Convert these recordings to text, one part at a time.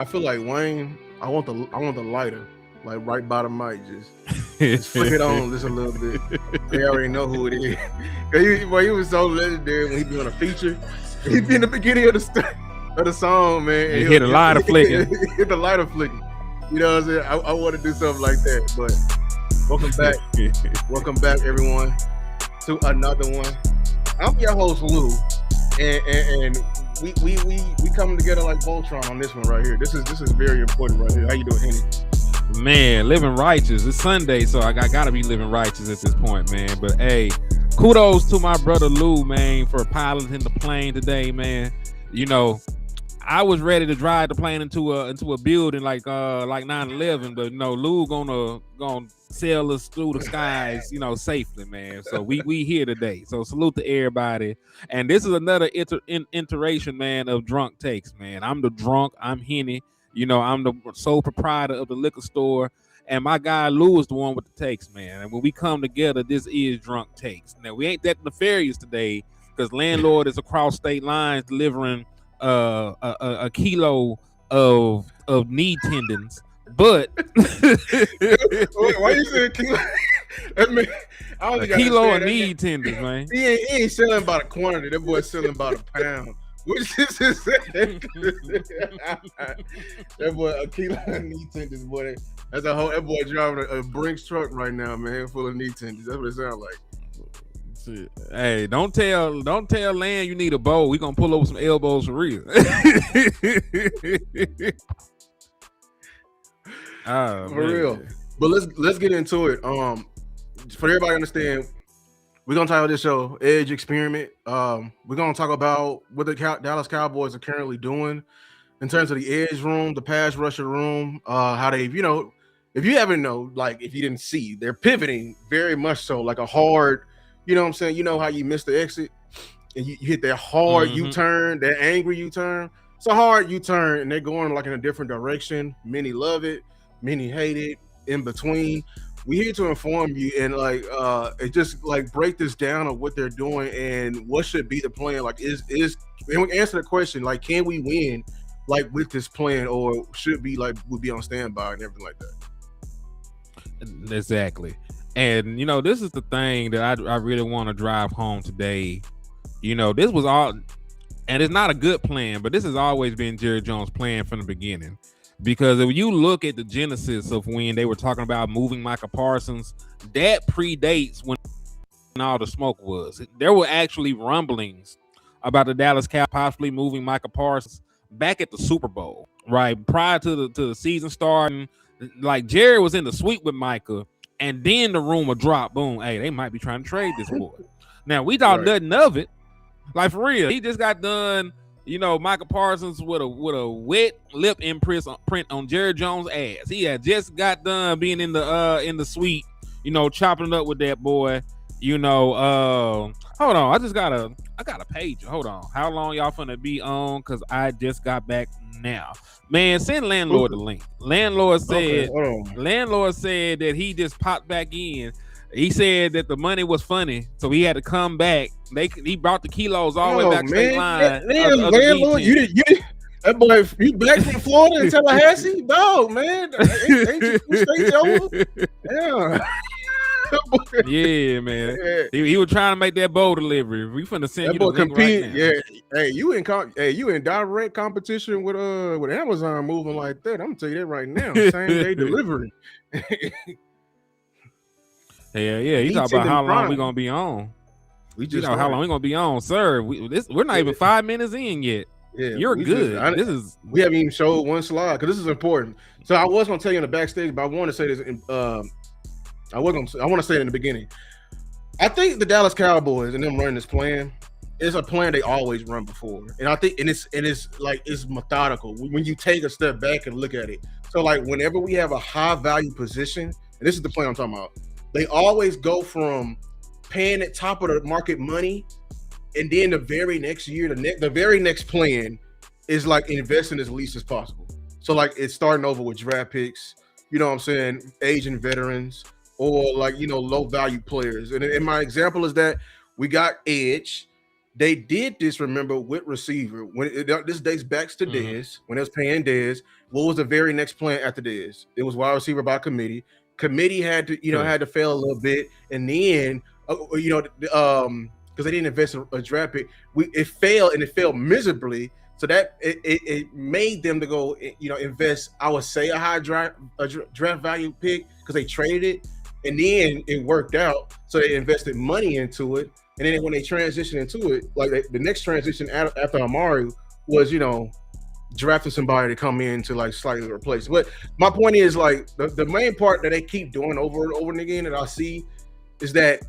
I feel like Wayne. I want the lighter, like right by the mic. Just flick it on just a little bit. They already know who it is. He was so legendary when he be on a feature. He be in the beginning of the song, man. And hit a lighter flicking. Hit the lighter flicking. You know what I'm saying? I want to do something like that. But welcome back. Welcome back, everyone, to another one. I'm your host, Lou. And we coming together like Voltron on this one right here. This is very important right here. How you doing, Henny? Man, living righteous. It's Sunday, so I gotta be living righteous at this point, man. But hey, kudos to my brother Lou, man, for piloting the plane today, man. You know, I was ready to drive the plane into a building like 9/11, but Lou gonna sail us through the skies, safely, man. So we here today. So salute to everybody. And this is another iteration, man, of drunk takes, man. I'm the drunk. I'm Henny. I'm the sole proprietor of the liquor store, and my guy Lou is the one with the takes, man. And when we come together, this is drunk takes. Now we ain't that nefarious today because landlord is across state lines delivering a kilo of knee tendons. But why you saying kilo? A kilo of knee tendons, man. He ain't selling by the quantity. That boy's selling by the pound. Which is that boy a kilo of knee tendons, boy. That's a whole that boy driving a Brinks truck right now, man, full of knee tendons. That's what it sounds like. Hey, don't tell Land you need a bowl. We gonna pull over some elbows for real. For real. But let's get into it. For everybody to understand, we're gonna title this show Edge Experiment. We're gonna talk about what the Dallas Cowboys are currently doing in terms of the edge room, the pass rusher room, how they've, if you haven't know, like if you didn't see, they're pivoting very much so, like a hard, you know what I'm saying? You know how you miss the exit and you hit that hard U-turn, that angry U-turn. It's a hard U-turn and they're going like in a different direction. Many love it, many hate it, in between. We're here to inform you and it just like break this down of what they're doing and what should be the plan. Like and we answer the question, like, can we win like with this plan, or should be like we'll be on standby and everything like that. Exactly. And this is the thing that I really want to drive home today. This was all, and it's not a good plan, but this has always been Jerry Jones' plan from the beginning. Because if you look at the genesis of when they were talking about moving Micah Parsons, that predates when all the smoke was. There were actually rumblings about the Dallas Cowboys possibly moving Micah Parsons back at the Super Bowl, right? Prior to the season starting, like Jerry was in the suite with Micah, and then the rumor dropped, boom, hey, they might be trying to trade this boy. Now, we thought nothing of it. Like, for real, he just got done, Micah Parsons with a wet lip imprint on Jerry Jones' ass. He had just got done being in the suite, chopping it up with that boy. Hold on, I got a page. Hold on, how long y'all finna be on? Cause I just got back now. Man, send landlord the link. Landlord said that he just popped back in. He said that the money was funny, so he had to come back. He brought the kilos all the way back to state line. Landlord, you that boy, you back from Florida and Tallahassee? Dog, man. Ain't you state over? Yeah. Yeah, man. Yeah. He was trying to make that bowl delivery. We finna send that you the link right now. Yeah. Hey, you in direct competition with Amazon moving like that. I'm gonna tell you that right now. Same day delivery. Yeah. You talk about how long we gonna be on. We just how long we gonna be on, sir. We're not even 5 minutes in yet. Yeah, you're good. We haven't even showed one slide because this is important. So I was gonna tell you in the backstage, but I want to say this. I want to say it in the beginning. I think the Dallas Cowboys and them running this plan is a plan they always run before, and I think it's methodical when you take a step back and look at it. So like whenever we have a high value position, and this is the plan I'm talking about, they always go from paying at top of the market money, and then the very next year, the very next plan is like investing as least as possible. So like it's starting over with draft picks, you know what I'm saying, aging veterans, or like low value players. And my example is that we got edge, They did this, remember, with receiver. This dates back to Dez, when they was paying Dez. What was the very next plan after Dez? It was wide receiver by committee. Committee had to, had to fail a little bit, and then, because they didn't invest in a draft pick, it failed, and it failed miserably. So that it made them to go, invest, I would say, a high draft value pick, because they traded it, and then it worked out. So they invested money into it. And then when they transitioned into it, like the next transition after Amari was, drafting somebody to come in to like slightly replace. But my point is, like, the main part that they keep doing over and over and again that I see is that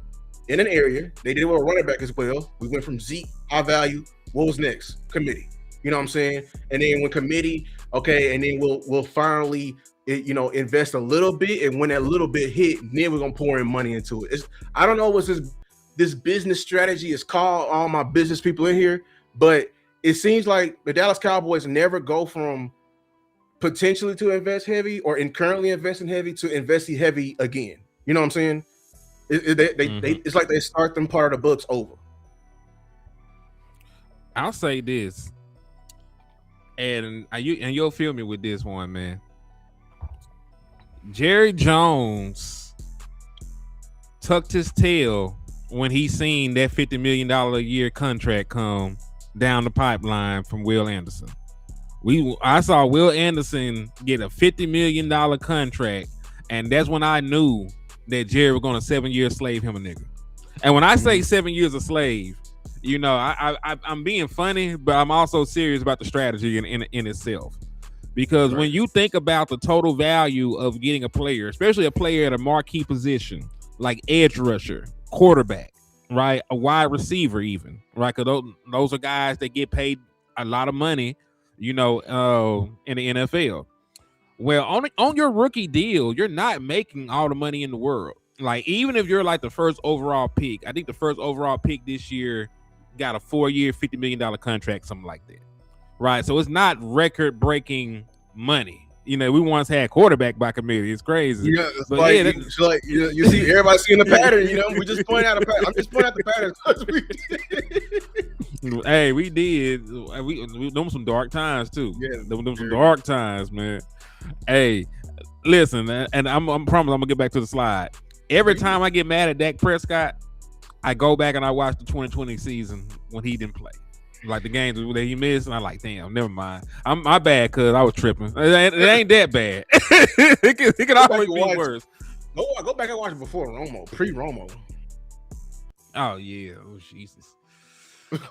in an area, they did with a running back as well. We went from Zeke, high value. What was next? Committee. You know what I'm saying? And then when committee, okay, and then we'll finally, invest a little bit, and when that little bit hit, then we're gonna pour in money into it. I don't know what's this business strategy is called, all my business people in here, but it seems like the Dallas Cowboys never go from potentially to invest heavy or currently investing heavy to investing heavy again. You know what I'm saying? It's like they start them part of the books over. I'll say this, and you'll feel me with this one, man. Jerry Jones tucked his tail when he seen that $50 million a year contract come down the pipeline from Will Anderson. I saw Will Anderson get a $50 million contract, and that's when I knew that Jerry was going to 7 years slave him a nigga. And when I say 7 years a slave, I'm being funny, but I'm also serious about the strategy in itself. Because when you think about the total value of getting a player, especially a player at a marquee position like edge rusher, quarterback, right, a wide receiver even, right, because those are guys that get paid a lot of money, in the NFL. Well, on your rookie deal, you're not making all the money in the world. Like, even if you're like the first overall pick, I think the first overall pick this year got a 4-year, $50 million contract, something like that, right? So it's not record-breaking money. We once had quarterback by committee. It's crazy. Yeah, it's like, you see everybody seeing the pattern. We just point out a pattern. I'm just pointing out the pattern. Hey, we did. We them some dark times too. Yeah, them some dark times, man. Hey, listen, and I'm promise I'm gonna get back to the slide. Every time I get mad at Dak Prescott, I go back and I watch the 2020 season when he didn't play. Like the games that he missed, and I'm like, damn, never mind. My bad, cuz I was tripping. It ain't that bad. it could always be worse. Go back and watch it before Romo, pre-Romo. Oh yeah, oh Jesus.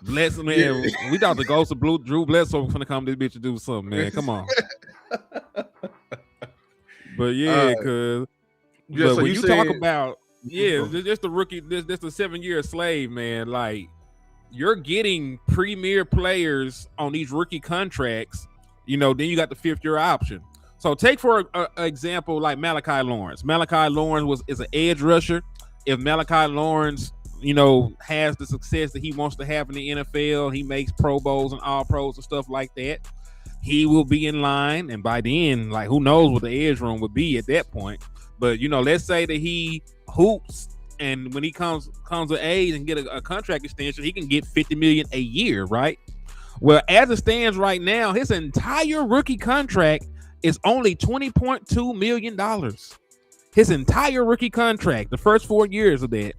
Bless man. We thought the ghost of Drew Bledsoe was gonna come to this bitch to do something, man. Come on. But yeah, cuz. Yeah, but so when you talk about just the rookie, this the 7-year slave, man. Like, you're getting premier players on these rookie contracts, then you got the 5th-year option. So take for an example like Malachi Lawrence. Malachi Lawrence is an edge rusher. If Malachi Lawrence, has the success that he wants to have in the NFL, he makes Pro Bowls and All Pros and stuff like that, he will be in line. And by then, like, who knows what the edge room would be at that point. But, let's say that he hoops, and when he comes of age and get a contract extension, he can get $50 million a year, right? Well, as it stands right now, his entire rookie contract is only $20.2 million. His entire rookie contract, the first 4 years of that.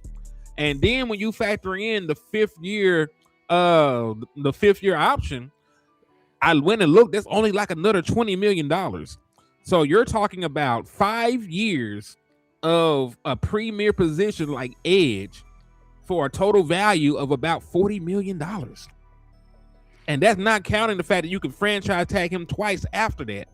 And then when you factor in the 5th year option, I went and looked, that's only like another $20 million. So you're talking about 5 years of a premier position like edge for a total value of about $40 million. And that's not counting the fact that you can franchise tag him twice after that.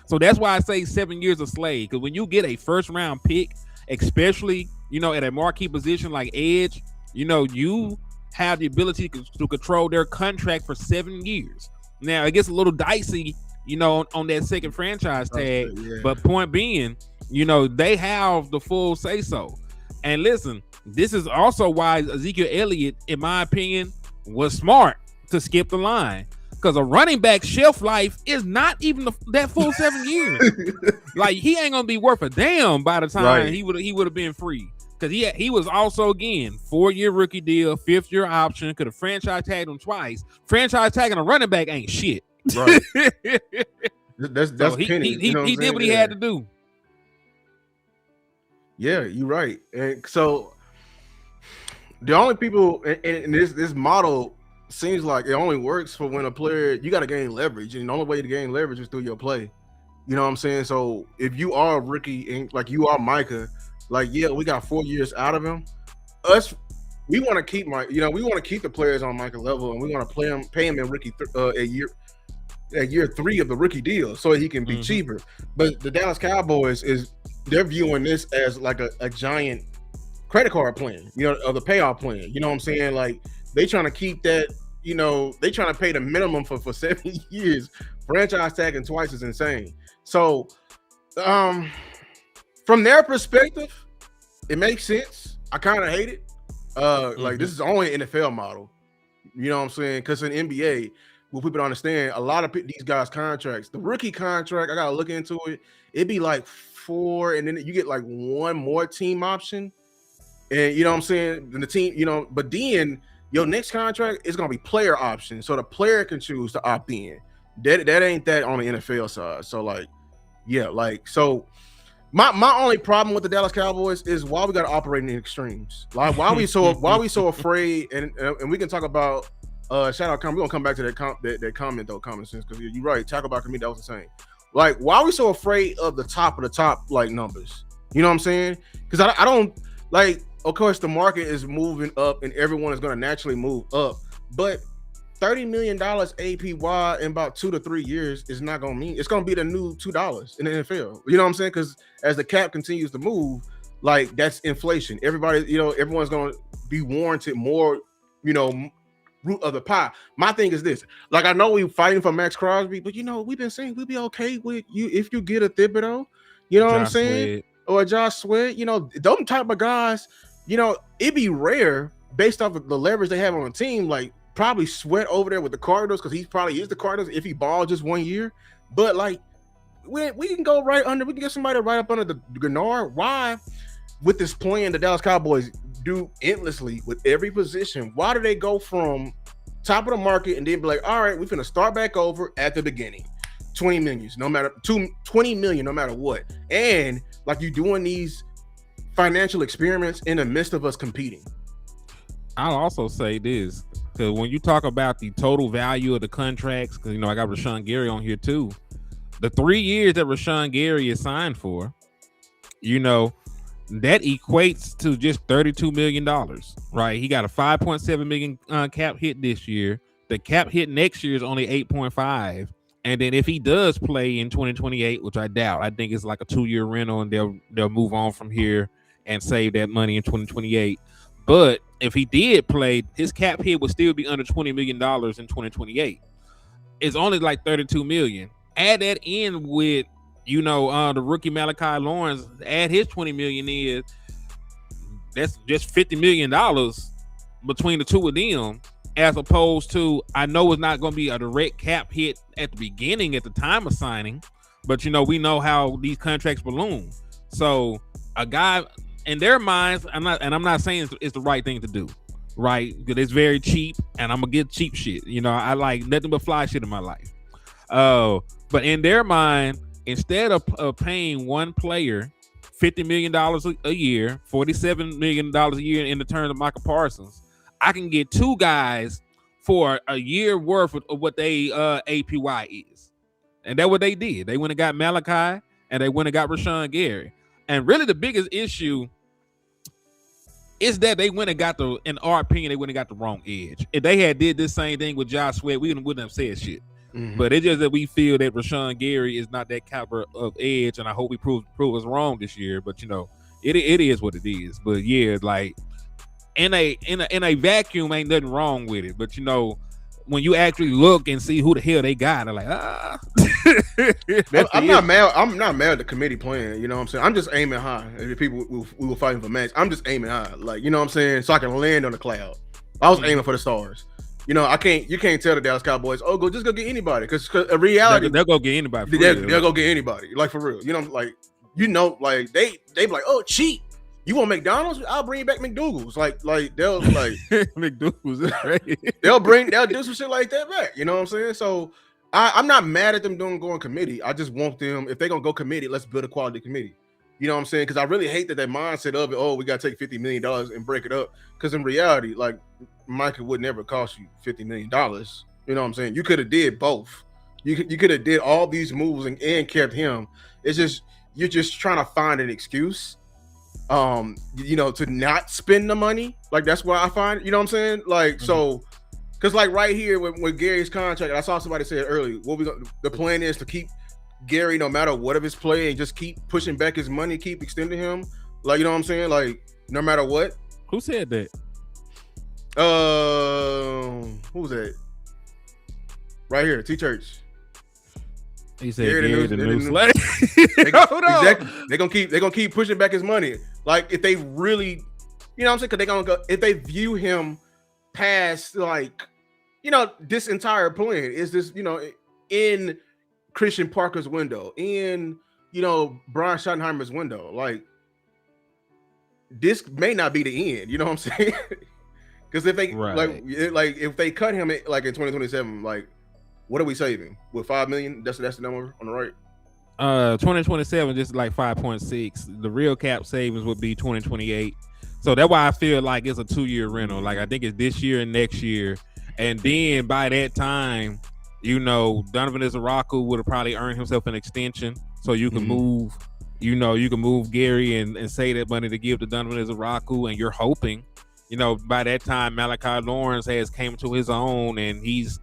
So that's why I say 7 years a slave. Because when you get a first-round pick, especially, at a marquee position like edge, you have the ability to control their contract for 7 years. Now, it gets a little dicey, on that second franchise tag. Yeah. But point being, they have the full say-so. And listen, this is also why Ezekiel Elliott, in my opinion, was smart to skip the line. Because a running back shelf life is not even that full 7 years. Like, he ain't going to be worth a damn by the time he would have been free. because he was also, again, 4-year rookie deal, 5th-year option, could have franchise tagged him twice. Franchise tagging a running back ain't shit. Right. That's So pennies. he did what he had to do. Yeah, you're right. And so the only people in this model seems like it only works for when a player, you got to gain leverage, and the only way to gain leverage is through your play. You know what I'm saying? So if you are a rookie and like you are Micah, like, yeah, we got 4 years out of him. We want to keep we want to keep the players on Micah level, and we want to pay him in rookie at year 3 of the rookie deal so he can be cheaper. But the Dallas Cowboys they're viewing this as like a giant credit card plan, of the payoff plan. You know what I'm saying? Like, they trying to keep that, they trying to pay the minimum for 7 years. Franchise tagging twice is insane. So from their perspective, it makes sense. I kind of hate it. Like, this is only an NFL model. You know what I'm saying? Because in NBA, what people don't understand, a lot of these guys' contracts, the rookie contract, I got to look into it. It'd be like 4, and then you get like 1 more team option. And you know what I'm saying? And the team, but then your next contract is going to be player option. So the player can choose to opt in. That ain't that on the NFL side. So like, yeah, like, so my only problem with the Dallas Cowboys is why we got to operate in the extremes. Like, why we so afraid, and we can talk about shout out comment. We're gonna come back to that comment though, common sense, because you're right. Talk about me, that was insane. Like, why are we so afraid of the top like numbers? You know what I'm saying? Because I don't like, of course the market is moving up and everyone is gonna naturally move up, but $30 million APY in about 2 to 3 years is not gonna mean it's gonna be the new $2 in the NFL. You know what I'm saying? Because as the cap continues to move, like, that's inflation. Everybody, everyone's gonna be warranted more, root of the pie. My thing is this: like, I know we're fighting for Max Crosby, but we've been saying we'll be okay with you if you get a Thibodeau. You know what I'm saying? Or a Josh Sweat. Those type of guys. It'd be rare based off of the leverage they have on the team. Like, probably Sweat over there with the Cardinals, because he probably is the Cardinals if he balled just 1 year. But like, we can go right under. We can get somebody right up under the Gennard. Why, with this plan the Dallas Cowboys do endlessly with every position, why do they go from top of the market and then be like, all right, we're gonna start back over at the beginning, 20 million no matter what, and like, you doing these financial experiments in the midst of us competing? I'll also say this, because when you talk about the total value of the contracts, because I got Rashan Gary on here too, the 3 years that Rashan Gary is signed for, that equates to just $32 million, right? He got a $5.7 million cap hit this year. The cap hit next year is only 8.5. And then if he does play in 2028, which I doubt, I think it's like a 2-year rental, and they'll move on from here and save that money in 2028. But if he did play, his cap hit would still be under $20 million in 2028. It's only like $32 million. Add that in with the rookie Malachi Lawrence, add his $20 million in, that's just $50 million between the two of them, as opposed to, I know it's not going to be a direct cap hit at the beginning at the time of signing, but we know how these contracts balloon. So a guy, in their minds, I'm not saying it's the right thing to do, right? Because it's very cheap, and I'm gonna get cheap shit. I like nothing but fly shit in my life. But in their mind, instead of paying one player $50 million a year, $47 million a year in the terms of Micah Parsons, I can get 2 guys for a year worth of what they APY is. And that's what they did. They went and got Malachi, and they went and got Rashan Gary. And really the biggest issue is that they went and got in our opinion, they went and got the wrong edge. If they had did this same thing with Josh Sweat, we wouldn't have said shit. But it's just that we feel that Rashan Gary is not that caliber of edge, and I hope we prove us wrong this year. But it is what it is. But yeah, like, in a vacuum, ain't nothing wrong with it. But when you actually look and see who the hell they got, I'm like, I'm not mad. I'm not mad at the committee plan. You know what I'm saying? I'm just aiming high. If people we were fighting for Max, I'm just aiming high. Like, you know what I'm saying? So I can land on the cloud. I was aiming for the stars. You can't tell the Dallas Cowboys, oh, just go get anybody, because a reality, they'll go get anybody. They'll go get anybody, like, for real. Like, they be like, oh, cheap. You want McDonald's? I'll bring you back McDougal's. Like they'll like McDougal's is crazy. They'll do some shit like that back. You know what I'm saying? So I'm not mad at them going committee. I just want them, if they're gonna go committee, let's build a quality committee. You know what I'm saying? Because I really hate that mindset of it. Oh, we gotta take $50 million and break it up. Because in reality, like Michael would never cost you $50 million. You know what I'm saying? You could have did both. You could have did all these moves and kept him. It's just you're just trying to find an excuse. To not spend the money. Like that's why I find, you know what I'm saying? Like, so because like right here with Gary's contract, I saw somebody say it earlier. The plan is to keep Gary no matter what of his play and just keep pushing back his money, keep extending him. Like, you know what I'm saying? Like, no matter what. Who said that? Who was that? Right here, T Church. He said Gary the new slave. Exactly. They're gonna keep pushing back his money. Like if they really, you know what I'm saying? Because they're gonna go, if they view him past like, this entire plan is this, in Christian Parker's window, in Brian Schottenheimer's window. Like this may not be the end. You know what I'm saying? Because if they like if they cut him like in 2027, like. What are we saving? With $5 million? That's the number on the right. 2027 just like 5.6. The real cap savings would be 2028. So that's why I feel like it's a 2-year rental. Like I think it's this year and next year. And then by that time, Donovan Ezeiruaku would have probably earned himself an extension. So you can move, you can move Gary and save that money to give to Donovan Ezeiruaku. And you're hoping, by that time Malachi Lawrence has came to his own and he's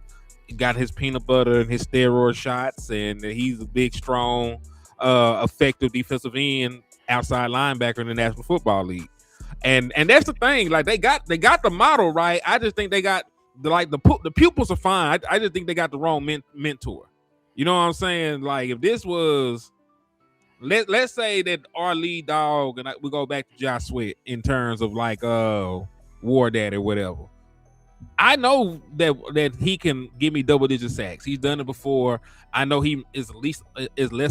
got his peanut butter and his steroid shots, and he's a big, strong, effective defensive end, outside linebacker in the National Football League. And that's the thing. Like they got the model right. I just think they got the pupils are fine. I just think they got the wrong mentor. You know what I'm saying? Like if this was, let's say that our lead dog, and we go back to Josh Sweat in terms of like War Daddy or whatever. I know that he can give me double-digit sacks. He's done it before. I know he is less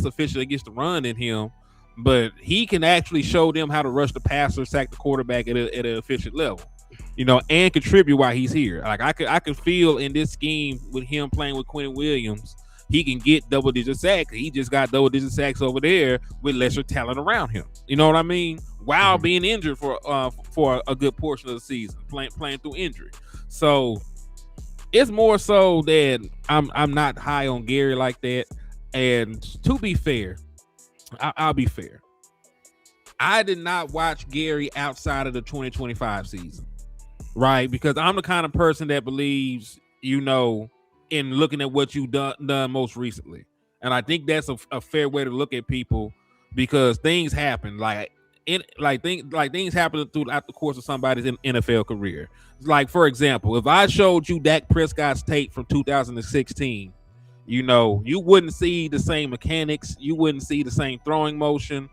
efficient against the run than him, but he can actually show them how to rush the passer, sack the quarterback at an efficient level, and contribute while he's here. Like I could feel in this scheme with him playing with Quentin Williams, he can get double-digit sacks. He just got double-digit sacks over there with lesser talent around him. You know what I mean? While being injured for a good portion of the season, playing through injury. So it's more so that I'm not high on Gary like that. And to be fair, I'll be fair. I did not watch Gary outside of the 2025 season, right? Because I'm the kind of person that believes, in looking at what you've done most recently. And I think that's a fair way to look at people because things happen. Things happen throughout the course of somebody's NFL career. Like, for example, if I showed you Dak Prescott's tape from 2016, you wouldn't see the same mechanics. You wouldn't see the same throwing motion.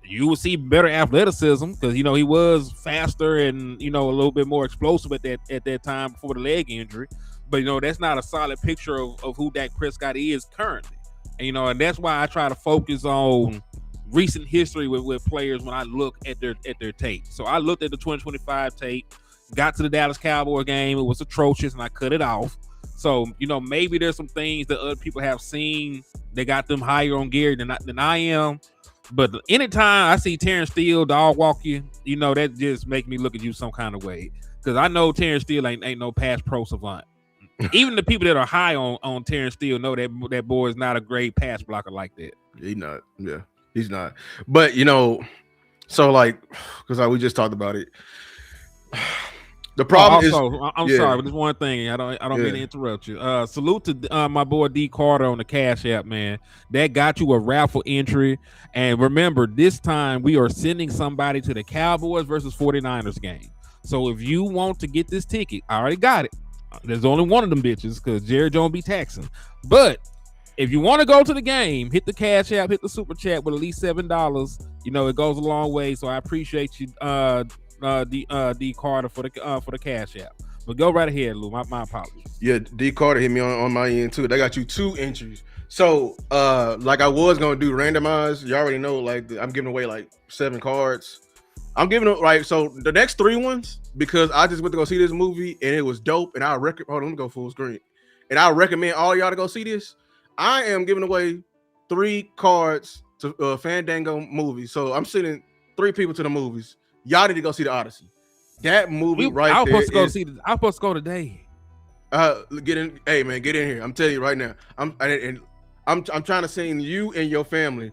You would see better athleticism because, he was faster and, a little bit more explosive at that time before the leg injury. But, that's not a solid picture of who Dak Prescott is currently. And that's why I try to focus on recent history with players when I look at their tape. So I looked at the 2025 tape, got to the Dallas Cowboys game. It was atrocious, and I cut it off. So, maybe there's some things that other people have seen that got them higher on Gary than I am. But anytime I see Terrence Steele dog walk you, that just make me look at you some kind of way. Because I know Terrence Steele ain't no pass pro savant. Even the people that are high on Terrence Steele know that boy is not a great pass blocker like that. He's not. Yeah, he's not. But, so like, because we just talked about it. The problem is, I'm sorry, but there's one thing. I don't mean to interrupt you. Salute to my boy D Carter on the Cash App, man. That got you a raffle entry. And remember, this time we are sending somebody to the Cowboys versus 49ers game. So if you want to get this ticket, I already got it. There's only one of them bitches because Jerry Jones be taxing. But if you want to go to the game, hit the Cash App, hit the Super Chat with at least $7. It goes a long way. So I appreciate you, D Carter, for the Cash App. But go right ahead, Lou. My apologies. Yeah, D Carter hit me on my end too. They got you 2 entries. So like I was gonna do randomized. You already know, like I'm giving away like 7 cards. I'm giving it right. So the next 3 ones, because I just went to go see this movie and it was dope. And I recommend. Hold on, let me go full screen. And I recommend all y'all to go see this. I am giving away 3 cards to Fandango movies. So I'm sending 3 people to the movies. Y'all need to go see the Odyssey. That movie I was supposed to go I'm supposed to go today. Get in, hey man, get in here. I'm telling you right now. I'm trying to send you and your family.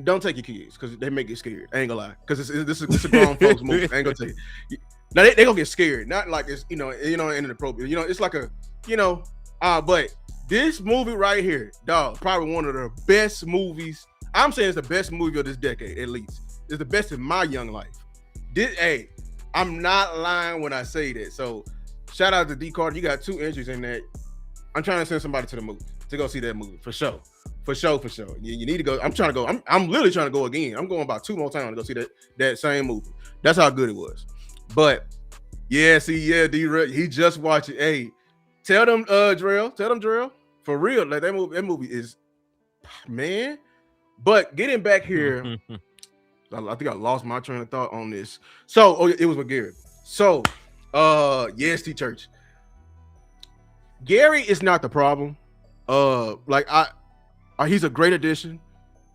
Don't take your kids because they may get scared. I ain't gonna lie, because this is a grown folks movie. I ain't gonna tell you. Now they gonna get scared. Not like it's inappropriate. It's like a but this movie right here, dog, probably one of the best movies. I'm saying it's the best movie of this decade, at least. It's the best in my young life. I'm not lying when I say that. So shout out to D Carter. You got 2 entries in that. I'm trying to send somebody to the movie to go see that movie for sure. For sure. You need to go. I'm trying to go. I'm literally trying to go again. I'm going about 2 more times to go see that same movie. That's how good it was. But D he just watched it. Hey, tell them Drell, for real. Like that movie is, man. But getting back here, I think I lost my train of thought on this. So it was with Gary. So T Church. Gary is not the problem. He's a great addition.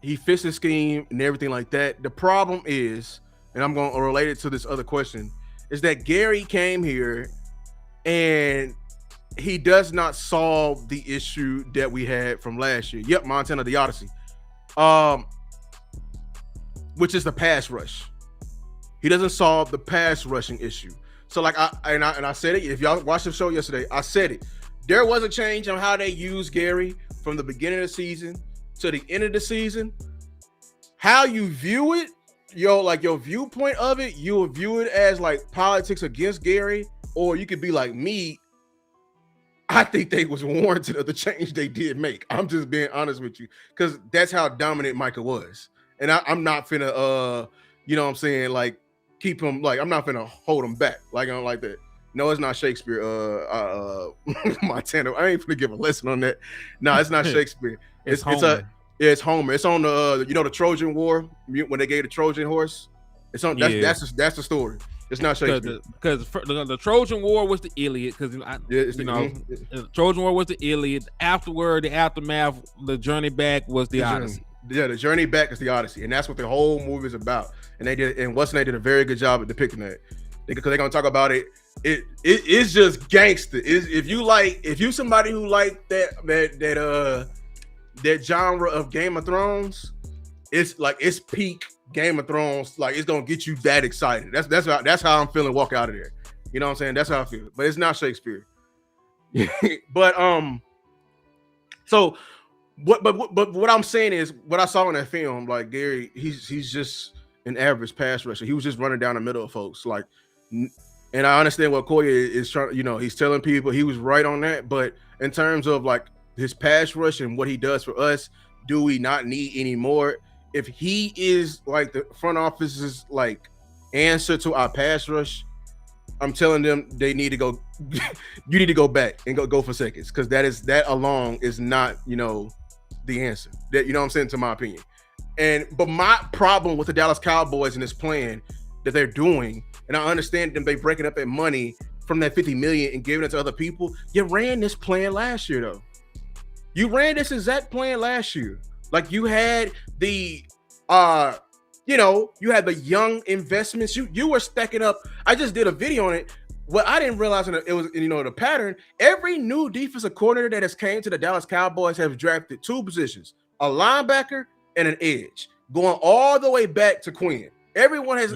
He fits the scheme and everything like that. The problem is, and I'm going to relate it to this other question, is that Gary came here and he does not solve the issue that we had from last year. Yep, Montana, the Odyssey, which is the pass rush. He doesn't solve the pass rushing issue. So I said it. If y'all watched the show yesterday, I said it. There was a change on how they use Gary from the beginning of the season to the end of the season. How you view it, your viewpoint of it, you will view it as like politics against Gary, or you could be like me. I think they was warranted of the change they did make. I'm just being honest with you, because that's how dominant Micah was. And I'm not finna, like keep him, like I'm not finna hold him back. Like I don't like that. No, it's not Shakespeare. Montana. I ain't gonna give a lesson on that. No, it's not Shakespeare. It's Homer. It's Homer. It's on the the Trojan War when they gave the Trojan horse. It's on. That's the story. It's not Shakespeare. Because the Trojan War was the Iliad. Because the Trojan War was the Iliad. Afterward, the aftermath, the journey back was the Odyssey. The journey back is the Odyssey, and that's what the whole movie is about. And they did a very good job at depicting that. Because they're gonna talk about it. It's just gangster. If you somebody who like that genre of Game of Thrones, it's peak Game of Thrones. Like it's gonna get you that excited. That's how I'm feeling. Walk out of there. You know what I'm saying? That's how I feel. But it's not Shakespeare. But so what I'm saying is what I saw in that film. Like Gary, he's just an average pass rusher. He was just running down the middle of folks. Like. And I understand what Koya is trying, he's telling people he was right on that. But in terms of like his pass rush and what he does for us, do we not need any more? If he is like the front office's like answer to our pass rush, I'm telling them they need to go. You need to go back and go for seconds, because that alone is not the answer. That what I'm saying, to my opinion. But my problem with the Dallas Cowboys and this plan that they're doing. And I understand them, they breaking up that money from that $50 million and giving it to other people. You ran this plan last year, though. You ran this exact plan last year. Like you had the, you had the young investments. You were stacking up. I just did a video on it. What I didn't realize it was, the pattern. Every new defensive coordinator that has came to the Dallas Cowboys have drafted 2 positions: a linebacker and an edge, going all the way back to Quinn. Everyone has,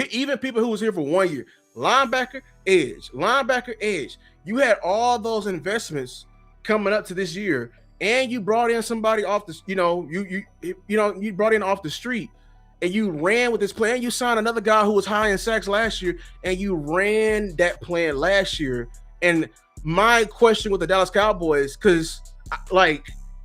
even people who was here for 1 year, linebacker, edge. You had all those investments coming up to this year, and you brought in somebody off the, you brought in off the street, and you ran with this plan. You signed another guy who was high in sacks last year, and you ran that plan last year. And my question with the Dallas Cowboys, because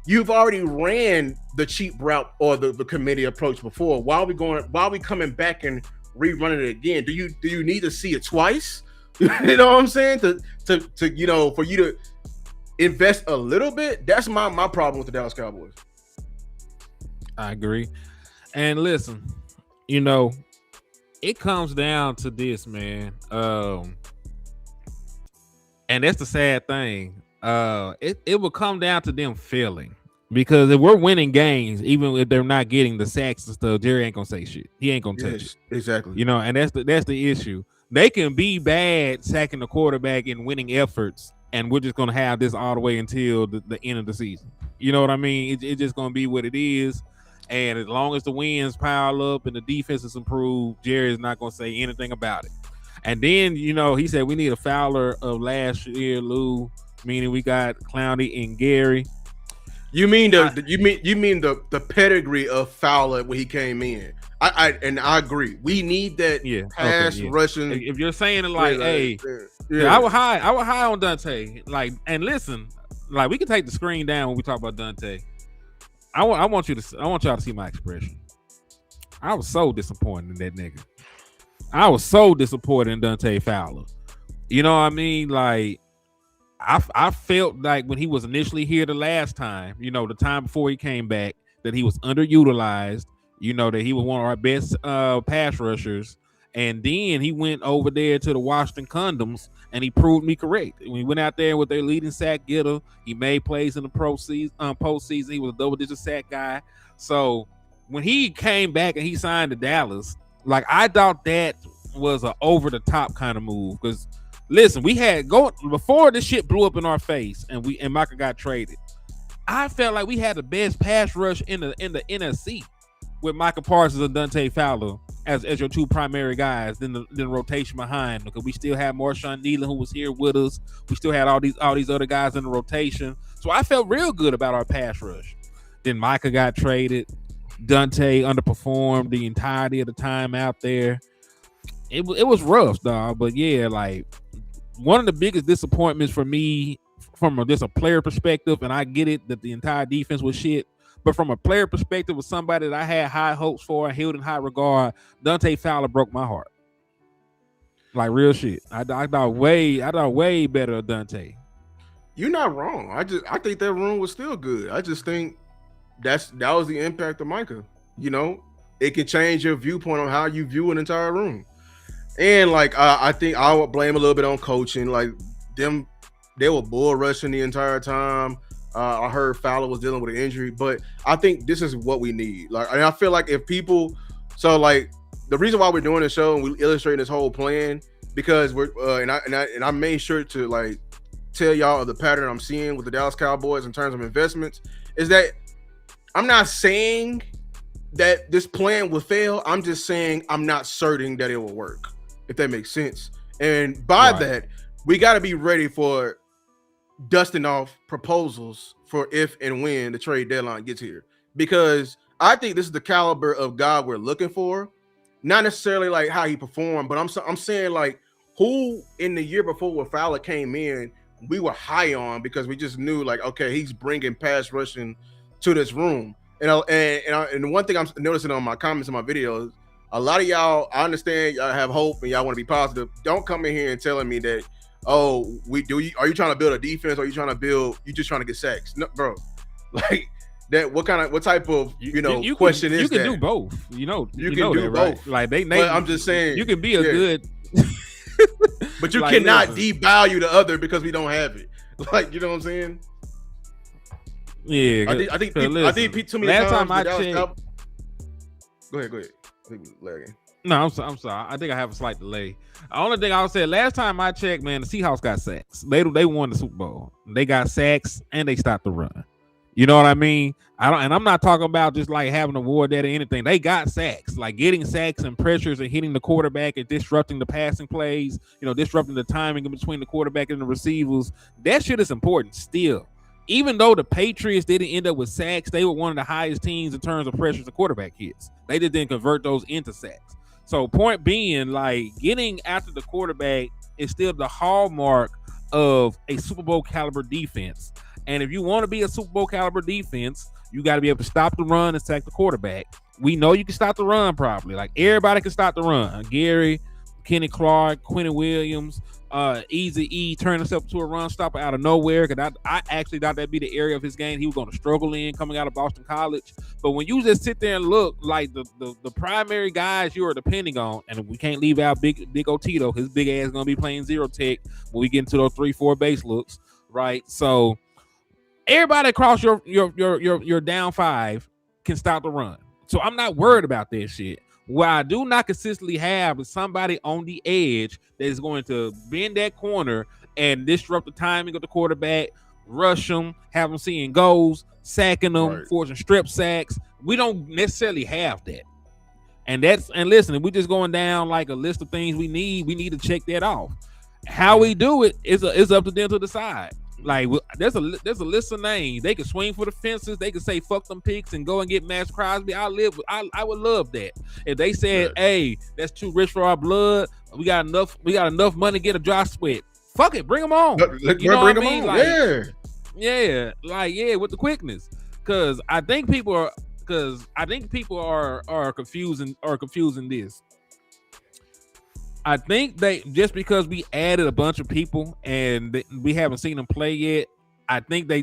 you've already ran the cheap route or the committee approach before. Why are we coming back and rerunning it again? Do you need to see it twice? You know what I'm saying? To for you to invest a little bit. That's my problem with the Dallas Cowboys. I agree. And listen, it comes down to this, man. And that's the sad thing. It will come down to them failing. Because if we're winning games, even if they're not getting the sacks and stuff, Jerry ain't gonna say shit. He ain't gonna touch it. Exactly. You know, and that's the issue. They can be bad sacking the quarterback in winning efforts, and we're just gonna have this all the way until the end of the season. You know what I mean? It's just gonna be what it is. And as long as the wins pile up and the defense is improved, Jerry is not gonna say anything about it. And then, you know, he said we need a Fowler of last year, Lou, meaning we got Clowney and Gary. You mean the pedigree of Fowler when he came in? I agree. We need that pass rushing. If you're saying it like, I would high on Dante. Like, and listen, like we can take the screen down when we talk about Dante. I want y'all to see my expression. I was so disappointed in that nigga. I was so disappointed in Dante Fowler. You know what I mean? Like, I felt like when he was initially here the last time, you know, the time before he came back, that he was underutilized, you know, that he was one of our best pass rushers. And then he went over there to the Washington Condoms and he proved me correct. When he went out there with their leading sack getter, he made plays in the postseason. He was a double-digit sack guy. So when he came back and he signed to Dallas, like I thought that was an over-the-top kind of move because listen, we had before this shit blew up in our face and Micah got traded. I felt like we had the best pass rush in the NFC with Micah Parsons and Dante Fowler as your two primary guys. Then the rotation behind because we still had Marshawn Nealon who was here with us. We still had all these other guys in the rotation. So I felt real good about our pass rush. Then Micah got traded. Dante underperformed the entirety of the time out there. It was rough, dog. But yeah, like one of the biggest disappointments for me from just a player perspective, and I get it that the entire defense was shit, but from a player perspective with somebody that I had high hopes for and held in high regard, Dante Fowler broke my heart. Like real shit. I thought way better of Dante. You're not wrong. I think that room was still good. I just think that was the impact of Micah. You know, it can change your viewpoint on how you view an entire room. And like I think I would blame a little bit on coaching. Like they were bull rushing the entire time. I heard Fowler was dealing with an injury, but I think this is what we need. Like, and I feel like if people, so like the reason why we're doing this show and we illustrating this whole plan because we're and I made sure to like tell y'all of the pattern I'm seeing with the Dallas Cowboys in terms of investments is that I'm not saying that this plan will fail. I'm just saying I'm not certain that it will work, if that makes sense. And by that, we got to be ready for dusting off proposals for if and when the trade deadline gets here. Because I think this is the caliber of guy we're looking for. Not necessarily like how he performed, but I'm saying like who in the year before when Fowler came in, we were high on because we just knew like, okay, he's bringing pass rushing to this room. And the one thing I'm noticing on my comments in my videos, a lot of y'all, I understand y'all have hope and y'all want to be positive. Don't come in here and telling me that, oh, are you trying to build a defense or you just trying to get sacks? No, bro. Like that, what type of question is that? You can do both. You can do both. Right? Like they I'm just saying you can be a good but you like, cannot devalue the other because we don't have it. Like, you know what I'm saying? Yeah, I think too many last times time I checked. Go ahead. I think we're lagging. No, I'm sorry. I think I have a slight delay. The only thing I would say, last time I checked, man, the Seahawks got sacks. They won the Super Bowl. They got sacks and they stopped the run. You know what I mean? I'm not talking about just like having a war that or anything. They got sacks, like getting sacks and pressures and hitting the quarterback and disrupting the passing plays. Disrupting the timing in between the quarterback and the receivers. That shit is important still. Even though the Patriots didn't end up with sacks, they were one of the highest teams in terms of pressures and quarterback hits. They just didn't convert those into sacks. So point being, like getting after the quarterback is still the hallmark of a Super Bowl caliber defense. And if you want to be a Super Bowl caliber defense, you got to be able to stop the run and sack the quarterback. We know you can stop the run properly. Like everybody can stop the run. Gary, Kenny Clark, Quentin Williams, Easy E turned himself to a run stopper out of nowhere. Because I actually thought that'd be the area of his game he was going to struggle in coming out of Boston College. But when you just sit there and look, like the primary guys you are depending on, and we can't leave out Big Otito, his big ass going to be playing zero tech when we get into those 3-4 base looks, right? So everybody across your down five can stop the run. So I'm not worried about that shit. What I do not consistently have is somebody on the edge that is going to bend that corner and disrupt the timing of the quarterback, rush them, have them seeing goals, sacking them, forcing strip sacks. We don't necessarily have that. And listen, if we're just going down like a list of things we need to check that off. How we do it is up to them to decide. Like there's a list of names. They can swing for the fences. They can say fuck them picks and go and get Max Crosby. I would love that. If they said, hey, that's too rich for our blood. We got enough money to get a Josh Sweat. Fuck it, bring them on. You know what I mean? Like, with the quickness. Because I think people are confusing this. I think they just because we added a bunch of people and we haven't seen them play yet. I think they're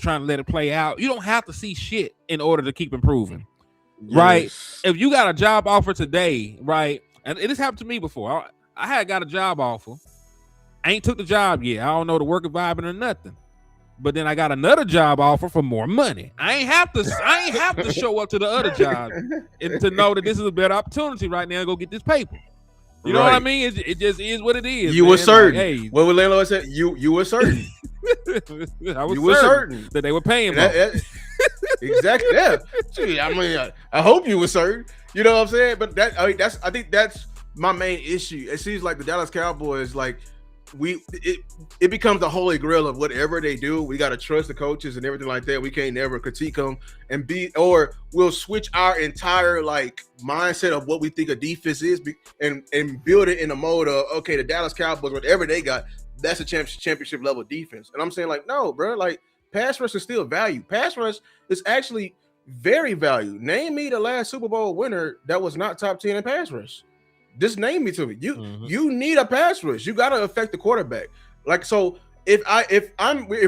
trying to let it play out. You don't have to see shit in order to keep improving, right? If you got a job offer today, right, and it has happened to me before. I had got a job offer. I ain't took the job yet. I don't know the work environment or nothing. But then I got another job offer for more money. I ain't have to show up to the other job to know that this is a better opportunity right now to go get this paper. You know what I mean? It just is what it is. You were certain. Like, hey, what landlord said? You were certain. I was certain that they were paying more. Exactly. Yeah. Gee, I mean, I hope you were certain. You know what I'm saying? But I think that's my main issue. It seems like the Dallas Cowboys, like it becomes the holy grail of whatever they do. We got to trust the coaches and everything like that. We can't never critique them or we'll switch our entire like mindset of what we think a defense is and build it in a mode of, okay, the Dallas Cowboys, whatever they got, that's a championship level defense. And I'm saying like, no, bro, like pass rush is still value. Pass rush is actually very valued. Name me the last Super Bowl winner that was not top 10 in pass rush. Just name me to me. You need a pass rush. You got to affect the quarterback. Like, so if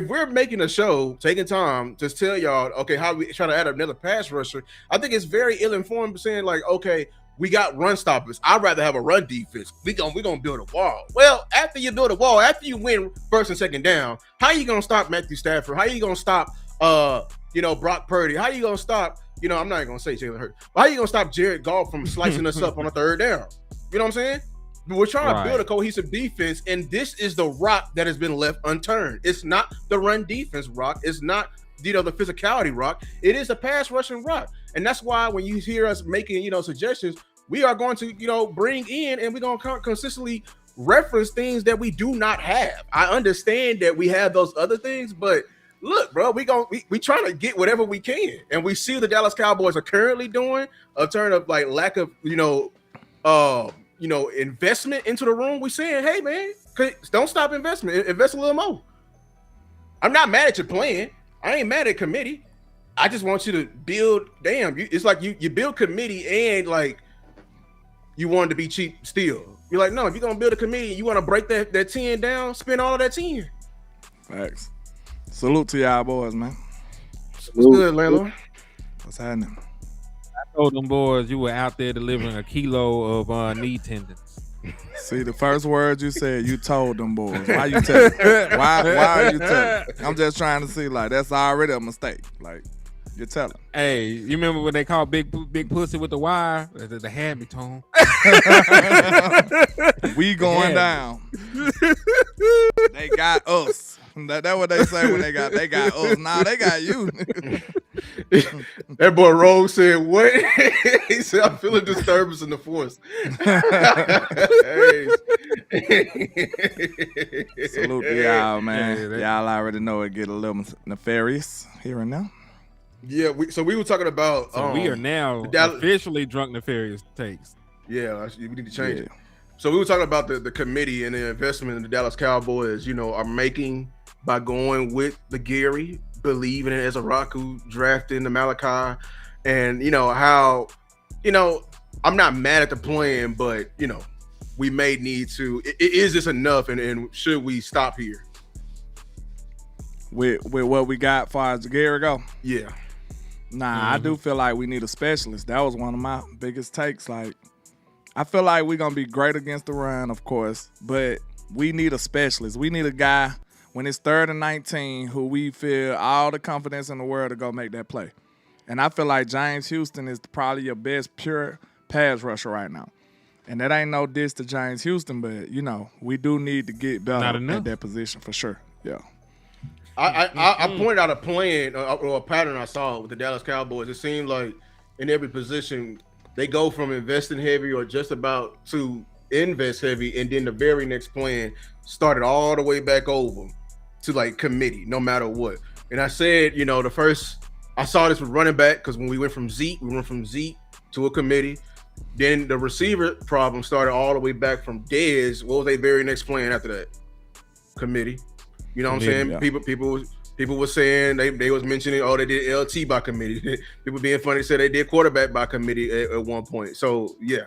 we're making a show, taking time to tell y'all, okay, how we try to add another pass rusher, I think it's very ill-informed saying like, okay, we got run stoppers. I'd rather have a run defense. We're gonna build a wall. Well, after you build a wall, after you win first and second down, how you gonna stop Matthew Stafford? How you gonna stop Brock Purdy? How you gonna stop, I'm not even gonna say Jalen Hurts. How you gonna stop Jared Goff from slicing us up on a third down? You know what I'm saying? We're trying to build a cohesive defense, and this is the rock that has been left unturned. It's not the run defense rock. It's not the physicality rock. It is a pass rushing rock, and that's why when you hear us making suggestions, we are going to bring in and we're going to consistently reference things that we do not have. I understand that we have those other things, but look, bro, we trying to get whatever we can, and we see the Dallas Cowboys are currently doing a turn of like lack of investment into the room. We're saying, hey man, don't stop investment. Invest a little more. I'm not mad at your plan. I ain't mad at committee. I just want you to build. It's like you build committee and like you wanted to be cheap still. You're like, no, if you're gonna build a committee, you want to break that 10 down, spend all of that 10. Thanks. Salute to y'all boys, man. What's good, landlord? What's happening? I told them boys you were out there delivering a kilo of knee tendons. See, the first words you said, you told them boys. Why you telling? Why are you telling? I'm just trying to see, like, that's already a mistake. Like, you're telling. Hey, you remember when they called big pussy with the wire? The hand tone. We going down. They got us. That's what they say when they got us. Nah, they got you. That boy Rose said, what? He said, I'm feeling disturbance in the force. Salute to y'all, man. Y'all already know it get a little nefarious here and now. Yeah, we were talking about we are now officially drunk nefarious takes. Yeah, we need to change it. So we were talking about the committee and the investment in the Dallas Cowboys, are making by going with the Gary, believing in Ezeiruaku, drafting the Malachi, and how I'm not mad at the plan, but we may need to. Is this enough, and should we stop here? With what we got far as Gary go? Yeah. Nah, I do feel like we need a specialist. That was one of my biggest takes. Like, I feel like we're gonna be great against the run, of course, but we need a specialist. We need a guy when it's 3rd and 19 who we feel all the confidence in the world to go make that play. And I feel like James Houston is probably your best pure pass rusher right now. And that ain't no diss to James Houston, but, you know, we do need to get better at that position for sure. Yeah. I pointed out a plan or a pattern I saw with the Dallas Cowboys. It seemed like in every position they go from investing heavy or just about to invest heavy, and then the very next plan started all the way back over to like committee, no matter what. And I said, you know, I saw this with running back because when we went from Zeke to a committee. Then the receiver problem started all the way back from Dez. What was their very next plan after that? Committee. You know what I'm saying? Yeah. People were saying they was mentioning, oh, they did LT by committee. People being funny said they did quarterback by committee at one point. So yeah.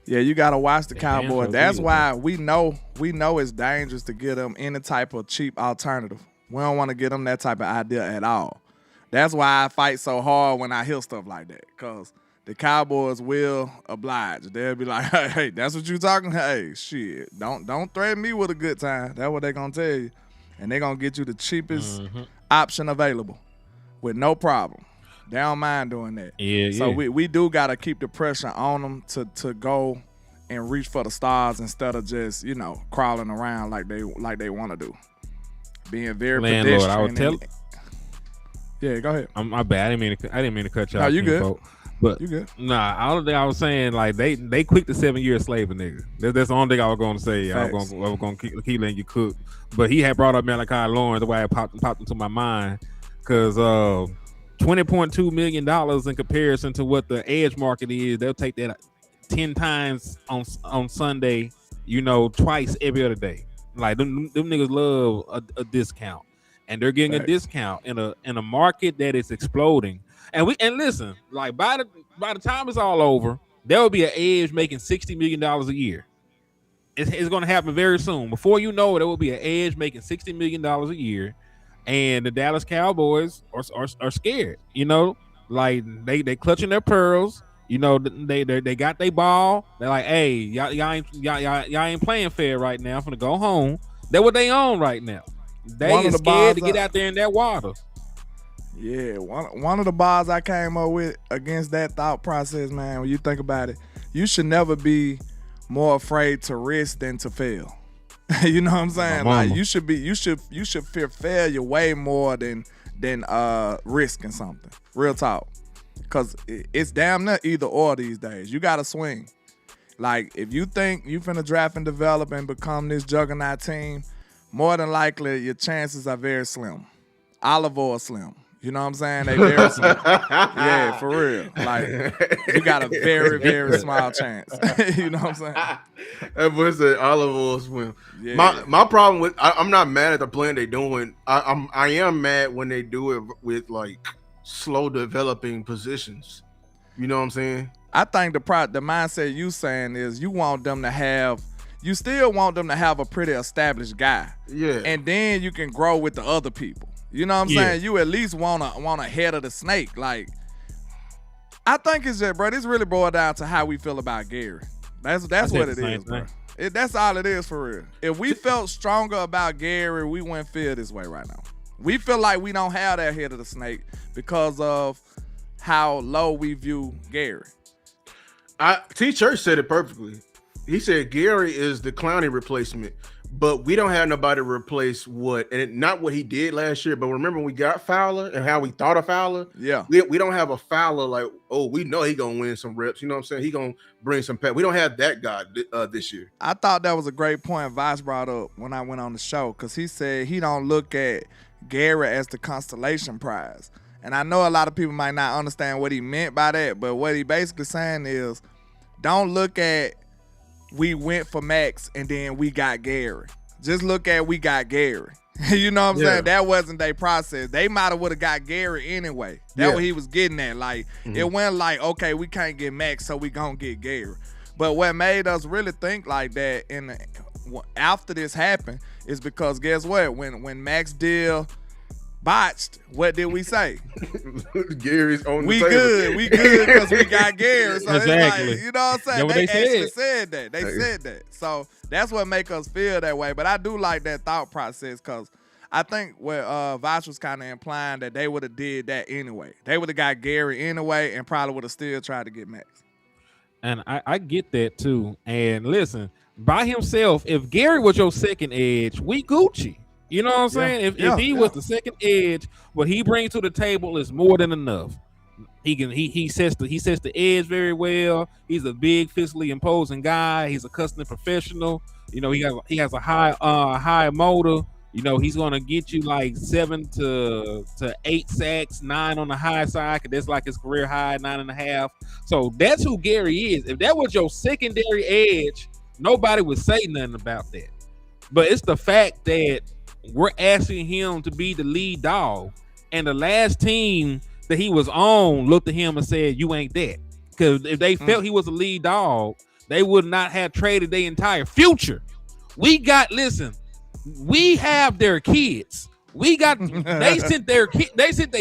Yeah, you gotta watch the Cowboys. That's why we know it's dangerous to get them any type of cheap alternative. We don't want to get them that type of idea at all. That's why I fight so hard when I hear stuff like that, because the Cowboys will oblige. They'll be like, hey, that's what you talking? Hey, shit, don't threaten me with a good time. That's what they're going to tell you. And they're going to get you the cheapest option available with no problem. They don't mind doing that. So we do got to keep the pressure on them to go and reach for the stars instead of just, you know, crawling around like they want to do. Being very Landlord, I would tell. Yeah, go ahead. My bad. I didn't mean to cut you off. No, you good. Folks. But you good. Nah, all the thing I was saying, like they quick the 7-year slave a nigga. That's the only thing I was gonna say. I was gonna keep letting you cook. But he had brought up Malachi Lawrence, the way it popped into my mind, because $20.2 million in comparison to what the edge market is, they'll take that 10 times on Sunday, you know, twice every other day. Like them niggas love a discount, and they're getting a discount in a market that is exploding. And listen, like by the time it's all over, there will be an edge making $60 million a year. It's going to happen very soon. Before you know it, there will be an edge making $60 million a year, and the Dallas Cowboys are scared. You know, like they clutching their pearls. You know, they got their ball. They're like, hey, y'all ain't playing fair right now. I'm finna go home. That's what they own right now. They are scared to get out there in that water. Yeah, one of the bars I came up with against that thought process, man, when you think about it, you should never be more afraid to risk than to fail. You know what I'm saying? Like you should fear failure way more than risking something. Real talk. Cause it's damn near either or these days. You gotta swing. Like if you think you finna draft and develop and become this juggernaut team, more than likely your chances are very slim. Olive oil slim. You know what I'm saying? They very slim. Yeah, for real. Like you got a very, very small chance. You know what I'm saying? That boy said olive oil swim. Yeah. My problem with I'm not mad at the plan they doing. I am mad when they do it with like slow developing positions. You know what I'm saying? I think the mindset you saying is you still want them to have a pretty established guy. Yeah. And then you can grow with the other people. You know what I'm saying? You at least want a head of the snake. Like, I think it's just, bro, this really boiled down to how we feel about Gary. That's what it is, bro. That's all it is for real. If we felt stronger about Gary, we wouldn't feel this way right now. We feel like we don't have that head of the snake because of how low we view Gary. T. Church said it perfectly. He said Gary is the Clowney replacement, but we don't have nobody to replace not what he did last year, but remember when we got Fowler and how we thought of Fowler? Yeah. We don't have a Fowler like, oh, we know he going to win some reps. You know what I'm saying? He going to bring some pep. We don't have that guy this year. I thought that was a great point Vice brought up when I went on the show because he said he don't look at Gary as the constellation prize. And I know a lot of people might not understand what he meant by that, but what he basically saying is don't look at we went for Max and then we got Gary. Just look at we got Gary. You know what I'm saying? That wasn't their process. They might have would have got Gary anyway. That's what he was getting at. Like, it went like, okay, we can't get Max, so we gonna get Gary. But what made us really think like that after this happened is because guess what? When Max deal botched, what did we say? Gary's on the we table. We good because we got Gary. So Exactly. it's like, you know what I'm saying? Yeah, what they they actually said that. They said that. So that's what make us feel that way. But I do like that thought process because I think what Vosh was kind of implying that they would have did that anyway. They would have got Gary anyway and probably would have still tried to get Max. And I get that too. And listen, by himself, if Gary was your second edge, we Gucci. You know what I'm saying? If he was the second edge, what he brings to the table is more than enough. He sets the edge very well. He's a big, physically imposing guy. He's a custom professional. You know, he has a high motor. You know, he's gonna get you like 7 to 8 sacks, 9 on the high side, because that's like his career high, 9.5. So that's who Gary is. If that was your secondary edge, nobody would say nothing about that. But it's the fact that we're asking him to be the lead dog, and the last team that he was on looked at him and said, "You ain't that." Because if they felt he was a lead dog, they would not have traded their entire future. We have their kids. They sent their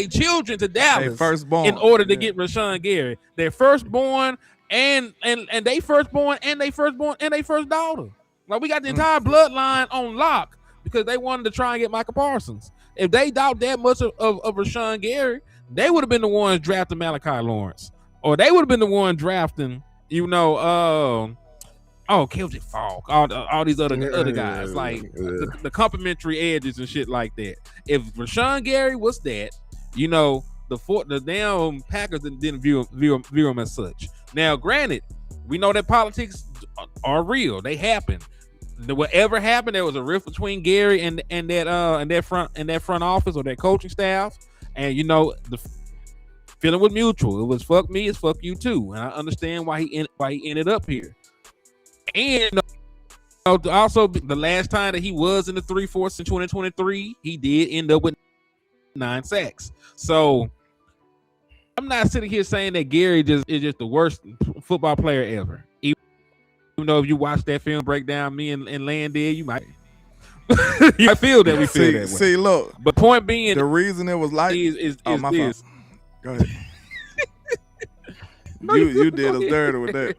children to Dallas firstborn, in order to get Rashan Gary. Their firstborn and they firstborn and they first daughter. Like, we got the entire bloodline on lock because they wanted to try and get Michael Parsons. If they doubt that much of Rashan Gary, they would have been the ones drafting Malachi Lawrence, or they would have been the one drafting, Celtic Falk, all these other guys, like the complimentary edges and shit like that. If Rashan Gary was that, the damn Packers didn't view him as such. Now, granted, we know that politics are real; they happen. Whatever happened, there was a rift between Gary and that front office or that coaching staff, and the feeling was mutual. It was fuck me, it's fuck you too, and I understand why he ended up here. And also, the last time that he was in the 3-4 in 2023, he did end up with 9 sacks. So I'm not sitting here saying that Gary is just the worst football player ever. Even though if you watch that film breakdown, me and Land did, you might feel that we feel that way. See, look. But point being, the reason it was like is my this. fault. Go ahead. you did us dirty with that.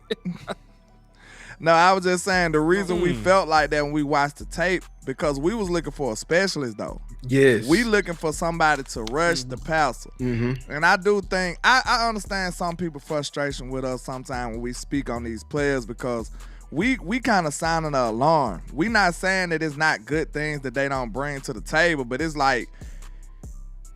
No, I was just saying the reason we felt like that when we watched the tape, because we was looking for a specialist though. Yes. We looking for somebody to rush the passer. Mm-hmm. And I do think, I understand some people's frustration with us sometimes when we speak on these players, because we kind of sounding an alarm. We not saying that it's not good things that they don't bring to the table, but it's like,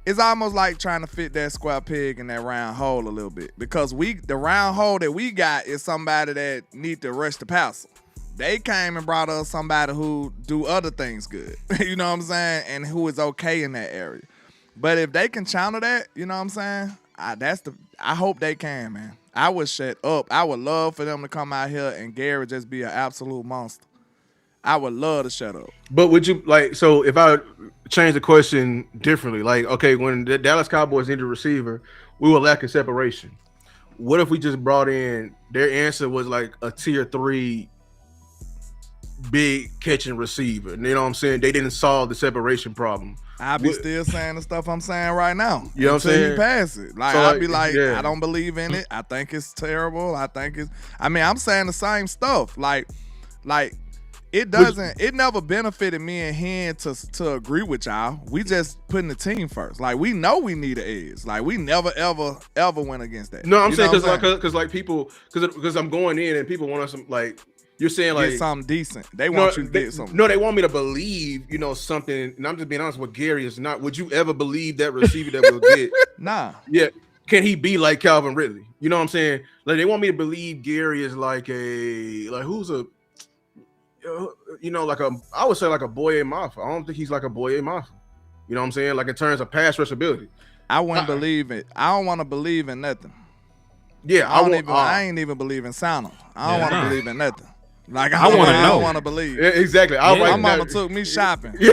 it's almost like trying to fit that square peg in that round hole a little bit, because the round hole that we got is somebody that need to rush the passer. They came and brought us somebody who do other things good, you know what I'm saying, and who is okay in that area. But if they can channel that, you know what I'm saying, I hope they can, man. I would shut up. I would love for them to come out here and Gary just be an absolute monster. I would love to shut up. But would you so if I change the question differently, like, okay, when the Dallas Cowboys needed a receiver, we were lacking separation. What if we just brought in, their answer was like a tier 3 big catching receiver? You know what I'm saying? They didn't solve the separation problem. I'll be still saying the stuff I'm saying right now. You know what I'm saying? He pass it. Like, so I'll be like, I don't believe in it. I think it's terrible. I'm saying the same stuff. Like it never benefited me and him to agree with y'all. We just putting the team first. Like, we know we need an edge. Like, we never ever went against that. No, I'm saying because people, because I'm going in and people want us, like, you're saying, like, get something decent. They want you to get something. No, they want me to believe, something. And I'm just being honest with Gary is not. Would you ever believe that receiver that we'll get? Nah. Yeah. Can he be like Calvin Ridley? You know what I'm saying? Like, they want me to believe Gary is like who's a, I would say like a Boye Mafa. I don't think he's like a Boye Mafa. You know what I'm saying? Like, in terms of pass rush ability. I wouldn't believe it. I don't want to believe in nothing. Yeah, I ain't even believe in Sano. I don't want to believe in nothing. Like I want to know. I don't want to believe. Yeah, exactly. My mama took me shopping way too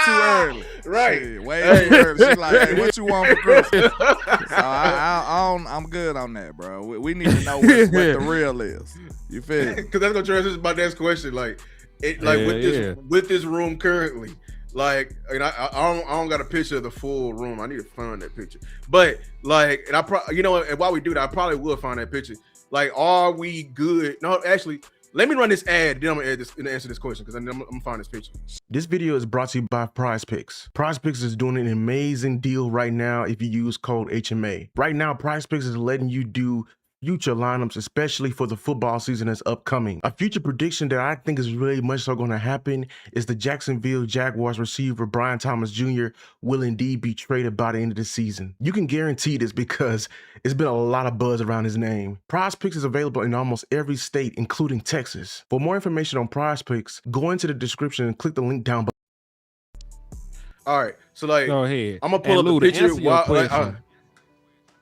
early. Right. Shit, way too early. She's like, hey, what you want for Christmas? So I'm good on that, bro. We need to know what the real is. You feel me? Because that's gonna transition my next question. Like, with this room currently, like, and I don't got a picture of the full room. I need to find that picture. But like, and and while we do that, I probably will find that picture. Like, are we good? No, actually. Let me run this ad, then I'm gonna answer this question because I'm gonna find this picture. This video is brought to you by PrizePicks. PrizePicks is doing an amazing deal right now if you use code HMA. Right now, PrizePicks is letting you do future lineups, especially for the football season that's upcoming. A future prediction that I think is really much so going to happen is the Jacksonville Jaguars receiver Brian Thomas Jr. will indeed be traded by the end of the season. You can guarantee this because it's been a lot of buzz around his name. PrizePicks is available in almost every state, including Texas. For more information on PrizePicks, go into the description and click the link down below. All right, so like, go ahead. I'm gonna pull up the picture.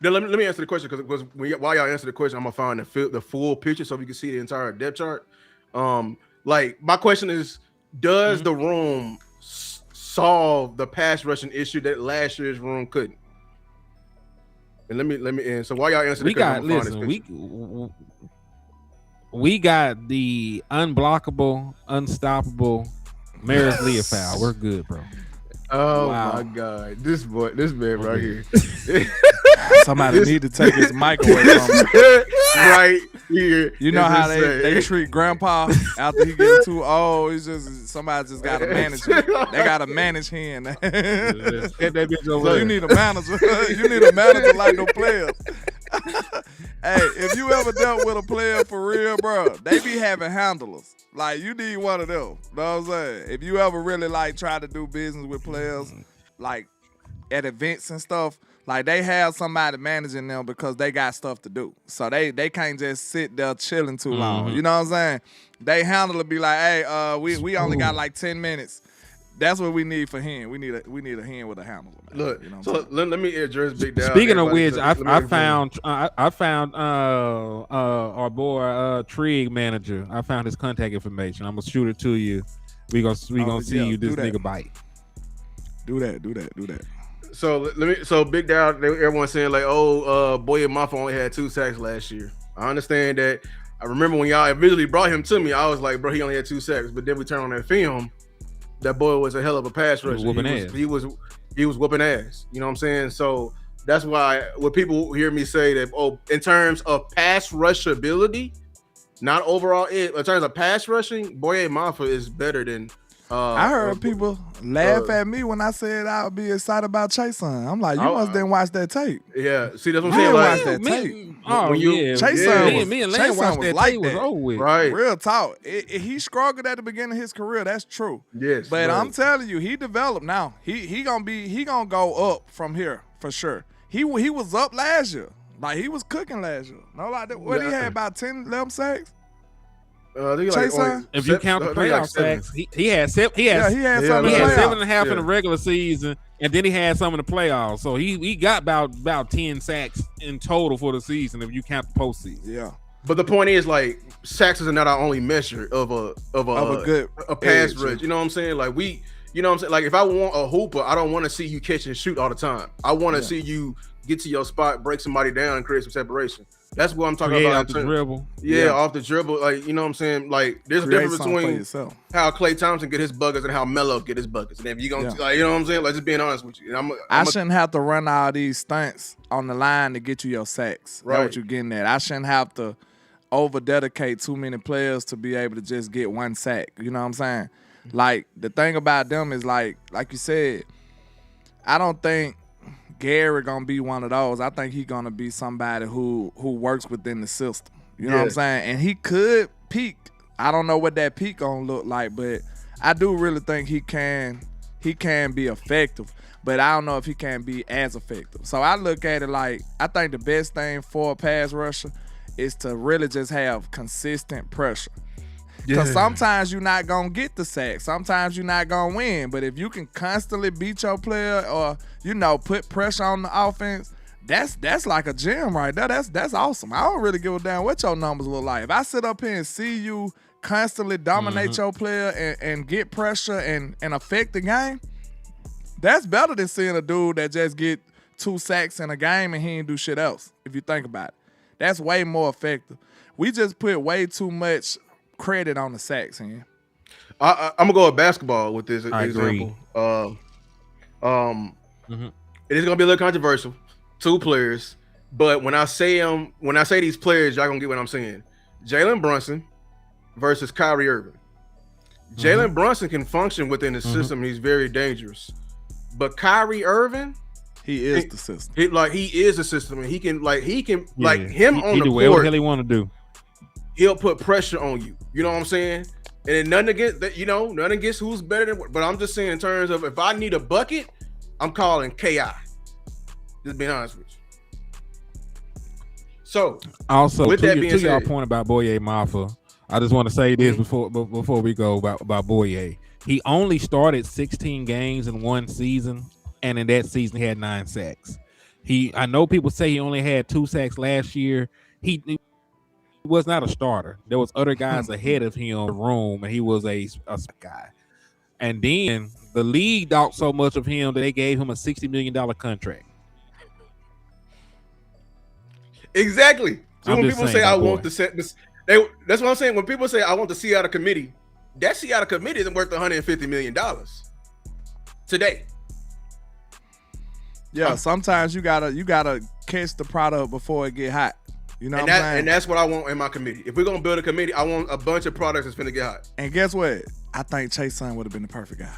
Then let me answer the question because while y'all answer the question, I'm gonna find the full picture so you can see the entire depth chart. Like my question is, does the room solve the pass rushing issue that last year's room couldn't? And let me end. So while y'all answer the question, we got the unblockable, unstoppable Maris Leofow. We're good, bro. Oh my God, this man right here. Somebody need to take his mic away from him. Right here. You know how they treat grandpa after he gets too old. It's just somebody just gotta manage him. They gotta manage him. So you need a manager. You need a manager like no players. Hey, if you ever dealt with a player for real, bro, they be having handlers. Like, you need one of them. Know what I'm saying? If you ever really, like, try to do business with players, like, at events and stuff, like, they have somebody managing them because they got stuff to do. So they can't just sit there chilling too long. You know what I'm saying? They handler be like, hey, we only got, like, 10 minutes. That's what we need for him. We need a hand with a handler. Man. Look, you know so let me address Big Down. Speaking of which, I found our boy Trig manager. I found his contact information. I'm gonna shoot it to you. We gonna see you this nigga bite. Do that. So Big Down. Everyone's saying like, Boye Mafa only had 2 sacks last year. I understand that. I remember when y'all originally brought him to me, I was like, bro, he only had 2 sacks. But then we turn on that film. That boy was a hell of a pass rusher. He was whooping ass. You know what I'm saying? So that's why when people hear me say that, in terms of pass rush ability, not overall, in terms of pass rushing, Boye Mafa is better than. I heard people laugh at me when I said I would be excited about Chase Young. I'm like, you must didn't watch that tape. Yeah, see, that's what I'm saying. Watch that tape. Chase Young me and Lane watched that tape. Was over with. Right, real talk. He struggled at the beginning of his career. That's true. Yes, but I'm telling you, he developed now. He gonna go up from here for sure. He was up last year. Like, he was cooking last year. No, like that. What he had about 10, 11 sacks. If you count the playoff sacks, he had 7. He had 7.5 in the regular season, and then he had some in the playoffs. So he got about 10 sacks in total for the season if you count the postseason. Yeah. But the point is, like, sacks is not our only measure of a good pass rush. You know what I'm saying? Like, you know what I'm saying? Like, if I want a hooper, I don't want to see you catch and shoot all the time. I want to see you get to your spot, break somebody down, and create some separation. That's what I'm talking about. Off the dribble. Yeah, off the dribble. Like, you know what I'm saying? Like, there's a difference between how Klay Thompson get his buckets and how Melo get his buckets. And if you gonna, like, you know what I'm saying? Like, just being honest with you. I shouldn't have to run all these stunts on the line to get you your sacks. Right. That's what you're getting at. I shouldn't have to over-dedicate too many players to be able to just get 1 sack. You know what I'm saying? Like, the thing about them is, like you said, I don't think Gary gonna be one of those. I think he gonna be somebody who works within the system. You know what I'm saying? And he could peak. I don't know what that peak gonna look like, but I do really think he can be effective. But I don't know if he can be as effective. So I look at it like, I think the best thing for a pass rusher is to really just have consistent pressure. Because sometimes you're not going to get the sack. Sometimes you're not going to win. But if you can constantly beat your player or, put pressure on the offense, that's like a gem right there. That's awesome. I don't really give a damn what your numbers look like. If I sit up here and see you constantly dominate your player and get pressure and affect the game, that's better than seeing a dude that just get 2 sacks in a game and he ain't do shit else, if you think about it. That's way more effective. We just put way too much credit on the sacks, man. I'm going to go with basketball with this example. It is going to be a little controversial. 2 players. But when I say these players, y'all going to get what I'm saying. Jalen Brunson versus Kyrie Irving. Jalen Brunson can function within the system. He's very dangerous. But Kyrie Irving, he is the system. He is the system, and he can on the court. Whatever the hell he want to do. He'll put pressure on you. You know what I'm saying? And then nothing against that. Nothing against who's better than. But I'm just saying in terms of if I need a bucket, I'm calling Ki. Just being honest with you. So also with that being to said, your point about Boye Mafa, I just want to say this before we go about Boye. He only started 16 games in one season, and in that season he had 9 sacks. I know people say he only had 2 sacks last year. He was not a starter. There was other guys ahead of him in the room, and he was a guy. And then the league thought so much of him that they gave him a $60 million contract. Exactly. So when people say I want to set this, that's what I'm saying. When people say I want the Seattle committee, that Seattle committee isn't worth $150 million today. Yeah, sometimes you gotta catch the product before it get hot. You know what I'm saying? And that's what I want in my committee. If we're gonna build a committee, I want a bunch of products that's finna get hot. And guess what? I think Chase Young would have been the perfect guy.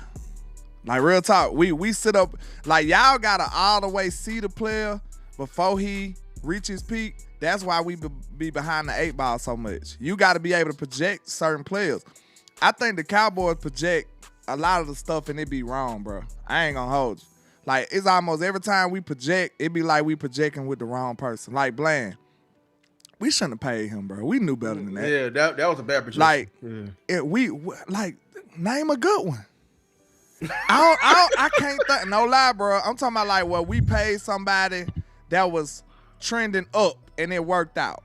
Like real talk, we sit up like y'all gotta all the way see the player before he reaches peak. That's why we be behind the 8 ball so much. You got to be able to project certain players. I think the Cowboys project a lot of the stuff and it be wrong, bro. I ain't gonna hold you. Like it's almost every time we project, it be like we projecting with the wrong person. Like Bland. We shouldn't have paid him, bro. We knew better than that. Yeah, that was a bad projection. Like, name a good one. I can't think. No lie, bro. I'm talking about like what we paid somebody that was trending up and it worked out.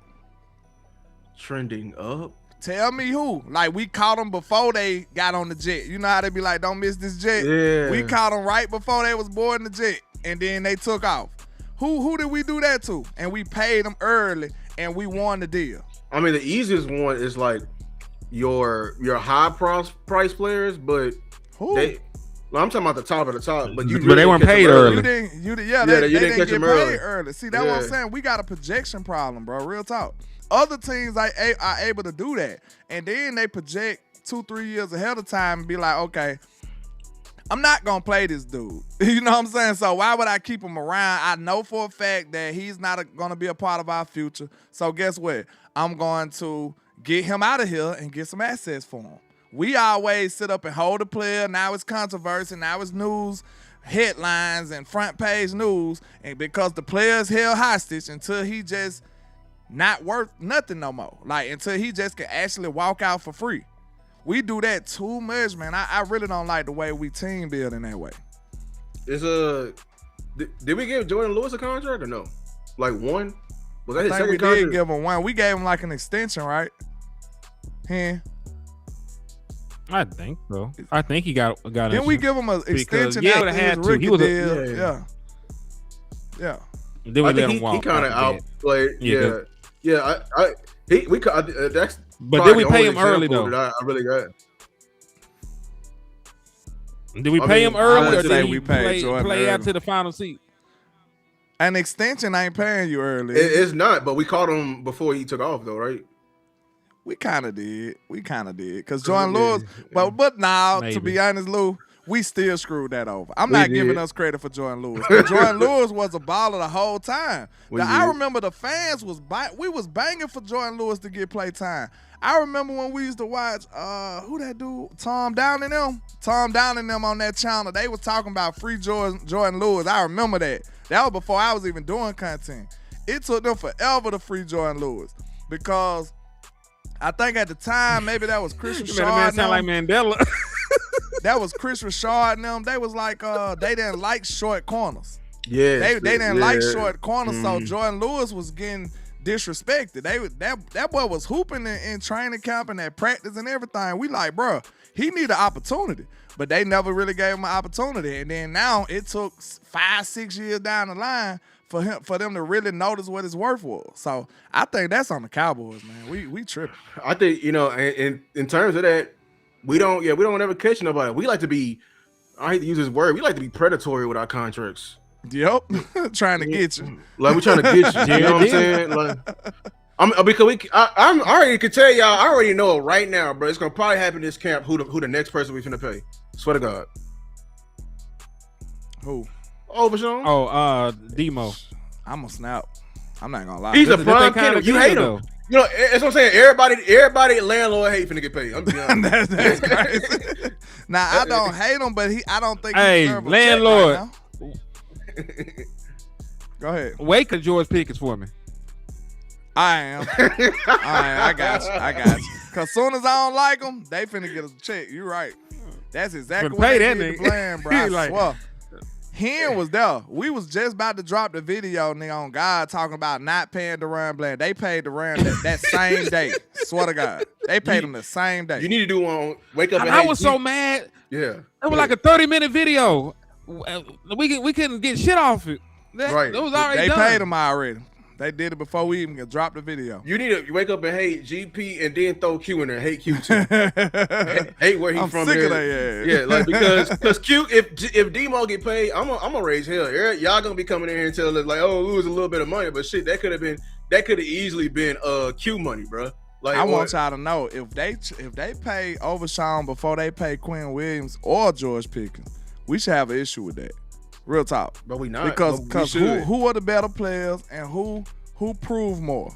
Trending up? Tell me who. Like we caught them before they got on the jet. You know how they be like, don't miss this jet. Yeah. We caught them right before they was boarding the jet, and then they took off. Who did we do that to? And we paid them early. And we won the deal. I mean, the easiest one is like your high price players, but I'm talking about the top of the top. But they weren't paid early. They didn't get paid early. See, that's what I'm saying. We got a projection problem, bro. Real talk. Other teams are able to do that, and then they project 2-3 years ahead of time and be like, okay, I'm not going to play this dude. You know what I'm saying? So why would I keep him around? I know for a fact that he's not going to be a part of our future. So guess what? I'm going to get him out of here and get some assets for him. We always sit up and hold a player. Now it's controversy. Now it's news, headlines, and front page news. And because the player's held hostage until he just not worth nothing no more. Like until he just can actually walk out for free. We do that too much, man. I really don't like the way we team build in that way. Did we give Jordan Lewis a contract or no? Like one? Was that his second contract? We did give him one. We gave him like an extension, right? I think so. I think he got. Didn't we give him an extension? Yeah, his rookie deal. Yeah. Then we let him walk. He kind of outplayed. Yeah. That's. But did we pay him early though? I really got. Did we pay him early, or did we play out to the final seat? An extension ain't paying you early. It's not, but we caught him before he took off, though, right? We kind of did. Because Jordan Lewis. But now, to be honest, Lou, we still screwed that over. I'm not giving us credit for Jordan Lewis. Jordan Lewis was a baller the whole time. I remember the fans we was banging for Jordan Lewis to get play time. I remember when we used to watch who that dude, Tom Down and them on that channel. They was talking about free Jordan Lewis. I remember that. That was before I was even doing content. It took them forever to free Jordan Lewis because I think at the time maybe that was Chris Richard. Man sound like Mandela. That was Chris Richard and them. They was like they didn't like short corners. Yeah, they didn't like short corners. So Jordan Lewis was getting disrespected. That boy was hooping in training camp and at practice and everything. We like, bro, he need an opportunity. But they never really gave him an opportunity. And then now it took 5-6 years down the line for them to really notice what his worth was. So I think that's on the Cowboys, man. We tripping. I think, in terms of that, we don't ever catch nobody. We like to be, I hate to use this word, we like to be predatory with our contracts. Yep. Trying to get you. Like we're trying to get you. You know what I'm saying? Like, because I already could tell y'all, I already know right now, bro. It's gonna probably happen this camp. Who the next person we finna pay? Swear to God. Who? Overshown. Oh, Demo. I'm gonna snap. I'm not gonna lie. He's a prime candidate. You hate him. You know, that's what I'm saying. Everybody landlord hate finna get paid. I'm being honest. That's crazy. Now I don't hate him, but I don't think hey, he's landlord. Right Go ahead. Wake a George Pickens for me. I am. All right, I got you. Cause soon as I don't like them, they finna get us a check. You right. That's exactly what they did to plan, bro. I swear. Hen was there. We was just about to drop the video, nigga, on God talking about not paying Duran Bland. They paid Duran that same day. Swear to God. They paid him the same day. You need to do one. Wake up. I was so mad. Yeah. It was like a 30-minute video. We couldn't get shit off it. Right. It was already They done. paid him already. They did it before we even dropped the video. You need to wake up and hate GP and then throw Q in there. Hate Q too. hate where he I'm from. Sick here. of that, yeah, like because Q, if Demo get paid, I'm gonna raise hell. Y'all gonna be coming in here and tell us like, oh, we lose a little bit of money, but shit, that could have easily been Q money, bro. Like I want y'all to know if they pay Overshown before they pay Quinn Williams or George Pickens, we should have an issue with that. Real talk. But we not. Because who are the better players and who prove more?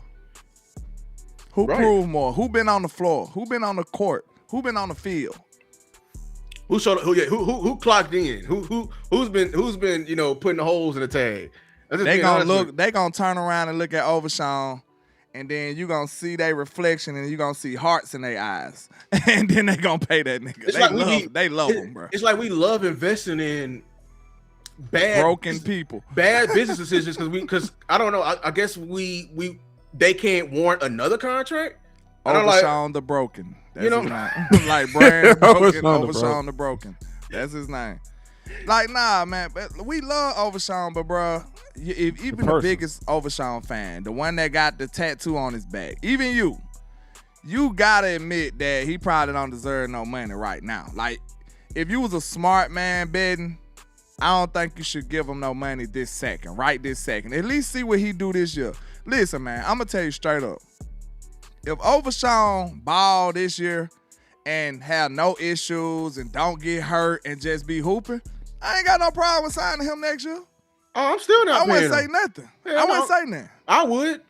Who proved more? Who been on the floor? Who been on the court? Who been on the field? Who clocked in? Who's been putting the holes in the tag? They gonna turn around and look at Overshown, and then you gonna see their reflection and you gonna see hearts in their eyes. And then they gonna pay that nigga. They love him, bro. It's like we love investing in broken people, bad business decisions because I don't know. I guess they can't warrant another contract. Overshown the Broken. That's his name. Like Brand Broken, Overshown the Broken. That's his name. Like, nah, man. But we love Overshown, but bro, even the biggest Overshown fan, the one that got the tattoo on his back, even you gotta admit that he probably don't deserve no money right now. Like, if you was a smart man betting, I don't think you should give him no money this second, right this second. At least see what he do this year. Listen, man, I'm going to tell you straight up. If Overshown ball this year and have no issues and don't get hurt and just be hooping, I ain't got no problem with signing him next year. Oh, I'm still not paying him. I wouldn't say nothing. Yeah, I wouldn't say nothing. I would.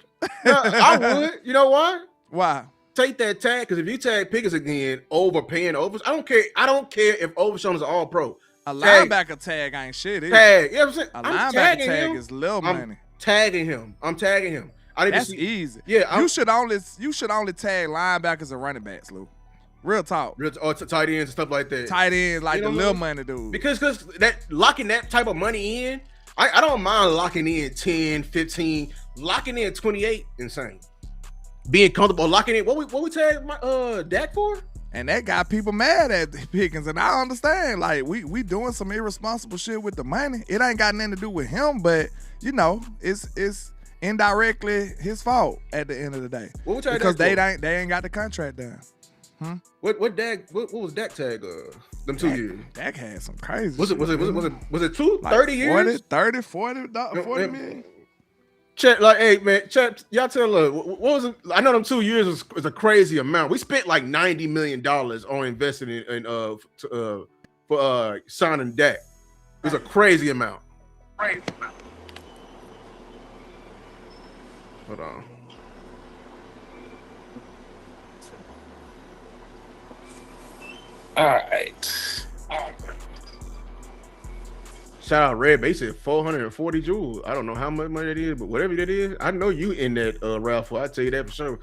I would. You know why? Why? Take that tag, because if you tag Pickens again, overpaying Overs, I don't care if Overshown is all pro. A linebacker tag ain't shit. Tag. You know what I'm saying? A linebacker tag is little money. I'm tagging him. I need That's to see. easy. Yeah, you should only tag linebackers and running backs, Lou. Real talk. Or tight ends and stuff like that. Tight ends, like the little money dude. Because that locking that type of money in, I don't mind locking in 10, 15, locking in 28, insane. Being comfortable locking in. What we tag Dak for? And that got people mad at Pickens, and I understand. Like, we doing some irresponsible shit with the money. It ain't got nothing to do with him, but it's indirectly his fault at the end of the day. What we because they ain't got the contract done. What was Dak tag? Them 2 years. Dak had some crazy. Was it 2? Like 30 years? 40 million. Chat, like, hey man, chat, y'all tell what was it? I know them 2 years was a crazy amount. We spent like $90 million on investing in for signing Dak. It was a crazy amount. Right. Hold on. All right. Shout out Red. They said 440 jewels. I don't know how much money that is, but whatever that is, I know you in that raffle. I tell you that for sure.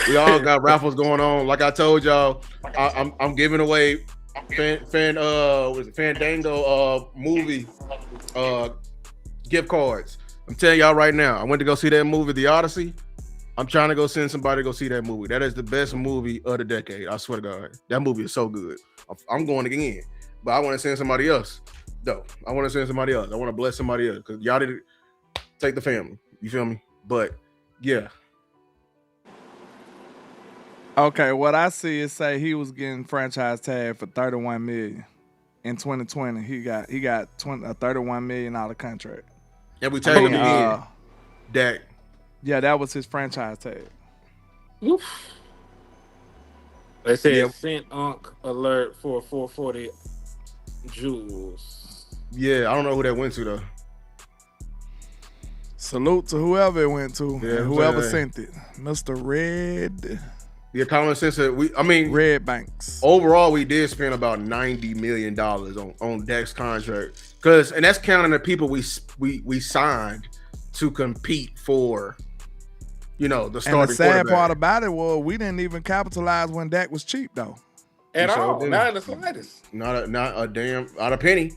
We all got raffles going on. Like I told y'all, I'm giving away Fandango movie gift cards. I'm telling y'all right now. I went to go see that movie, The Odyssey. I'm trying to go send somebody to go see that movie. That is the best movie of the decade. I swear to God. That movie is so good. I'm going again. But I want to send somebody else. Though. I want to send somebody else. I want to bless somebody else. Because y'all didn't take the family. You feel me? But yeah. Okay, what I see is say he was getting franchise tag for $31 million in 2020. He got a $31 million contract. And we tagged him again. Dak. Yeah, that was his franchise tag. Oof. They said sent Unc alert for 440 Jules. Yeah, I don't know who that went to though. Salute to whoever it went to and whoever sent it. Mr. Red. Yeah, common sense that Red Banks. Overall, we did spend about $90 million on Dak's contract. And that's counting the people we signed to compete for, the starting. And the sad part about it was we didn't even capitalize when Dak was cheap though. At all, not in the slightest. Not a penny.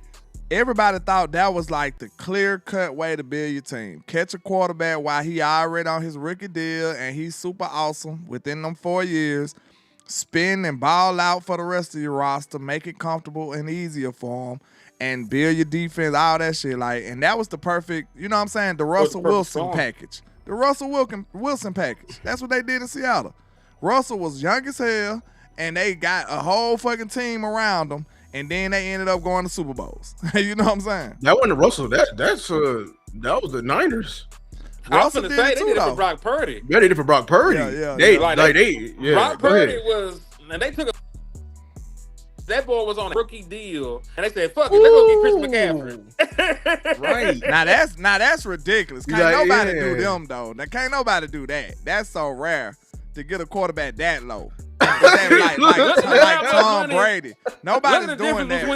Everybody thought that was like the clear-cut way to build your team. Catch a quarterback while he already on his rookie deal and he's super awesome within them 4 years. Spin and ball out for the rest of your roster. Make it comfortable and easier for him. And build your defense, all that shit. And that was the perfect, you know what I'm saying, the Russell Wilson package. The Russell Wilson package. That's what they did in Seattle. Russell was young as hell, and they got a whole fucking team around him. And then they ended up going to Super Bowls. You know what I'm saying? That wasn't Russell. That was the Niners. I was going to say they did it for Brock Purdy. Yeah, they did it for Brock Purdy. Brock Purdy was, and they took that boy was on a rookie deal, and they said, "Fuck it, let's go get Chris McCaffrey." Right. Now that's ridiculous. Can't nobody do them though. Now can't nobody do that. That's so rare to get a quarterback that low. like Tom Brady. Nobody's doing that.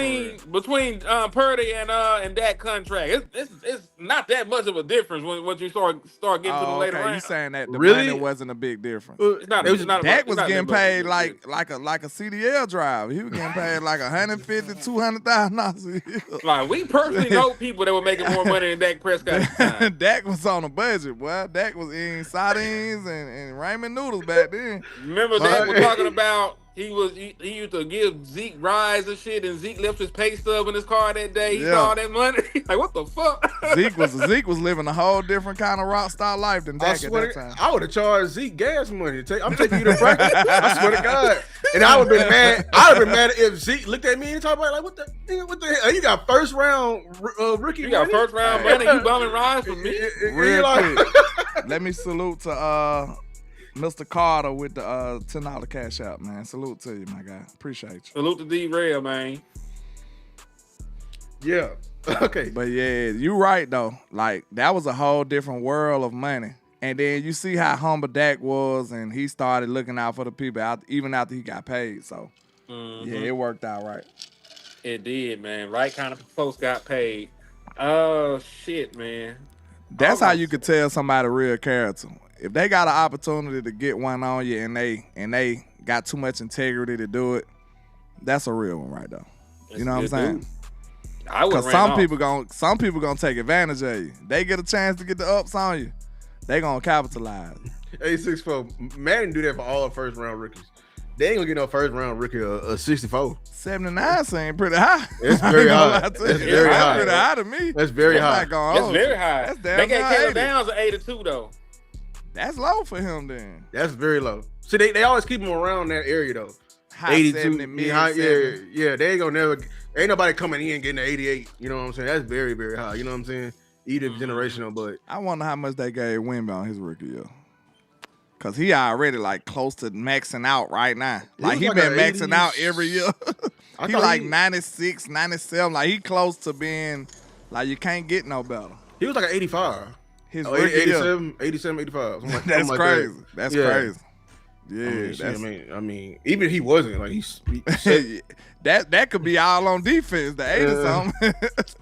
Between Purdy and that contract, it's not that much of a difference once you start getting to the later round. You saying that the money wasn't a big difference? Dak was getting paid like a CDL driver. He was getting paid like $150,000-$200,000. Like we personally know people that were making more money than Dak Prescott. Dak was on a budget, boy. Dak was eating sardines and ramen noodles back then. Remember Dak was talking about he used to give Zeke rides and shit, and Zeke left his pay stub in his car that day. He saw all that money. Like, what the fuck? Zeke was living a whole different kind of rock star life than Dak at that time. I would have charged Zeke gas money. I'm taking you to practice. I swear to God. And I would have been mad. I would have been mad if Zeke looked at me and talked about what the hell? You got first round rookie. You got money? first round money. You bumming rides for me. Real quick. Let me salute to Mr. Carter with the $10 cash out, man. Salute to you, my guy. Appreciate you. Salute to D-Rail, man. Yeah. Okay. But yeah, you right though. Like that was a whole different world of money. And then you see how humble Dak was, and he started looking out for the people even after he got paid. So yeah, it worked out right. It did, man. Right kind of folks got paid. Oh shit, man. That's how you could tell somebody real character. If they got an opportunity to get one on you and they got too much integrity to do it, that's a real one right there. You know what I'm saying? Because some people gonna take advantage of you. They get a chance to get the ups on you, they gonna capitalize. 864. Madden do that for all the first round rookies. They ain't gonna get no first round rookie a 64. 79 seems pretty high. It's very high. That's very high. Pretty high to me. That's very high. That's very high. That's damn. They got Caleb Downs at 82 though. That's low for him then. That's very low. See, they always keep him around that area though. High 82, yeah. They ain't gonna never. Ain't nobody coming in getting the 88. You know what I'm saying? That's very, very high. You know what I'm saying? Either generational, but I wonder how much they gave Wimby on his rookie year. Cause he already like close to maxing out right now. Like he been maxing out every year. He like 96, 97. Like he close to being like you can't get no better. He was like an 85. His 87, 85. That's crazy. That's crazy. Yeah, I mean, even if he wasn't, like that could be all on defense. The 80 something.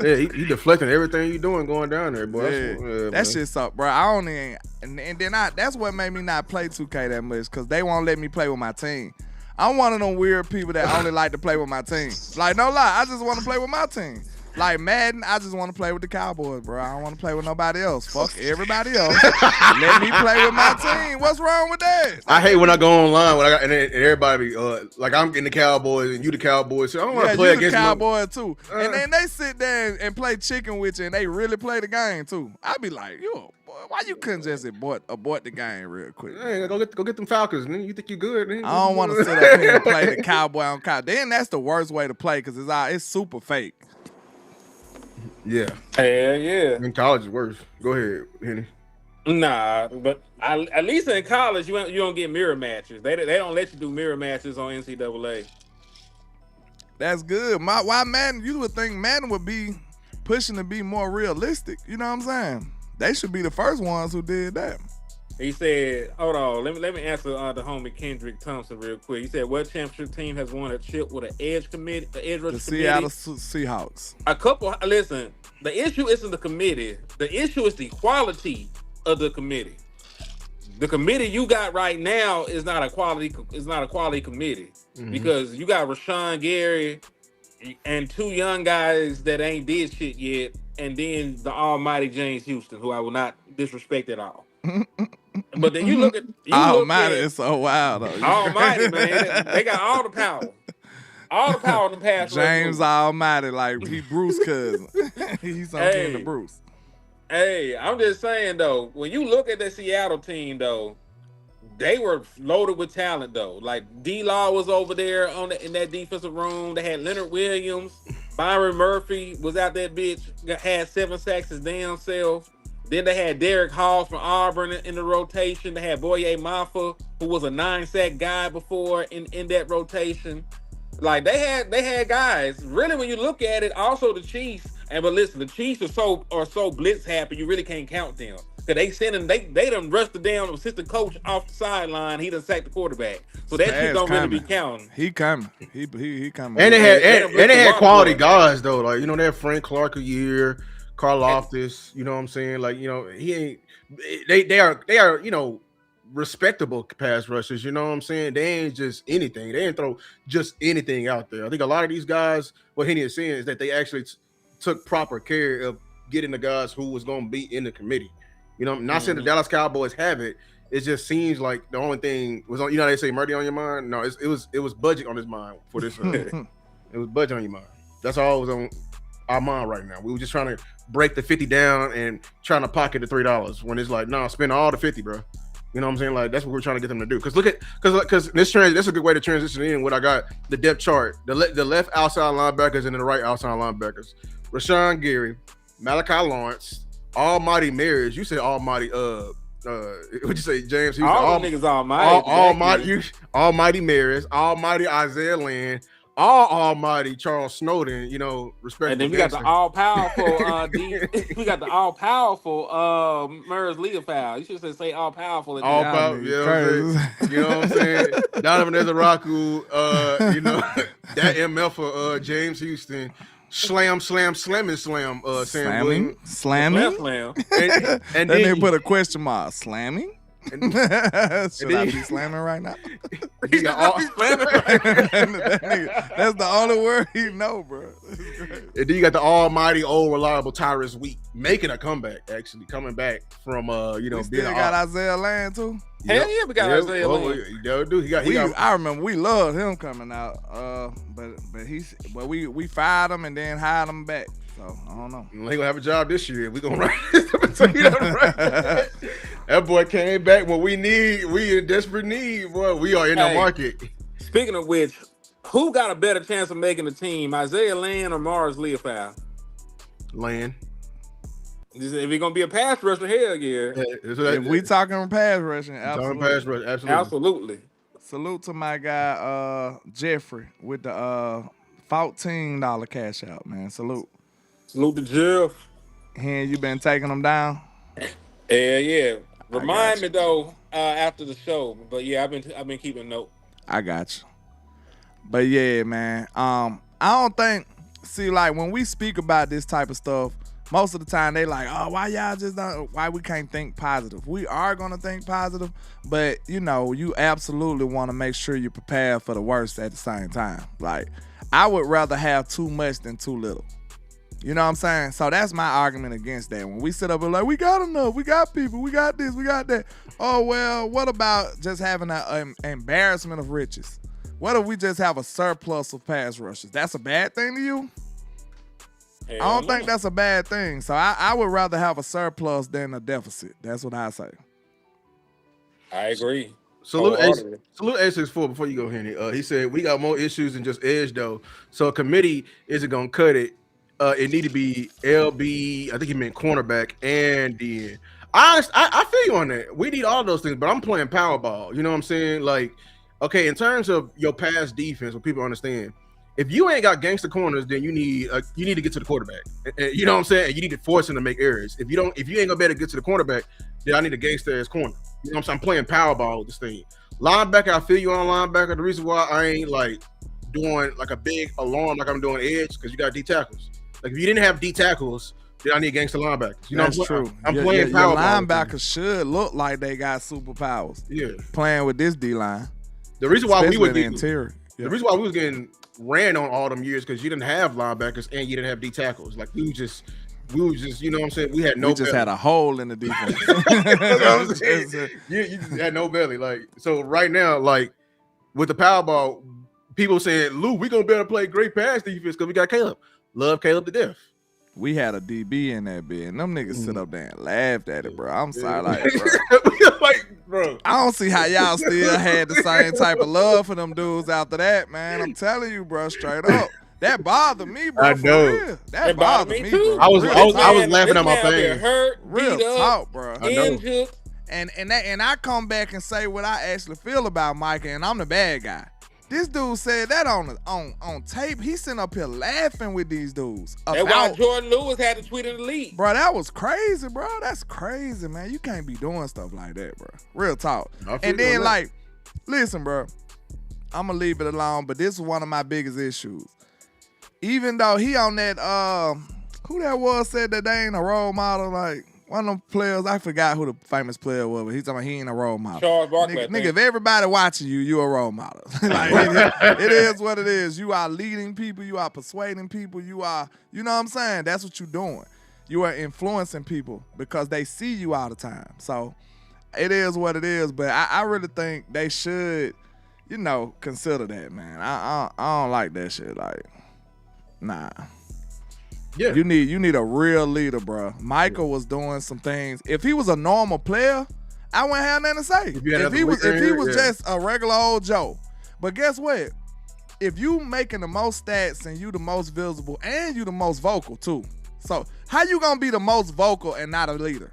Yeah, he deflecting everything you doing going down there, boy. Yeah. That shit's up, bro. I only and then that's what made me not play 2K that much because they won't let me play with my team. I'm one of them weird people that only like to play with my team. Like no lie, I just want to play with my team. Like Madden, I just want to play with the Cowboys, bro. I don't want to play with nobody else. Fuck everybody else. Let me play with my team. What's wrong with that? I hate when I go online and everybody like I'm getting the Cowboys and you the Cowboys. So I don't want to play against the Cowboys too. And then they sit there and play chicken with you, and they really play the game too. I'd be like, yo, boy, why you couldn't just abort the game real quick? Hey, go get them Falcons. Man. You think you good? Man. I don't want to sit up here and play the Cowboy on Cowboy. Then that's the worst way to play because it's super fake. Yeah. Yeah. In college is worse. Go ahead, Henny. Nah, but at least in college you don't get mirror matches. They don't let you do mirror matches on NCAA. That's good. Why Madden? You would think Madden would be pushing to be more realistic. You know what I'm saying? They should be the first ones who did that. He said, hold on, let me answer the homie Kendrick Thompson real quick. He said, what championship team has won a chip with an edge rush committee? The Seattle Seahawks. Listen, the issue isn't the committee. The issue is the quality of the committee. The committee you got right now is not a quality committee because you got Rashan Gary and two young guys that ain't did shit yet, and then the almighty James Houston, who I will not disrespect at all. But then you look at Almighty is so wild though. Almighty, man, they got all the power. All the power in the past. James Almighty, like he Bruce cousin. He's something to Bruce. Hey, I'm just saying though, when you look at the Seattle team though, they were loaded with talent though. Like D-Law was over there in that defensive room. They had Leonard Williams, Byron Murphy was out that bitch. Had 7 sacks his damn self. Then they had Derek Hall from Auburn in the rotation. They had Boye Mafa, who was a 9-sack guy before in that rotation. Like they had guys. Really, when you look at it, also the Chiefs. But listen, the Chiefs are so blitz happy, you really can't count them. Cause they done rushed the damn assistant coach off the sideline. He done sacked the quarterback. So that shit don't really be counting. He coming. He coming. And they had quality guys though. Like they had Frank Clark a year. Carl Loftus, you know what I'm saying? Like, he ain't they are, respectable pass rushers, you know what I'm saying? They ain't just anything. They ain't throw just anything out there. I think a lot of these guys, what Henny is saying is that they actually took proper care of getting the guys who was going to be in the committee. Not saying the Dallas Cowboys have it. It just seems like the only thing was on, they say murder on your mind. No, it was budget on his mind for this. It was budget on your mind. That's all was on our mind right now. We were just trying to break the 50 down and trying to pocket the $3 when it's like, spend all the 50, bro. You know what I'm saying? Like that's what we're trying to get them to do. Because this that's a good way to transition in. What I got the depth chart, the left outside linebackers and then the right outside linebackers. Rashan Gary, Malachi Lawrence, Almighty Marriage. You said Almighty. What'd you say, James? All niggas Almighty. Almighty Marriage, Almighty Isaiah Land. Almighty Charles Snowden, respect. And then we got the all powerful we got the all powerful Murs Leofow. You should say all powerful. All powerful, you know what I'm saying? Donovan Ezeiruaku, that MF for James Houston. Slam, Sam slamming. Slam. And then they put a question mark. Slamming? Should I be slamming right now? He got slamming that's the only word he know, bro. And then you got the almighty old reliable Tyrus Wheat making a comeback, actually coming back from we still got Isaiah Land too. Hell yeah, we got Isaiah Land. I remember we loved him coming out. But we fired him and then hired him back. So I don't know. He gonna have a job this year. We gonna write that boy came back when we in desperate need, boy. We are in the market. Speaking of which, who got a better chance of making the team, Isaiah Land or Mars Leofow? Land. If he's gonna be a pass rusher, hell yeah. If we talking pass rushing, absolutely. Salute to my guy Jeffrey with the $14 cash out, man. Salute to Jeff. And you been taking them down? Yeah. Remind me though after the show. But yeah, I've been keeping note. I got you. But yeah, man. I don't think. See, like when we speak about this type of stuff, most of the time they like, oh, why we can't think positive? We are gonna think positive, but you absolutely want to make sure you prepare for the worst at the same time. Like I would rather have too much than too little. You know what I'm saying? So that's my argument against that. When we sit up and like, we got enough, we got people, we got this, we got that. Oh, well, what about just having an embarrassment of riches? What if we just have a surplus of pass rushers? That's a bad thing to you? I don't think that's a bad thing. So I would rather have a surplus than a deficit. That's what I say. I agree. Salute A64 before you go, Henry. He said, we got more issues than just edge, though. So a committee isn't going to cut it. It need to be LB, I think he meant cornerback, and then I feel you on that. We need all those things, but I'm playing Powerball. You know what I'm saying? Like, okay, in terms of your pass defense, what people understand, if you ain't got gangster corners, then you need to get to the quarterback. You know what I'm saying? You need to force him to make errors. If you ain't gonna be able to get to the cornerback, then I need a gangster ass corner. You know what I'm saying? I'm playing Powerball with this thing. Linebacker, I feel you on linebacker. The reason why I ain't like doing like a big alarm like I'm doing edge, because you got D tackles. Like if you didn't have D tackles, then I need gangster linebackers. You know, that's true. I'm playing Powerball. Linebackers should look like they got superpowers. Yeah, playing with this D line. The reason why we was getting ran on all them years because you didn't have linebackers and you didn't have D tackles. Like we was just, you know what I'm saying? We had no. We just had a hole in the defense. You just had no belly. Like so, right now, like with the Powerball, people saying, "Lou, we gonna be able to play great pass defense because we got Caleb. Love Caleb to death." We had a DB in that bed, and them niggas sit up there and laughed at it, bro. I'm sorry, bro. I don't see how y'all still had the same type of love for them dudes after that, man. I'm telling you, bro, straight up. That bothered me, bro. I know. Real. That bothered me, too. Bro. I was laughing at my face. Hurt, real talk, bro. Injured. And I come back and say what I actually feel about Micah, and I'm the bad guy. This dude said that on tape. He's sitting up here laughing with these dudes. That's why Jordan Lewis had to tweet in the league. Bro, that was crazy, bro. That's crazy, man. You can't be doing stuff like that, bro. Real talk. And then, like, listen, bro. I'm going to leave it alone, but this is one of my biggest issues. Even though he on that, who that was said that they ain't a role model, like, one of them players, I forgot who the famous player was, but he's talking about he ain't a role model. Charles Barkley. Nigga, if everybody watching you, you a role model. Like, it is what it is. You are leading people. You are persuading people. You are, you know what I'm saying? That's what you're doing. You are influencing people because they see you all the time. So it is what it is. But I really think they should, you know, consider that, man. I don't like that shit. Like, nah. Yeah. You need a real leader, bro. Michael was doing some things. If he was a normal player, I wouldn't have nothing to say. If he was just a regular old Joe. But guess what? If you making the most stats and you the most visible and you the most vocal too. So how you gonna be the most vocal and not a leader?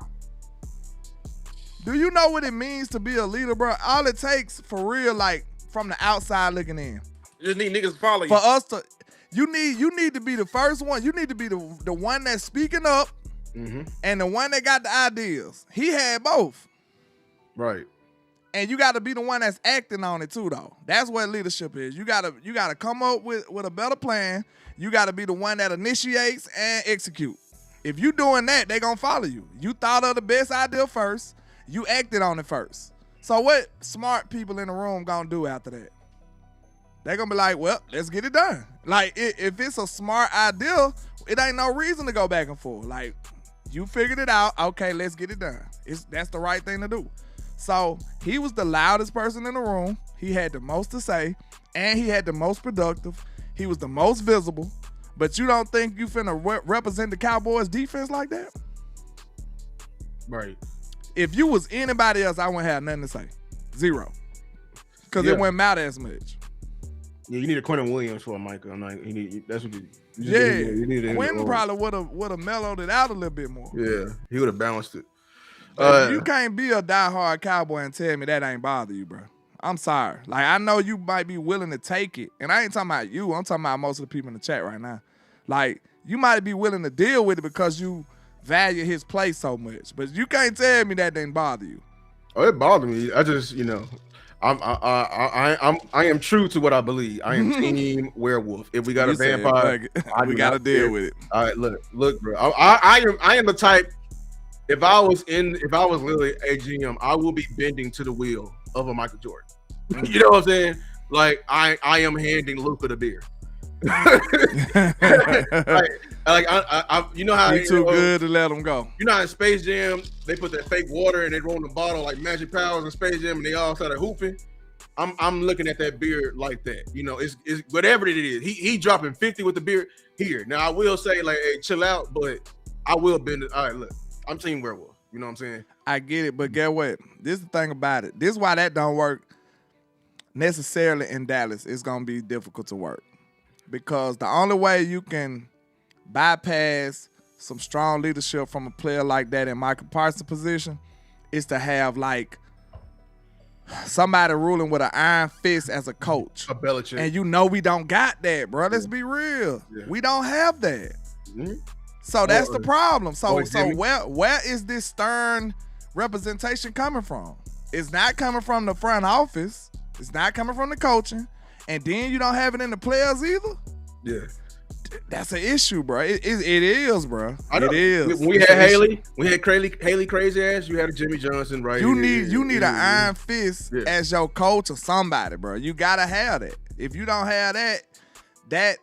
Do you know what it means to be a leader, bro? All it takes for real, like from the outside looking in. You just need niggas to follow you. For us to You need to be the first one. You need to be the one that's speaking up and the one that got the ideas. He had both. Right. And you got to be the one that's acting on it too, though. That's what leadership is. You gotta come up with a better plan. You got to be the one that initiates and execute. If you doing that, they going to follow you. You thought of the best idea first. You acted on it first. So what smart people in the room going to do after that? They're going to be like, well, let's get it done. Like, if it's a smart idea, it ain't no reason to go back and forth. Like, you figured it out. Okay, let's get it done. That's the right thing to do. So, he was the loudest person in the room. He had the most to say, and he had the most productive. He was the most visible. But you don't think you finna represent the Cowboys defense like that? Right. If you was anybody else, I wouldn't have nothing to say. Zero. Because it wouldn't matter as much. Yeah, you need a Quentin Williams for a Micah. I'm like, that's what you need. Quentin probably would have mellowed it out a little bit more. Yeah, he would have balanced it. You can't be a diehard Cowboy and tell me that ain't bother you, bro. I'm sorry. Like, I know you might be willing to take it, and I ain't talking about you. I'm talking about most of the people in the chat right now. Like, you might be willing to deal with it because you value his play so much, but you can't tell me that didn't bother you. Oh, it bothered me. I just, you know. I am true to what I believe. I am team werewolf. If we got a vampire, we got to deal with it. All right, look, bro. I am the type. If I was literally a GM, I will be bending to the will of a Michael Jordan. You know what I'm saying? Like I am handing Luka the beer. You know how you too good to let them go. You know how in Space Jam they put that fake water and they roll in the bottle like Magic Powers in Space Jam and they all started hooping. I'm looking at that beard like that. You know, it's whatever it is. He dropping 50 with the beard here. Now I will say like, hey, chill out, but I will bend it. All right, look, I'm Team Werewolf. You know what I'm saying? I get it, but get what? This is the thing about it. This is why that don't work necessarily in Dallas. It's gonna be difficult to work because the only way you can bypass some strong leadership from a player like that in Michael Parsons' position is to have like somebody ruling with an iron fist as a coach. A Belichick. And you know we don't got that, bro. Let's be real. Yeah. We don't have that. Mm-hmm. So that's the problem. So where is this stern representation coming from? It's not coming from the front office. It's not coming from the coaching. And then you don't have it in the players either? Yeah. That's an issue, bro. It is, bro. It is. When we had Haley, we had Haley crazy ass. You had a Jimmy Johnson, right? You need an iron fist as your coach or somebody, bro. You gotta have that. If you don't have that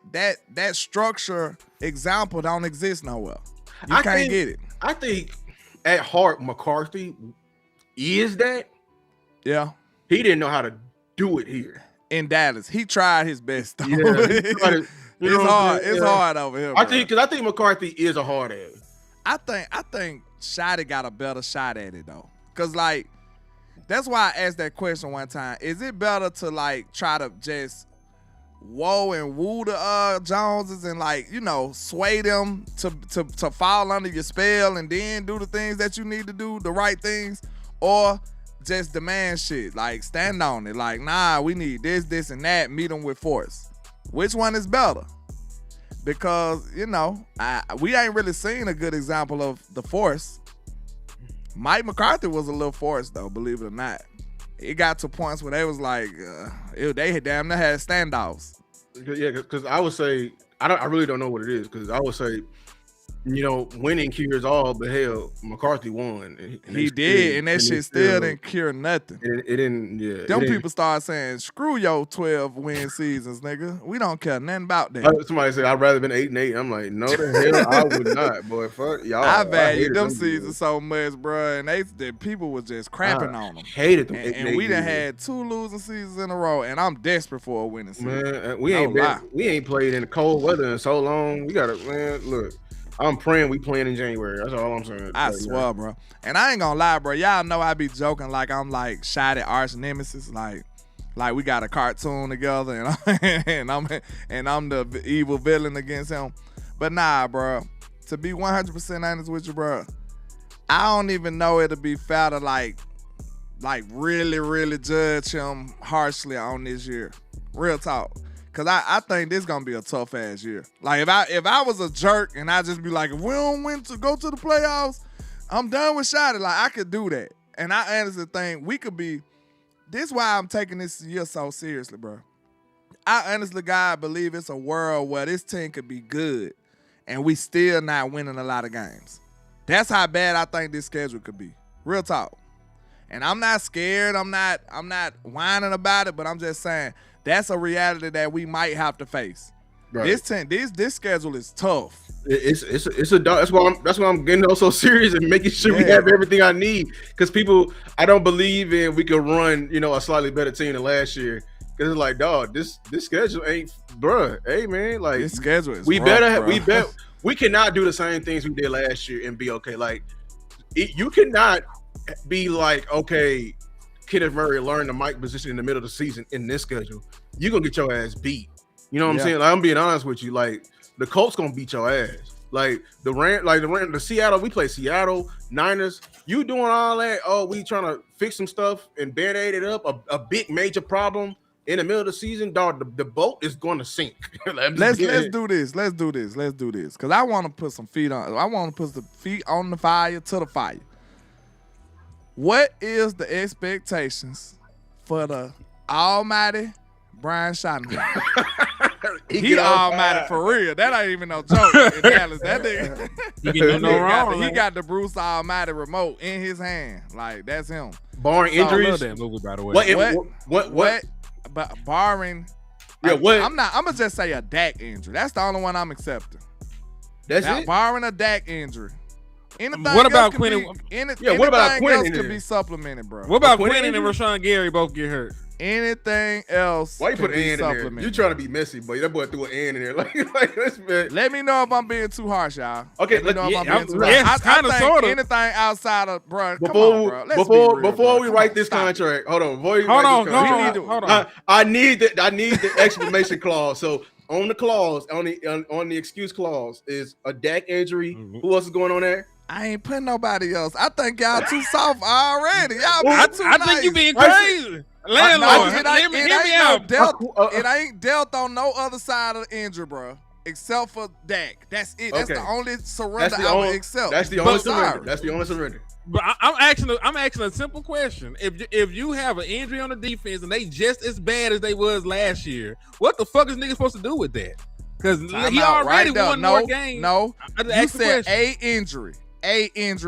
structure example don't exist nowhere. You can't get it. I think at heart McCarthy is that. Yeah. He didn't know how to do it here in Dallas. He tried his best though. Yeah, it's hard. It's hard over here. I think McCarthy is a hard ass. I think Shotty got a better shot at it though, cause like that's why I asked that question one time. Is it better to like try to just woo the Joneses and like sway them to fall under your spell and then do the things that you need to do, the right things, or just demand shit like stand on it like nah, we need this and that, meet them with force? Which one is better? Because, we ain't really seen a good example of the force. Mike McCarthy was a little forced, though, believe it or not. It got to points where they was like, they damn near had standoffs. Yeah, because I would say, I really don't know what it is, because I would say, winning cures all, but hell, McCarthy won. He did, and that shit still didn't cure nothing. It didn't, yeah. Them people start saying, screw your 12-win seasons, nigga. We don't care nothing about that. Somebody said, I'd rather been 8-8. I'm like, no the hell, I would not, boy. Fuck y'all. I valued them seasons so much, bro, and the people was just crapping on them. Hated them. And we done had 2 losing seasons in a row, and I'm desperate for a winning season. Man, we ain't played in the cold weather in so long. We gotta, man, look. I'm praying we playing in January. That's all I'm saying. I swear, bro. And I ain't gonna lie, bro. Y'all know I be joking like I'm like Shotty arch nemesis, like we got a cartoon together, and I'm the evil villain against him. But nah, bro. To be 100% honest with you, bro, I don't even know it'll be fair to like really, really judge him harshly on this year. Real talk. Cause I think this gonna be a tough ass year. Like if I was a jerk and I just be like, if we don't win to go to the playoffs, I'm done with Shotty. Like I could do that. And I honestly think we could be. This is why I'm taking this year so seriously, bro. I honestly, God, believe it's a world where this team could be good and we still not winning a lot of games. That's how bad I think this schedule could be. Real talk. And I'm not scared. I'm not whining about it, but I'm just saying. That's a reality that we might have to face. Right. This schedule is tough. It's a that's why I'm getting so serious and making sure we have everything I need. Because I don't believe in we can run a slightly better team than last year. Because it's like, dog, this schedule ain't, bruh. Hey man, like this schedule is. We cannot do the same things we did last year and be okay. Like you cannot be like, okay, Kenneth Murray learned the mic position in the middle of the season in this schedule. You're gonna get your ass beat. You know what I'm saying? Like, I'm being honest with you. Like the Colts gonna beat your ass. Like the Seattle, we play Seattle, Niners. You doing all that? Oh, we trying to fix some stuff and band-aid it up. A big major problem in the middle of the season, dog. The boat is going to sink. Let's do this. Let's do this. Cause I want to put some feet on. I want to put the feet on the fire to the fire. What is the expectations for the almighty Brian Schottenheimer? He almighty for real. That ain't even no joke in Dallas. That nigga, he got the Bruce Almighty remote in his hand. Like that's him. Barring injuries. I love that movie, by the way. What? But barring Yeah, what? I'm gonna just say a Dak injury. That's the only one I'm accepting. That's now, it. Barring a Dak injury. Anything what about else Quentin? What about anything Quentin else could be supplemented, bro. What about Quentin and Rashan Gary both get hurt? Anything else? Why you put an be in there? supplemented. You trying to be messy, but that boy threw an in there. Like this man. Let me know if I'm being too harsh, y'all. Okay, let me know if I'm being too harsh. yes, I kinda, think sorta. anything outside of, bro. Come on, bro. Let's be real, before we Come write on, this stop contract, hold on. Before you Hold write on, this contract, hold on. I need the exclamation clause. So on the clause, on the excuse clause is a Dak injury. Who else is going on there? I ain't putting nobody else. I think y'all too soft already. Y'all too I nice. think you being crazy. Landlord, hear me out. It ain't dealt on no other side of the injury, bro. Except for Dak. That's it. That's the only surrender I would accept. That's the only surrender. That's the only surrender. But I'm asking a simple question. If you have an injury on the defense and they just as bad as they was last year, what the fuck is niggas supposed to do with that? Because he already won more games. No, you said a injury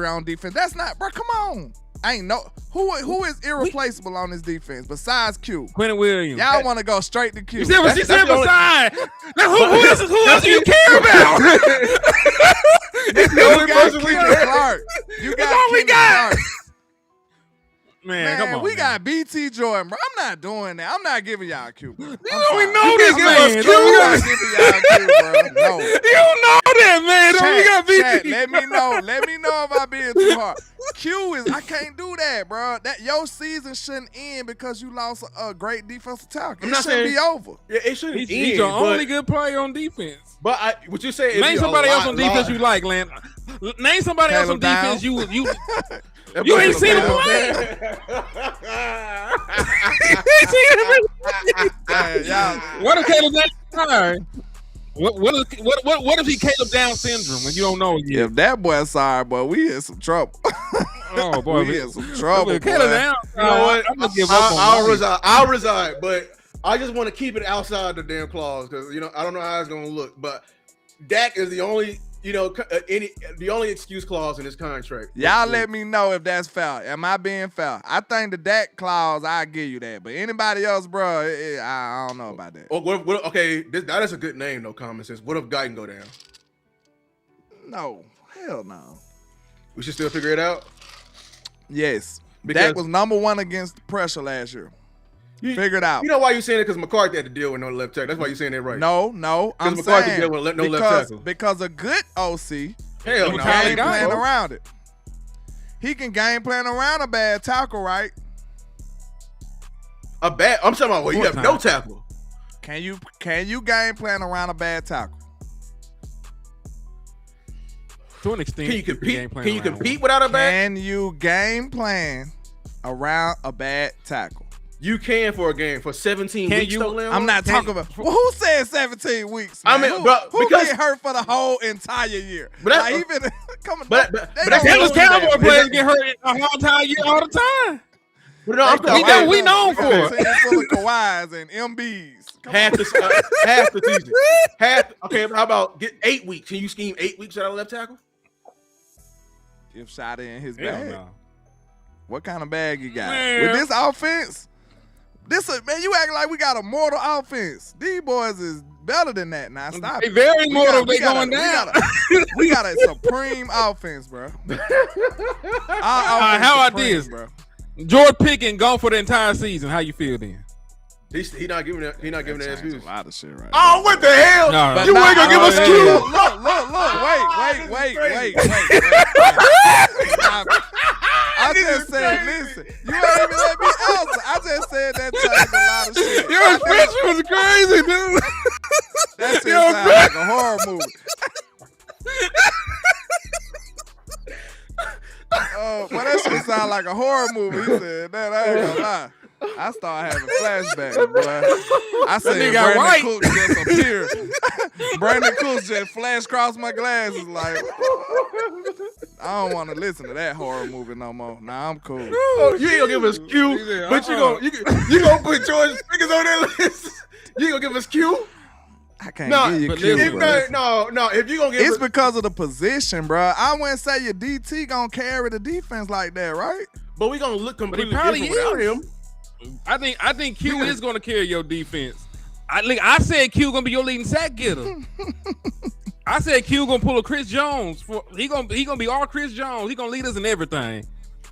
on defense. That's not, bro. Come on. I ain't no who is irreplaceable on this defense besides Q. Quentin Williams. Y'all want to go straight to Q. You said what she said beside. Now who else do you care about? It's the only person we got. You got Kenny Clark. Man, come on. We got BT Jordan, bro. I'm not doing that. I'm not giving y'all Q. Bro. You don't even know this man. I'm not giving y'all Q, bro. No. You don't know that, man. You got BT. Let me know. Let me know if I'm being too hard. Q is, I can't do that, bro. That your season shouldn't end because you lost a great defensive tackle. It shouldn't be over. Yeah, it shouldn't end. He's your only good player on defense. But what you say? Name somebody else on defense you like, Len. Name somebody else on defense you ain't seen him play. What if Caleb Down? What if he Caleb Down syndrome and you don't know yet? If that boy sorry, boy, we in some trouble. Oh boy, we in some trouble. Caleb Down. You know what? I'm gonna give up on I'll resign, but I just want to keep it outside the damn clause because I don't know how it's gonna look. But Dak is the only. The only excuse clause in this contract. Y'all let me know if that's foul. Am I being foul? I think the Dak clause, I give you that. But anybody else, bro, I don't know about that. Okay, that is a good name, though, common sense. What if Guyton go down? No. Hell no. We should still figure it out? Yes. Dak was number one against pressure last year. Figure it out. You know why you saying it? Because McCarthy had to deal with no left tackle. That's why you saying that right. No. I'm McCarthy saying deal with no left tackle. Because a good OC Hell can no. game plan around it. He can game plan around a bad tackle, right? I'm talking about you have no tackle. Can you game plan around a bad tackle? To an extent. Can you compete without a bad? Can you game plan around a bad tackle? You can for a game for 17 weeks. I'm not talking about. Well, who said 17 weeks? Man? I mean, who get hurt for the whole entire year? But Dallas Cowboys players get hurt the whole entire year all the time. We know for it. Full of Kawhis and MBs. Half the season. Okay, how about get 8 weeks? Can you scheme 8 weeks out of left tackle? If shot in his bag. No. What kind of bag you got? Man. With this offense? Man, you acting like we got a mortal offense. These boys is better than that. Now stop. They very mortal. They going down. We got a supreme offense, bro. How about this, bro? George Pickens gone for the entire season. How you feel then? He not giving that. He not giving that excuse. A lot of shit right. Oh, what the hell? No, you ain't gonna give us Q. Look. Wait. I just said, listen. You ain't even let me answer. I just said that changed a lot of shit. Your expression was crazy, dude. That shit sound like a horror movie. Well, that shit sound like a horror movie. He said that. I ain't gonna lie. I started having flashbacks, boy. I said Brandon Cooks just appeared. Brandon Cooks just flashed across my glasses like, I don't want to listen to that horror movie no more. Nah, I'm cool. Oh, you ain't gonna give us Q, but you gonna put George Pickens on that list. You ain't gonna give us Q? I can't give you Q, No. If you gonna give it's because of the position, bro. I wouldn't say your DT gonna carry the defense like that, right? But we gonna look completely probably different without him. I think Q is going to carry your defense. I said Q gonna be your leading sack getter. I said Q gonna pull a Chris Jones. He gonna be all Chris Jones. He gonna lead us in everything.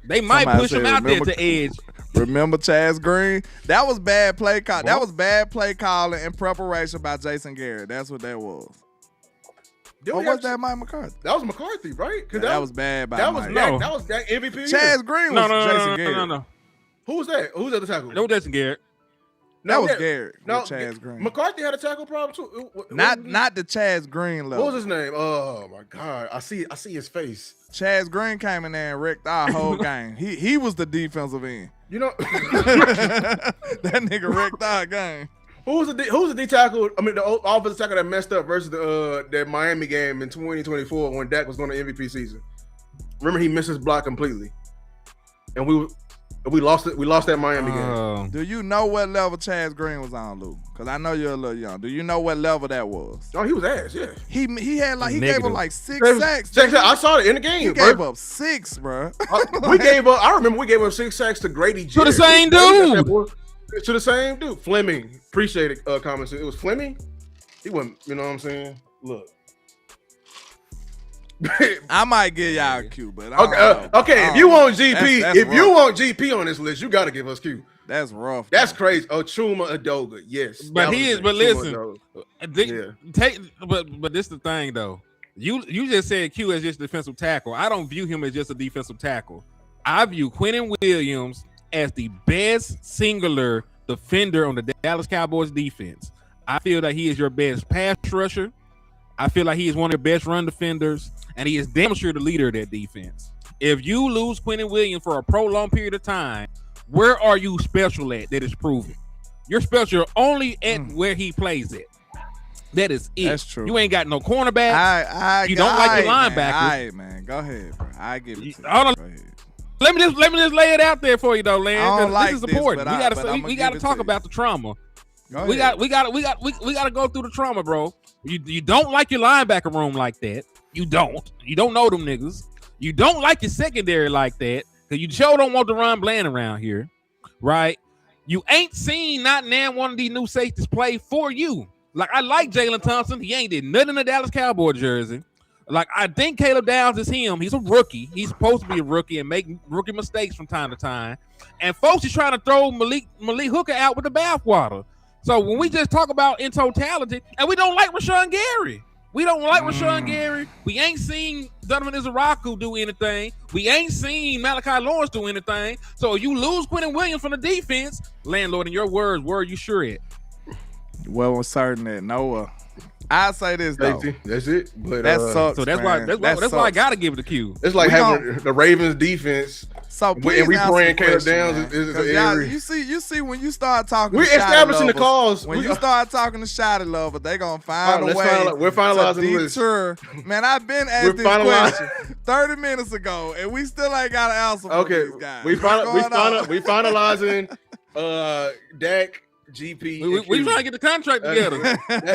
They might push him out there to edge. Remember Chaz Green? That was bad play call. That was bad play calling in preparation by Jason Garrett. That's what that was. Or was that Mike McCarthy? That was McCarthy, right? That was bad by that Mike. That was that MVP. Chaz Green was Jason Garrett. No. Who was that? Who was at the tackle? No, Jason Garrett. That was Garrett. No, Chaz Green. McCarthy had a tackle problem too. Not the Chaz Green level. What was his name? Oh my God, I see his face. Chaz Green came in there and wrecked our whole game. He was the defensive end. You know, that nigga wrecked our game. Who was the D tackle? I mean, the offensive tackle that messed up versus that Miami game in 2024 when Dak was going to MVP season. Remember, he missed his block completely, and we lost it. We lost that Miami game. Do you know what level Chaz Green was on, Lou? Because I know you're a little young. Do you know what level that was? Oh, he was ass. Yeah. He had like gave up like 6 sacks. I saw it in the game. He gave up 6, bro. We gave up. I remember we gave up 6 sacks to Grady. To the same dude. To the same dude. Fleming. Appreciate it. Comments. It was Fleming. He wasn't. You know what I'm saying? Look. I might give y'all a Q, but okay. If you want GP, you want GP on this list, you got to give us Q. That's rough. That's crazy. Chuma Adoga, yes. But he is. But listen, but this is the thing though. You just said Q as just defensive tackle. I don't view him as just a defensive tackle. I view Quentin Williams as the best singular defender on the Dallas Cowboys defense. I feel that he is your best pass rusher. I feel like he is one of your best run defenders, and he is damn sure the leader of that defense. If you lose Quentin Williams for a prolonged period of time, where are you special at that is proven? You're special only at where he plays at. That is it. That's true. You ain't got no cornerback. You don't like your linebackers. All right, man. Go ahead, bro. I give it to you. Let me just lay it out there for you though, Lan. Like this is important. We gotta talk about the trauma. We gotta go through the trauma, bro. You don't like your linebacker room like that. You don't know them niggas. You don't like your secondary like that because you sure don't want to run Bland around here, right? You ain't seen not now one of these new safeties play for you. Like I like Jalen Thompson. He ain't did nothing in the Dallas Cowboy jersey. Like I think Caleb Downs is him. He's a rookie. He's supposed to be a rookie and make rookie mistakes from time to time. And folks is trying to throw Malik Hooker out with the bathwater. So when we just talk about in totality, and we don't like Rashan Gary. We don't like Rashan Gary. We ain't seen Donovan Ezeiruaku do anything. We ain't seen Malachi Lawrence do anything. So you lose Quentin Williams from the defense, landlord, in your words, where are you sure at? Well, I'm certain that Noah. I say this though. That's it. But that sucks. So that's why I gotta give it to Q. It's like having the Ravens defense. So and we praying Caleb Downs is you see when you start talking, we're establishing the cause. When you start talking to Shotty Lover, they gonna find a way. We're finalizing the list. Man, I've been asked this question 30 minutes ago, and we still ain't got an answer for these guys. We finalizing Dak. GP. We trying to get the contract together.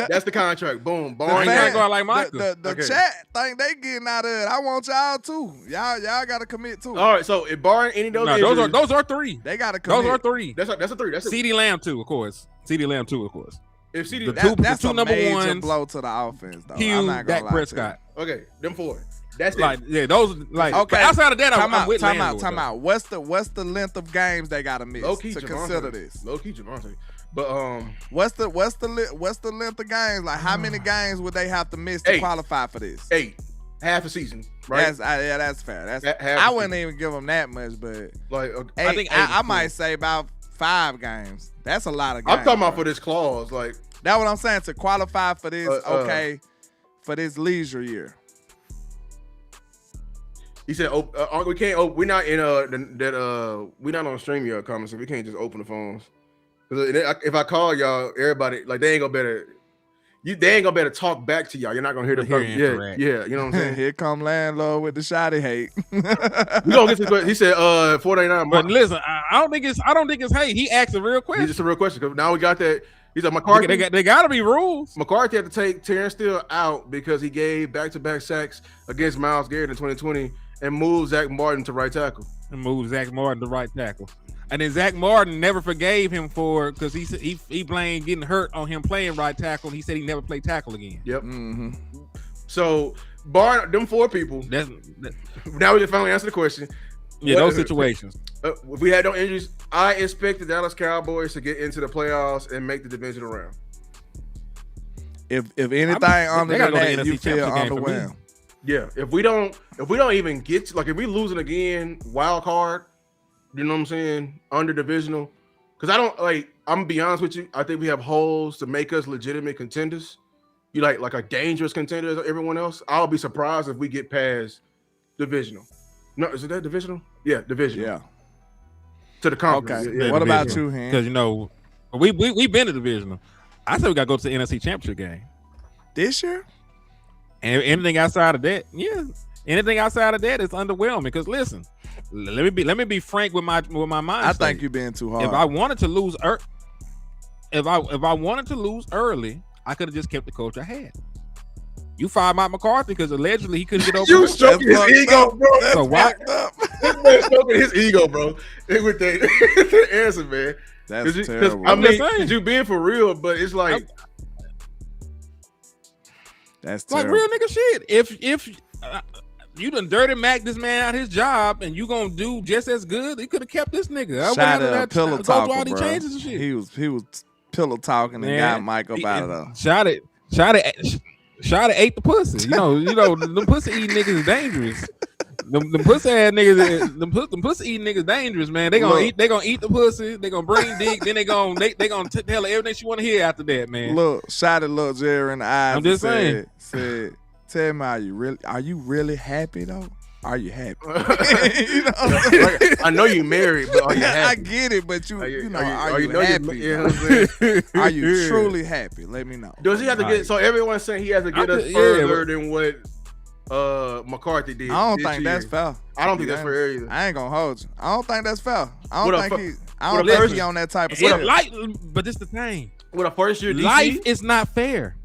That's the contract. Boom. Boring. Like Michael. The chat think they getting out of it. I want y'all too. Y'all got to commit too. All right. So if barring any of those injuries, those are 3. They got to commit. Those are 3. That's a 3. That's CeeDee Lamb too, of course. CeeDee Lamb too, of course. If CeeDee, that's the two a number major ones, blow to the offense though. Hugh, Dak Prescott. Okay, them 4. That's like it. those like. Okay. But outside of that, I'm with Landlord. Time out. What's the length of games they got to miss to consider this? Low key Javonte. But what's the length of games? Like how many games would they have to miss to qualify for this? 8, half a season, right? That's fair. I wouldn't even give them that much, but like 8, I might say about 5 games. That's a lot of games. I'm talking about for this clause, like that's what I'm saying to qualify for this. For this leisure year. He said, "We can't. We're not in we're not on StreamYard comments, so we can't just open the phones." Because if I call y'all, everybody like they ain't gonna better talk back to y'all. You're not gonna hear the yeah. You know what I'm saying? Here come landlord with the Shotty hate. We gonna get to the, he said 489. But listen, I don't think it's hate. He asked a real question. It's just a real question because now we got that. He said McCarthy. They gotta be rules. McCarthy had to take Terrence Steele out because he gave back-to-back sacks against Myles Garrett in 2020 and moved Zach Martin to right tackle. And then Zach Martin never forgave him for because he blamed getting hurt on him playing right tackle. And he said he never played tackle again. Yep. Mm-hmm. So, bar them 4 people. Now we can finally answer the question. Yeah, those situations. If we had no injuries, I expect the Dallas Cowboys to get into the playoffs and make the divisional round. If anything under that, you feel underwhelmed. Yeah, if we don't even get if we losing again, wild card, you know what I'm saying, under divisional, because I'm gonna be honest with you, I think we have holes to make us legitimate contenders. You like a dangerous contender as everyone else. I'll be surprised if we get past divisional. No, is it that divisional? Yeah, divisional. Yeah. To the conference. Okay. Yeah, what about you, Hen? Because we been to divisional. I said we gotta go to the NFC Championship game this year. And anything outside of that, anything outside of that is underwhelming. Because listen, let me be frank with my mind. I think you're being too hard. If I wanted to lose, if I wanted to lose early, I could have just kept the coach I had. You fired Mike McCarthy because allegedly he couldn't get over. You stroking his ego, bro. So why? This man stroking his ego, bro. With the answer, man. That's terrible. I mean, you being for real, but it's like. That's terrible. Like real nigga shit. If you done dirty Mac this man out his job and you gonna do just as good, you could have kept this nigga. Shout out pillow talking, bro. Changes and shit. He was pillow talking and got Mike up out of there. Shot ate the pussy. You know, them pussy eating niggas is dangerous. Them pussy ass niggas, them pussy eating niggas dangerous, man. They gonna eat the pussy. They gonna bring dick. Then they gonna tell her everything she want to hear after that, man. Look, shot at little Jerry in the eyes. I'm just saying. Said, tell me, are you really happy though? Are you happy? I know you married, but are you happy? I get it, but are you happy? Are you truly happy? Let me know. Does he have to get? So everyone's saying he has to get us further than what McCarthy did. I don't think that's fair. I don't think that's fair either. I ain't gonna hold you. I don't think that's fair. I don't think he on that type of stuff. But this the thing. With a first year DC, life is not fair.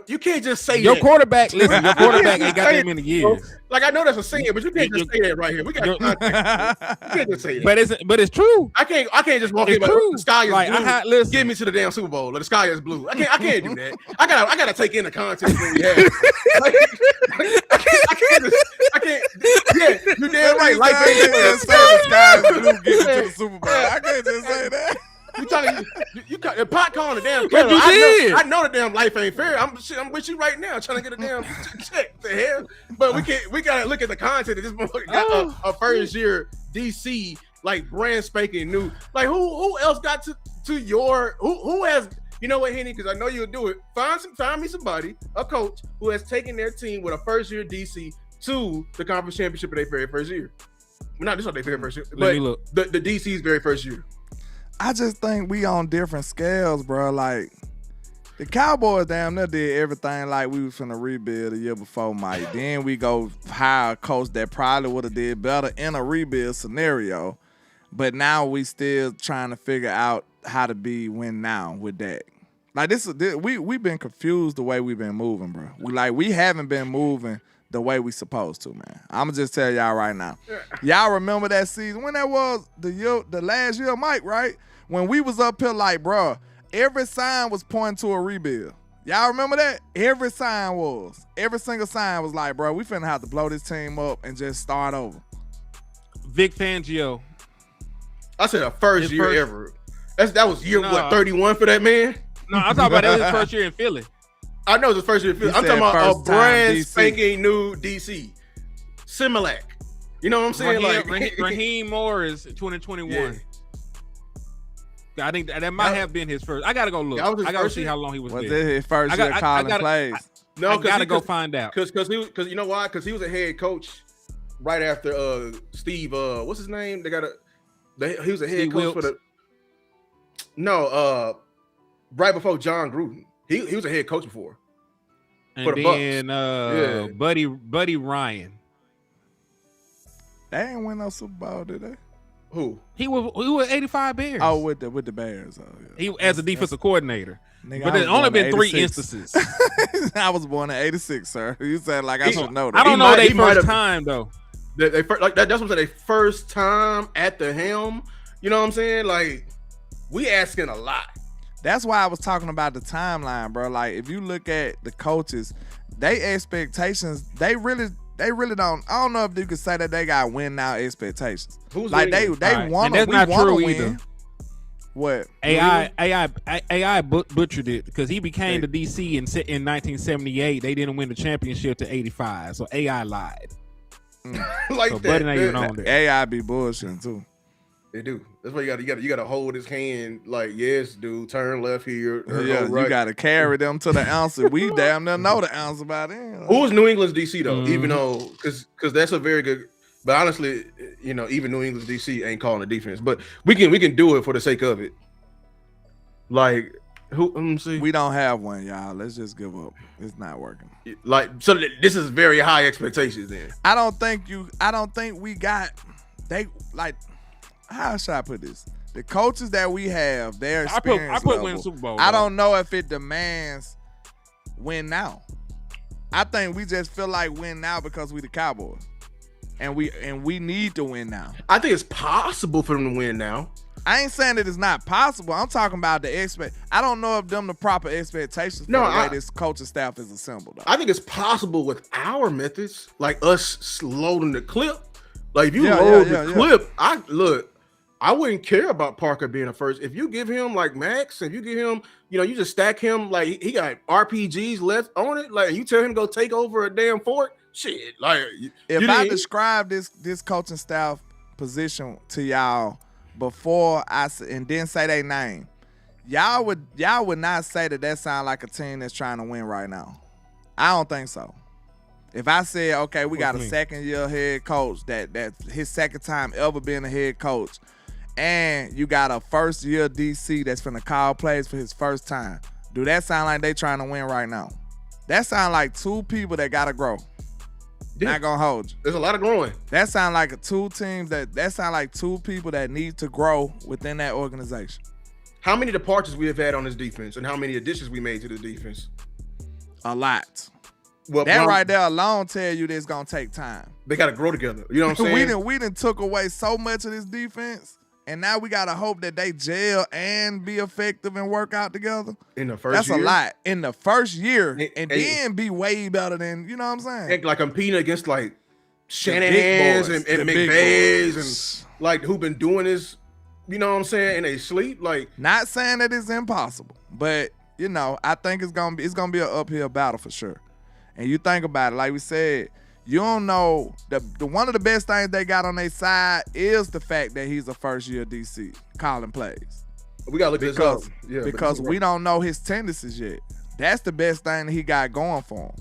You can't just say your that. Quarterback. Listen, your quarterback ain't got that many years. Like I know that's a saying, but you can't just say that right here. We got context. You can't just say that. But it's true. I can't just walk in. The sky is blue. Listen. Get me to the damn Super Bowl. The sky is blue. I can't do that. I gotta take in the context that we have. I can't. Yeah, you damn right. Life ain't the sky is blue. Get me to the Super Bowl. I can't just say that. You talking? You the pot calling the damn kettle. I know the damn life ain't fair. I'm with you right now, trying to get a damn check. The hell, but we gotta look at the content. This motherfucker got a first year DC like brand spanking new. Like who else got to your who has? You know what, Henny? Because I know you'll do it. Find me somebody, a coach who has taken their team with a first year DC to the conference championship in their very first year. Well, not this one, their very first year, but the DC's very first year. I just think we on different scales, bro. Like the Cowboys damn near did everything like we was finna rebuild the year before, Mike. Then we go hire a coach that probably would have did better in a rebuild scenario. But now we still trying to figure out how to win now with that. Like we've been confused the way we've been moving, bro. We haven't been moving the way we supposed to, man. I'ma just tell y'all right now. Y'all remember that season when that was the last year of Mike, right? When we was up here like, bro, every sign was pointing to a rebuild. Y'all remember that? Every single sign was like, bro, we finna have to blow this team up and just start over. Vic Fangio. I said a first year ever. That was year 31 for that man? No, I'm talking about his first year in Philly. I know it's his first year in Philly. I'm talking about a brand spanking new DC. Similac. You know what I'm saying? Raheem Morris 2021. Yeah. I think that might have been his first. I gotta go look. I gotta see how long he was there. Was it his first year calling plays? No, I gotta go find out. Because you know why? Because he was a head coach right after Steve. What's his name? He was a head coach for the. No, right before John Gruden. He was a head coach before. And for the Bucks. Buddy Ryan. They ain't win no Super Bowl, did they? Who? He was 85 Bears. Oh, with the Bears. Oh, yeah. He as a defensive coordinator. Nigga, but there's only been 3 instances. I was born in 86, sir. You said like I should know that. I don't know their first time though. That's what I'm saying. Their first time at the helm. You know what I'm saying? Like, we asking a lot. That's why I was talking about the timeline, bro. Like, if you look at the coaches, they expectations, they really don't. I don't know if you could say that they got win now expectations. Who's like winning? they want to win. Either. What? AI butchered it because he became the DC in 1978. They didn't win the championship to 85, so AI lied. Like so that. Buddy ain't even on there. AI be bullshitting too. They do. That's why you gotta hold his hand. Like, yes, dude, turn left here. Yeah, right. You gotta carry them to the answer. We damn near know the answer by then. Who's New England's DC though? Even though, because that's a very good. But honestly, you know, even New England's DC ain't calling the defense. But we can do it for the sake of it. Like, who? Let me see. We don't have one, y'all. Let's just give up. It's not working. Like, so this is very high expectations. Then I don't think we got. They like. How should I put this? The coaches that we have, their experience I put win Super Bowl. I don't know if it demands win now. I think we just feel like win now because we the Cowboys, and we need to win now. I think it's possible for them to win now. I ain't saying that it's not possible. I'm talking about the I don't know if them the proper expectations for the way this coaching staff is assembled. Though. I think it's possible with our methods, like us loading the clip. Like if you load the clip, I wouldn't care about Parker being a first. If you give him like max, if you give him, you know, you just stack him like he got RPGs left on it. Like you tell him to go take over a damn fort. Shit, like if I describe this coaching staff position to y'all before and then say their name, y'all would not say that sound like a team that's trying to win right now. I don't think so. If I said, okay, we got a second-year head coach that his second time ever being a head coach, and you got a first-year DC that's finna call plays for his first time, do that sound like they trying to win right now? That sound like two people that gotta grow. Yeah. Not gonna hold you. There's a lot of growing. That sound like two teams that sound like two people that need to grow within that organization. How many departures we have had on this defense, and how many additions we made to the defense? A lot. Well, that right there alone tell you that it's gonna take time. They gotta grow together. You know what I'm saying? we done took away so much of this defense, and now we gotta hope that they gel and be effective and work out together. In the first year? That's a lot. In the first year, and then be way better than, you know what I'm saying? Like competing against like Shanahan's and McVay's and like who been doing this, you know what I'm saying, in they sleep. Like, not saying that it's impossible, but you know, I think it's gonna be an uphill battle for sure. And you think about it, like we said, you don't know the one of the best things they got on their side is the fact that he's a first year DC calling plays. We gotta look this up. Yeah, because we don't know his tendencies yet. That's the best thing that he got going for him.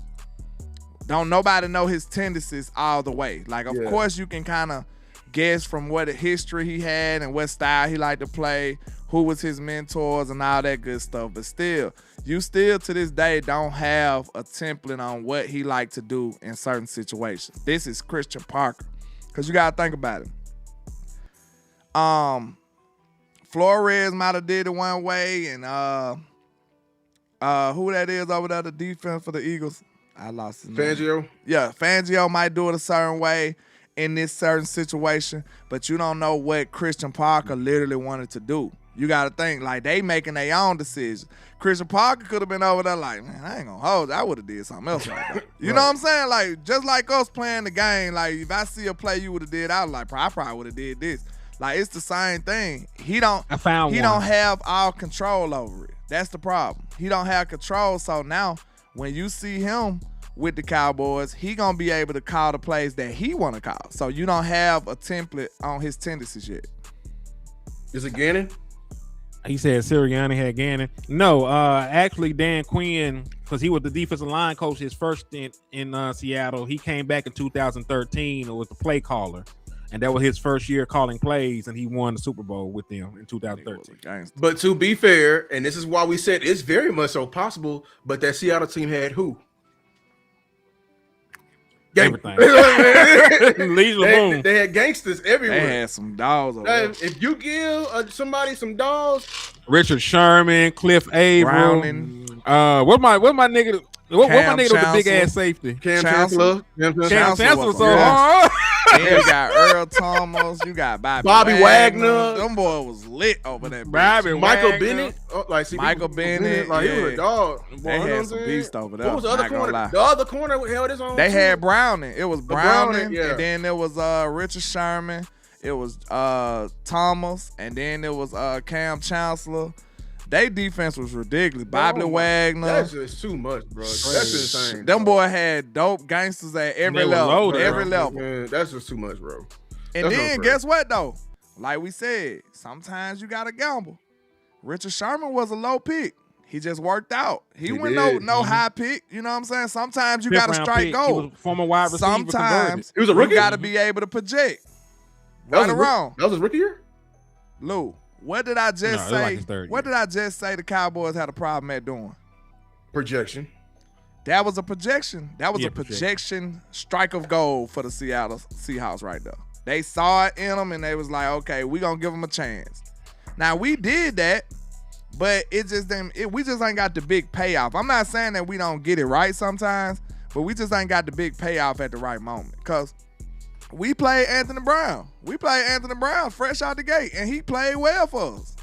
Don't nobody know his tendencies all the way. Like, of course, you can kind of guess from what history he had and what style he liked to play, who was his mentors and all that good stuff. But still, you still to this day don't have a template on what he liked to do in certain situations. This is Christian Parker. Because you got to think about it. Flores might have did it one way, and who that is over there, the defense for the Eagles? I lost his name. Fangio? Yeah, Fangio might do it a certain way in this certain situation, but you don't know what Christian Parker literally wanted to do. You got to think, like, they making their own decisions. Christian Parker could have been over there like, man, I ain't going to hold it. I would have did something else right there. You know what I'm saying? Like, just like us playing the game, like, if I see a play you would have did, I was like, I probably would have did this. Like, it's the same thing. He don't have all control over it. That's the problem. He don't have control, so now when you see him with the Cowboys, he going to be able to call the plays that he want to call. So you don't have a template on his tendencies yet. Is it Gannon? He said Sirianni had Gannon. No, actually Dan Quinn, because he was the defensive line coach his first stint in Seattle. He came back in 2013 with the play caller, and that was his first year calling plays, and he won the Super Bowl with them in 2013. But to be fair, and this is why we said it's very much so possible, but that Seattle team had who? Everything. They had gangsters everywhere. They had some dogs over there. If you give somebody some dogs, Richard Sherman, Cliff Averill, what my nigga with the big ass safety? Cam Chancellor. Cam Chancellor. So Then you got Earl Thomas. You got Bobby Wagner. Them boy was lit over that. Bobby Michael Wagner. Bennett. Michael Bennett. Like, he was a dog. They had some beast over there. What was the other Not gonna corner? lie. The other corner held his own. They too. had Browning. It was Browning, yeah. and then there was Richard Sherman. It was Thomas, and then it was Cam Chancellor. They defense was ridiculous. Bobby Wagner. That's just too much, bro. That's insane. Them boy had dope gangsters at every level. loaded, every bro. level. Man, that's just too much, bro. And That's then unfair. guess what though? Like we said, sometimes you gotta gamble. Richard Sherman was a low pick. He just worked out. He went did. no high pick. You know what I'm saying? Sometimes you Fifth gotta round strike pick. gold. He was a former wide receiver. Sometimes He was a you rookie? gotta be able to project. That was Right or his wrong. That was his rookie year? Lou, what did I just No, it was say? like his third What year. did I just say the Cowboys had a problem at doing? Projection. That was a projection. That was Yeah, a projection strike of gold for the Seattle Seahawks right there. They saw it in them and they was like, okay, we gonna give them a chance. Now we did that, but it just didn't. We just ain't got the big payoff. I'm not saying that we don't get it right sometimes, but we just ain't got the big payoff at the right moment. Cause we played Anthony Brown. We played Anthony Brown fresh out the gate, and he played well for us.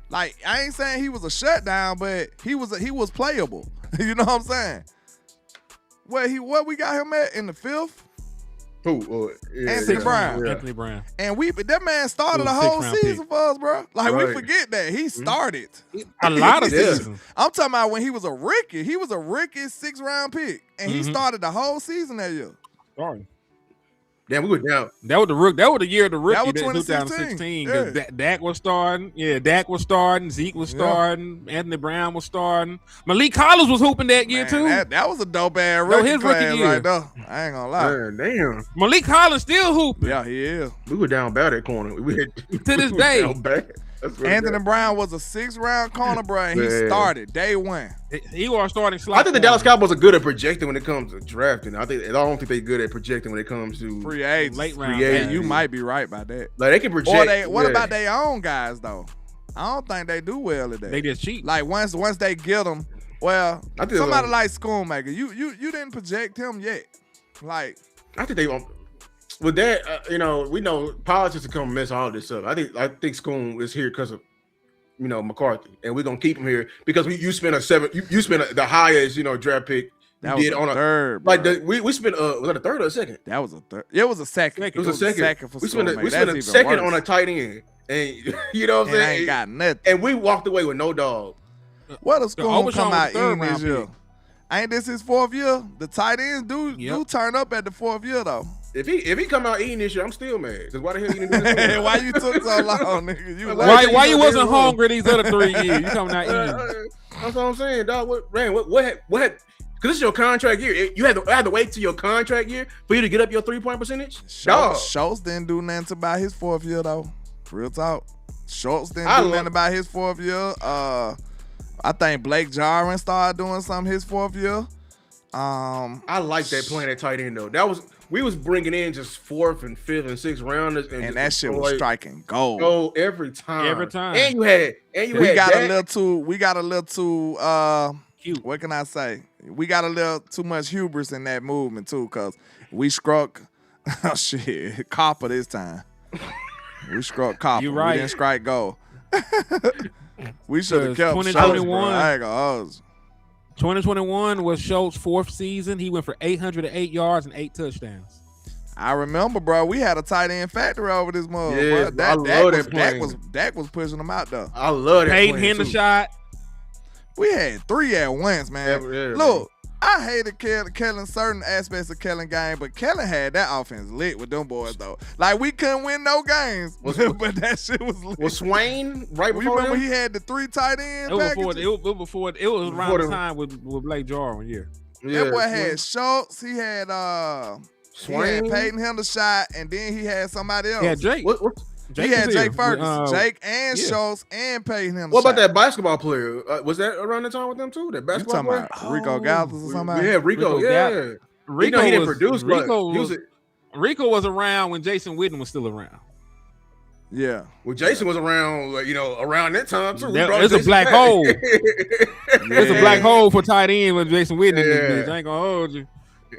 Like, I ain't saying he was a shutdown, but he was playable. You know what I'm saying? What we got him at in the 5th? Who? Anthony Brown. Yeah. Anthony Brown. And that man started He the was a whole sixth-round season pick. for us, bro. Like, we Right. forget that. He started. A lot of Yeah. seasons. I'm talking about when he was a rookie. He was a rookie 6th-round pick. And he started the whole season that year. Sorry. Damn, we were down. That was the year of the rookie. That was That 2016. 2016. Because Dak was starting. Yeah, Dak was starting. Zeke was starting. Anthony Brown was starting. Malik Collins was hooping that year Man, too. That was a dope ass No, rookie his rookie class year. right there. I ain't gonna lie. Man, damn. Malik Collins still hooping. Yeah, he is. We were down bad at corner. We had, To this we were day. down bad. That's really Anthony bad. Brown was a 6th-round corner, bro, and he Man. started day one. He was starting slot. I think the corner. Dallas Cowboys are good at projecting when it comes to drafting. I don't think they're good at projecting when it comes to Free agents. late round. Free agents. And you might be right about that. like they can project. Or what yeah. about their own guys though? I don't think they do well at that. They just cheat. Like once they get them, well, I think somebody like Schoonmaker, you didn't project him yet. Like I think they won't. With that, we know politics will come mess all this up. I think Schoon is here because of McCarthy, and we're gonna keep him here because you spent the highest draft pick that you was did a on third. like bro. we spent was that a third or a second? That was a third. It was a second. It was a second. For We spent Schoonmaker. a That's second even on a worse. tight end, and you know what I'm And I saying. ain't got nothing. And we walked away with no dog. What does Schoon Overshawn come was out the third in this round year? pick. Ain't this his 4th year? The tight ends do turn up at the 4th year though. If he come out eating this year, I'm still mad. Because why the hell you didn't do this? Why you took so long, nigga? You Why you wasn't wrong? hungry these other 3 years? You coming out eating. That's what I'm saying, dog. What? Because this is your contract year. You had to wait till your contract year for you to get up your 3-point percentage. Dog. Schultz didn't do nothing about his 4th year though. Real talk. Schultz didn't I do love- nothing about his 4th year. I think Blake Jarwin started doing something his 4th year. I like that playing at tight end though. We was bringing in just 4th and 5th and 6th rounders, And that shit was striking gold. Go every time. Every time. And you had We got Dak. a little too Cute. what can I say? We got a little too much hubris in that movement too, cause we struck Copper this time. We struck Copper. You right. We didn't strike gold. We should have kept 2021. Schultz, bro. I ain't gonna hold you. 2021 was Schultz's 4th season. He went for 808 yards and 8 touchdowns. I remember, bro. We had a tight end factory over this mother. Yeah, bro. I love that plan. Dak was pushing them out though. I love that. Peyton plan, too. Hendershot. We had 3 at once, man. Yeah, Look, I hated Kellen certain aspects of Kellen game, but Kellen had that offense lit with them boys though. Like we couldn't win no games, but that shit was lit. Was Swain right We before remember him? he had the 3 tight end It was packages. around Before the the- time with Blake Jarwin. Yeah. That boy had Schultz. He had Swain. He had Peyton Hendershot, and then he had somebody else. Yeah, Jake. What He had was here. Jake Ferguson, Jake and yeah. Schultz and Peyton Hendershot. What about that basketball player? Was that around the time with them too? That You basketball talking player? about Rico Gallis or somebody? Yeah, Rico. Rico Yeah. Gallis. Rico, he didn't produce, but Rico he was. Rico was around when Jason Witten was still around. Yeah. Well, Jason was around, around that time too. It's a black hole. It's a black hole for tight end with Jason Witten in this bitch. I ain't gonna hold you.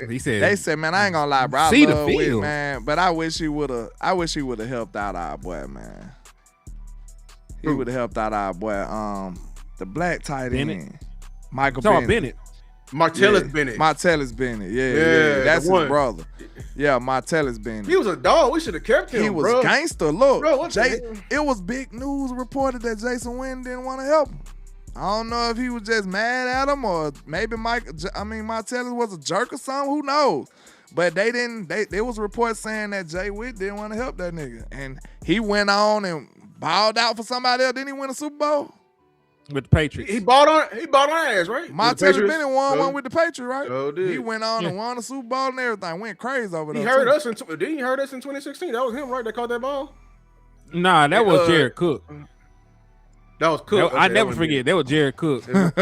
He said, They said, man, I ain't gonna lie, bro. I See the love Witt, field. man, but I wish he would have helped out our boy, man. He would have helped out our boy, the black tight end, Michael Bennett. Martellus Bennett. Martellus Bennett. Yeah. That's his brother. Yeah, Martellus Bennett. He was a dog. We should have kept him. He was bro. gangster. Look, Bro, it was big news reported that Jason Witten didn't want to help him. I don't know if he was just mad at him or maybe Martellus was a jerk or something. Who knows? But they didn't. There was reports saying that Jay Witt didn't want to help that nigga, and he went on and balled out for somebody else. Didn't he win a Super Bowl? With the Patriots. He bought on ass, right? Martellus Bennett won one with the Patriots, right? So did. He went on and won the Super Bowl and everything. Went crazy over there. He heard us in 2016. That was him, right? They caught that ball. Nah, that was Jared Cook. That was Cook. I never forget. That was Jared Cook. Cook.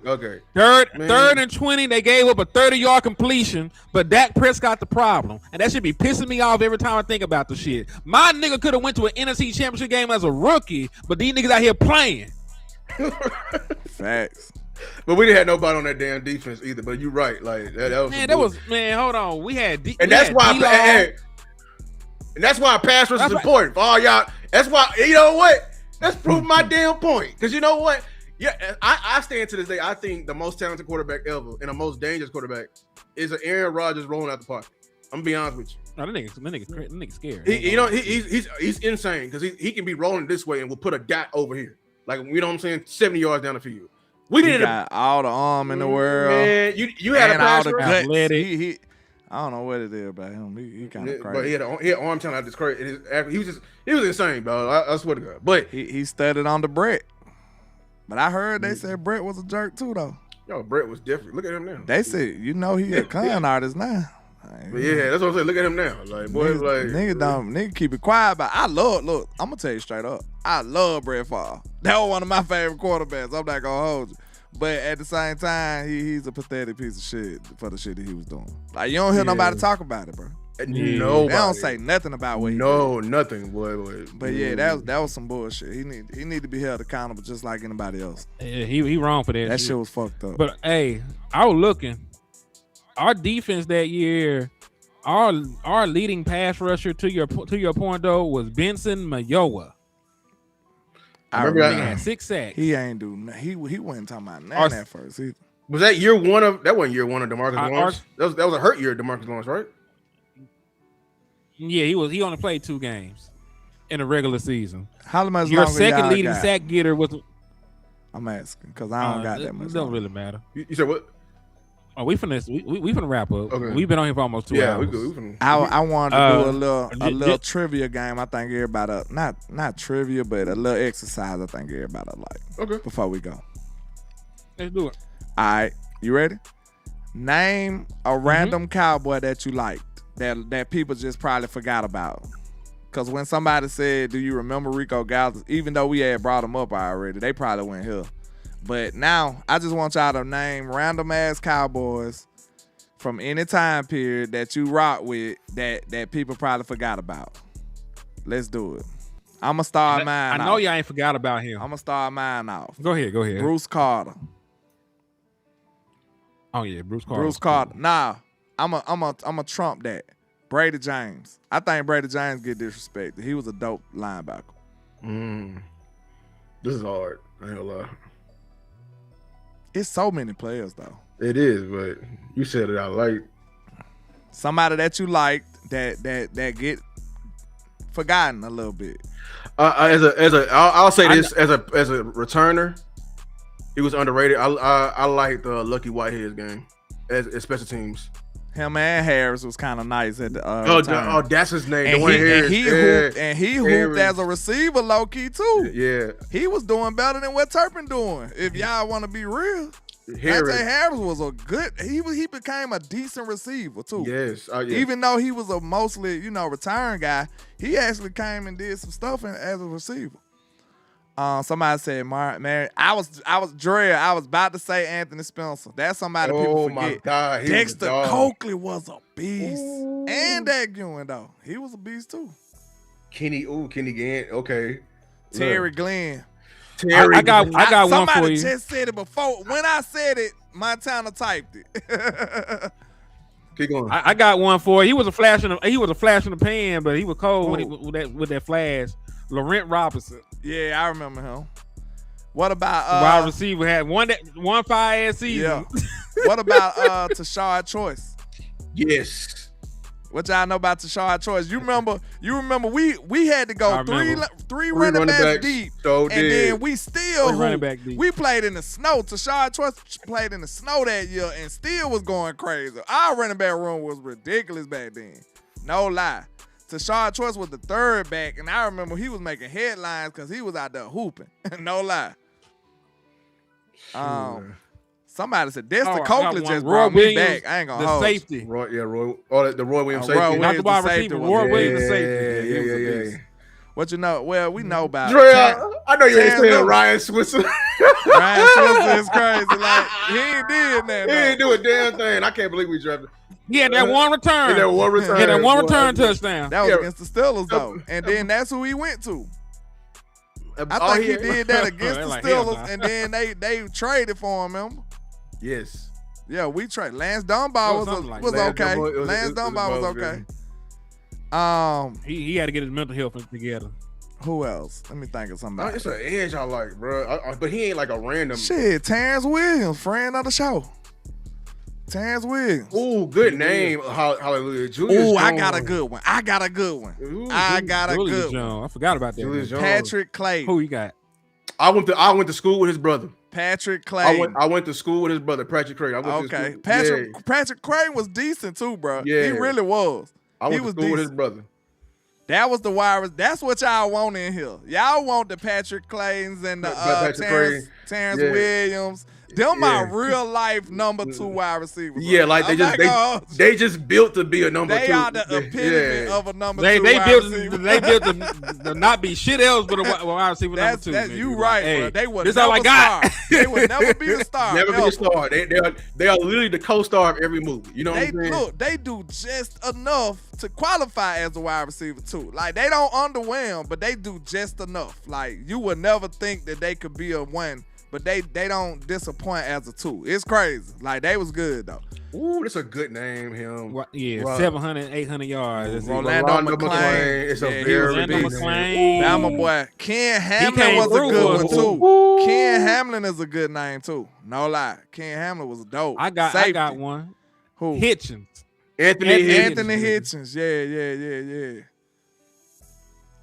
Okay. Third and 20, they gave up a 30-yard completion, but Dak Prescott the problem. And that should be pissing me off every time I think about the shit. My nigga could have went to an NFC Championship game as a rookie, but these niggas out here playing. Facts. But we didn't have nobody on that damn defense either. But you're right. Like that was hold on. We had and that's why pass rush is important for all y'all. That's why, you know what? That's proving my damn point. Because you know what? Yeah, I stand to this day. I think the most talented quarterback ever and the most dangerous quarterback is an Aaron Rodgers rolling out the pocket. I'm gonna be honest with you. No, that nigga scared. He's insane because he can be rolling this way and will put a dot over here. Like, you know what I'm saying? 70 yards down the field. We didn't got all the arm in the world. Man, you had a pass all the rush. guts. He I don't know what it is about him. He kind of crazy. But he had arm talent. This crazy. He was insane, bro. I swear to God. But he studied on the Brett. But I heard they said Brett was a jerk too, though. Yo, Brett was different. Look at him now. They said, he a con artist now. But yeah, that's what I'm saying. Look at him now. Like, boy, nigga keep it quiet. But I'm gonna tell you straight up. I love Brett Favre. That was one of my favorite quarterbacks. I'm not gonna hold you. But at the same time, he's a pathetic piece of shit for the shit that he was doing. Like, you don't hear nobody talk about it, bro. Nobody. They don't say nothing about what he did. Nothing, boy. But yeah, that was some bullshit. He need to be held accountable just like anybody else. Yeah, he wrong for that. That shit was fucked up. But hey, I was looking. Our defense that year, our leading pass rusher to your point though was Benson Mayowa. I remember he had 6 sacks. He ain't do nothing. He wasn't talking about nothing at first either. Was that year one of that wasn't year one of DeMarcus Lawrence? That was a hurt year of DeMarcus Lawrence, right? Yeah, he only played 2 games in a regular season. How much your longer second y'all leading got? sack getter was? I'm asking because I don't got that much. It don't really matter. You said what? Oh, we finna wrap up. Okay. We've been on here for almost 2 hours. I wanted to do a little trivia game. I think everybody not trivia, but a little exercise. I think everybody like. Okay. Before we go, let's do it. All right, you ready? Name a random cowboy that you liked that people just probably forgot about. Because when somebody said, "Do you remember Rico Gallup?" Even though we had brought him up already, they probably went here. But now, I just want y'all to name random-ass Cowboys from any time period that you rock with that people probably forgot about. Let's do it. I'm going to start mine I know y'all ain't forgot about him. I'm going to start mine off. Go ahead. Bruce Carter. Oh, yeah, Bruce Carter. Bruce Carter. Nah, I'm a trump that. Brady James. I think Brady James get disrespected. He was a dope linebacker. This is hard. I ain't gonna lie. It's so many players, though. It is, but you said it out like somebody that you liked that get forgotten a little bit. I'll say this as a returner, he was underrated. I liked Lucky Whitehead's game as special teams. Him and Harris was kind of nice at the that's his name. And he hooped as a receiver, low key too. Yeah, he was doing better than what Turpin doing. If y'all want to be real, Harris was a good. He became a decent receiver too. Yes, even though he was a mostly return guy, he actually came and did some stuff as a receiver. Somebody said, man, I was about to say Anthony Spencer. That's somebody people forget. Oh, my God. Dexter Coakley was a beast. Ooh. And Dak Ewing, though. He was a beast, too. Kenny Gann. Okay. Terry Glenn. I got one for you. Somebody just said it before. When I said it, Montana typed it. Keep going. I got one for you. He was a flash in the pan, but he was cold when with that flash. Laurent Robinson. Yeah, I remember him. What about wide receiver had one fire ass season. Yeah. What about Tashard Choice? Yes. What y'all know about Tashard Choice? You remember we had to go three running backs deep. So then we still running back deep. We played in the snow. Tashard Choice played in the snow that year and still was going crazy. Our running back room was ridiculous back then. No lie. Tashard Choice was the third back, and I remember he was making headlines because he was out there hooping. No lie. Somebody said that's the Coakley just brought me back. I ain't gonna hold safety. Roy Williams safety. Roy Not the wide safety. receiver. Roy Williams the safety. Yeah. What you know? Well, we know about Dre, I know you ain't saying Ryan Switzer. Ryan Switzer is crazy. Like he ain't did that. He ain't do a damn thing. I can't believe we drafted. He had that one return. He had that one return touchdown. That was against the Steelers though, and then that's who he went to. I think he did that against the Steelers, and then they traded for him. Remember? Yes. Yeah, we traded. Lance Dunbar was okay. Lance Dunbar was okay. He had to get his mental health together. Who else? Let me think of somebody. It's an edge I like, bro. But he ain't like a random. Shit, Terrence Williams, friend of the show. Terrence Williams. Ooh, good name. Hallelujah. Julius Ooh, Jones. I got a good one. Ooh, I got a good one. I forgot about that. Julius Jones. Patrick Clay. Who you got? I went to school with his brother. Patrick Clay. I went to school with his brother, Patrick Craig. Okay. Patrick Craig was decent too, bro. Yeah. He really was. I went to school with his brother. That was the wire. That's what y'all want in here. Y'all want the Patrick Clays and the Terrence Williams. Them my real life number 2 wide receivers. Yeah, like they just built to be a number 2. They are the epitome of a number 2 they wide built receiver. They built to not be shit else but a wide receiver number 2. That's you right, bro. They would this never all I got. They would never be a star. Never be a star. They are literally the co-star of every movie. You know what I'm saying? Look, they do just enough to qualify as a wide receiver too. Like they don't underwhelm, but they do just enough. Like you would never think that they could be a 1. But they don't disappoint as a 2. It's crazy. Like, they was good, though. Ooh, that's a good name, him. Yeah, 700, 800 yards. Rolando McClain. It's a very big name. Bama boy. Ken Hamlin was a good one, too. Ken Hamlin is a good name, too. No lie. Ken Hamlin was dope. I got one. Who? Hitchens. Anthony Hitchens. Yeah.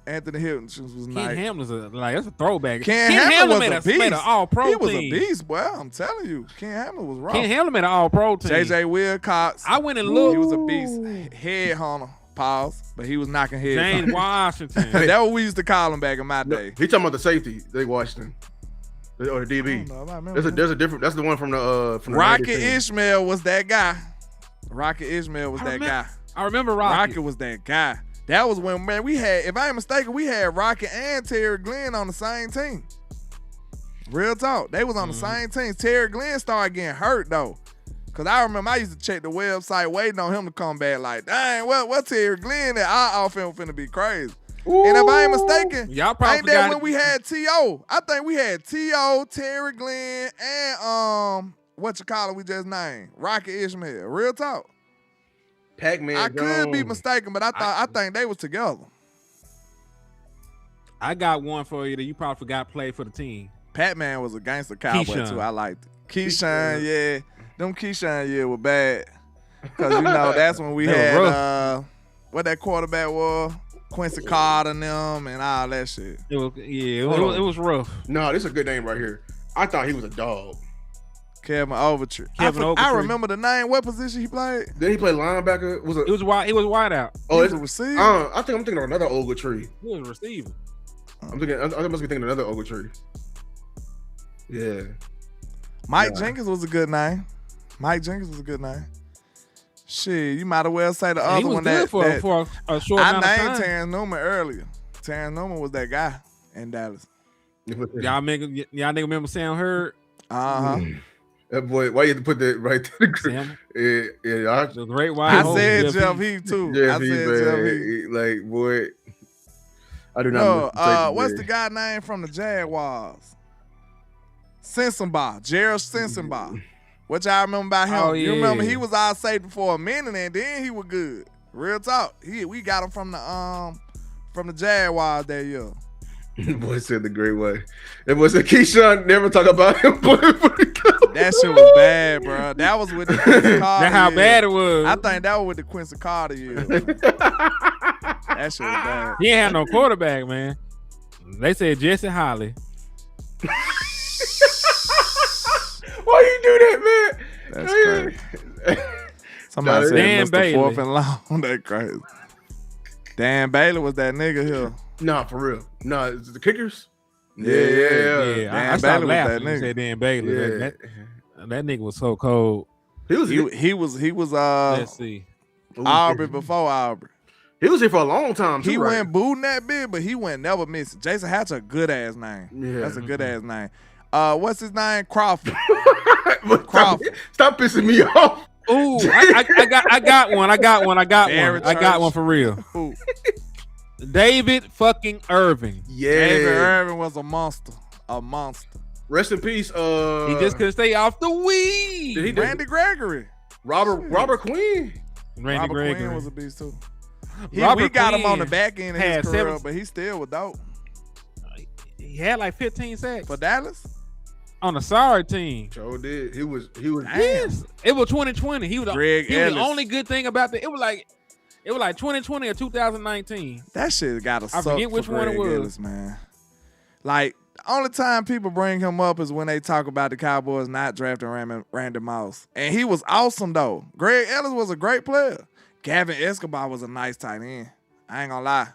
Anthony Hitchens was nice. Ken Hamlin's that's a throwback. Ken Hamlin was a beast. Made an all-pro he was team. a beast, boy. I'm telling you. Ken Hamlin was rough. Ken Hamlin made an all-pro team. J.J. Wilcox. I went and looked. He was a beast. Head hunter. Pause. But he was knocking heads. James Washington. That's what we used to call him back in my day. He talking about the safety. They Washington. Or the DB. There's a different. That's the one from the Rocky Ishmael was that guy. Rocky Ishmael was that guy. I remember Rocky. Rocky was that guy. That was when, man, we had, if I ain't mistaken, we had Rocky and Terry Glenn on the same team. Real talk. They was on the same team. Terry Glenn started getting hurt, though. Because I remember I used to check the website waiting on him to come back like, dang, what Terry Glenn at? Our offense finna be crazy. Ooh. And if I ain't mistaken, ain't that when we had T.O.? I think we had T.O., Terry Glenn, and what you call it we just named? Rocky Ishmael. Real talk. Pac-Man. I could be mistaken, but I think they was together. I got one for you that you probably forgot played for the team. Pac-Man was a gangster cowboy too. I liked it. Keyshawn, yeah. Them Keyshawn were bad. Because that's when we had what that quarterback was. Quincy Carter and them and all that shit. It was rough. No, this is a good name right here. I thought he was a dog. Kevin Overture. I remember the name. What position he played? Did he play linebacker? It was wide out. Oh, it's a receiver. I think I'm thinking of another Ogletree. He was a receiver. I must be thinking of another Ogletree. Yeah. Mike Jenkins was a good name. Shit, you might as well say the other one that for a short amount of time. I named Terrence Newman earlier. Terrence Newman was that guy in Dallas. Y'all nigga remember Sam Hurd? That boy, why you had to put that right there? Yeah. The great wide. I said Jeff Heath too. Jeff Heath. Like, boy, I do not. No, what's the guy name from the Jaguars? Sensenbaugh, Gerald Sensenbaugh. What y'all remember about him? Oh, You remember yeah. he was all safety for a minute and then he was good. Real talk. We got him from the Jaguars that year. Boy said the great way. It was a Keyshawn never talk about him playing for the Cowboys. That shit was bad, bro. That was with the Quincy Carter. That's how year. bad it was. I think that was with the Quincy Carter year. That shit was bad. He ain't had no quarterback, man. They said Jesse Holly. Why you do that, man? That's crazy. Somebody Nah, said Dan Mr. Bailey. Fourth and Long. That crazy. Dan Bailey was that nigga here. Nah, for real. Nah, is it the kickers? Yeah. Yeah, I Dan started Bailey was laughing that when you nigga. said Dan Bailey. Yeah. That nigga was so cold. He was He was Let's see. Aubrey before Aubrey. He was here for a long time too. He right? went booting that bit, but he went never missing. Jason Hatch a good ass name. Yeah. That's a good ass name. What's his name? Crawford. But Crawford. stop pissing me off. Ooh, I got one. I got Church. one for real. Ooh. David fucking Irving. Yeah. David Irvin was a monster. A monster. Rest in peace. He just couldn't stay off the weed. Did he- Randy Gregory. Robert Quinn. Randy Robert Gregory. Quinn was a beast too. Robert We got him Quinn on the back end of had his career, 7 but he still was dope. He had like 15 sacks For Dallas? on a sorry team. Joe did. He was. Yes, it was 2020. He was Greg he was the Ellis. only good thing about it was like 2020 or 2019. That shit got to I suck forget for which one it Greg was. Ellis, man. Like, the only time people bring him up is when they talk about the Cowboys not drafting Randy Moss. And he was awesome, though. Greg Ellis was a great player. Gavin Escobar was a nice tight end. I ain't gonna lie.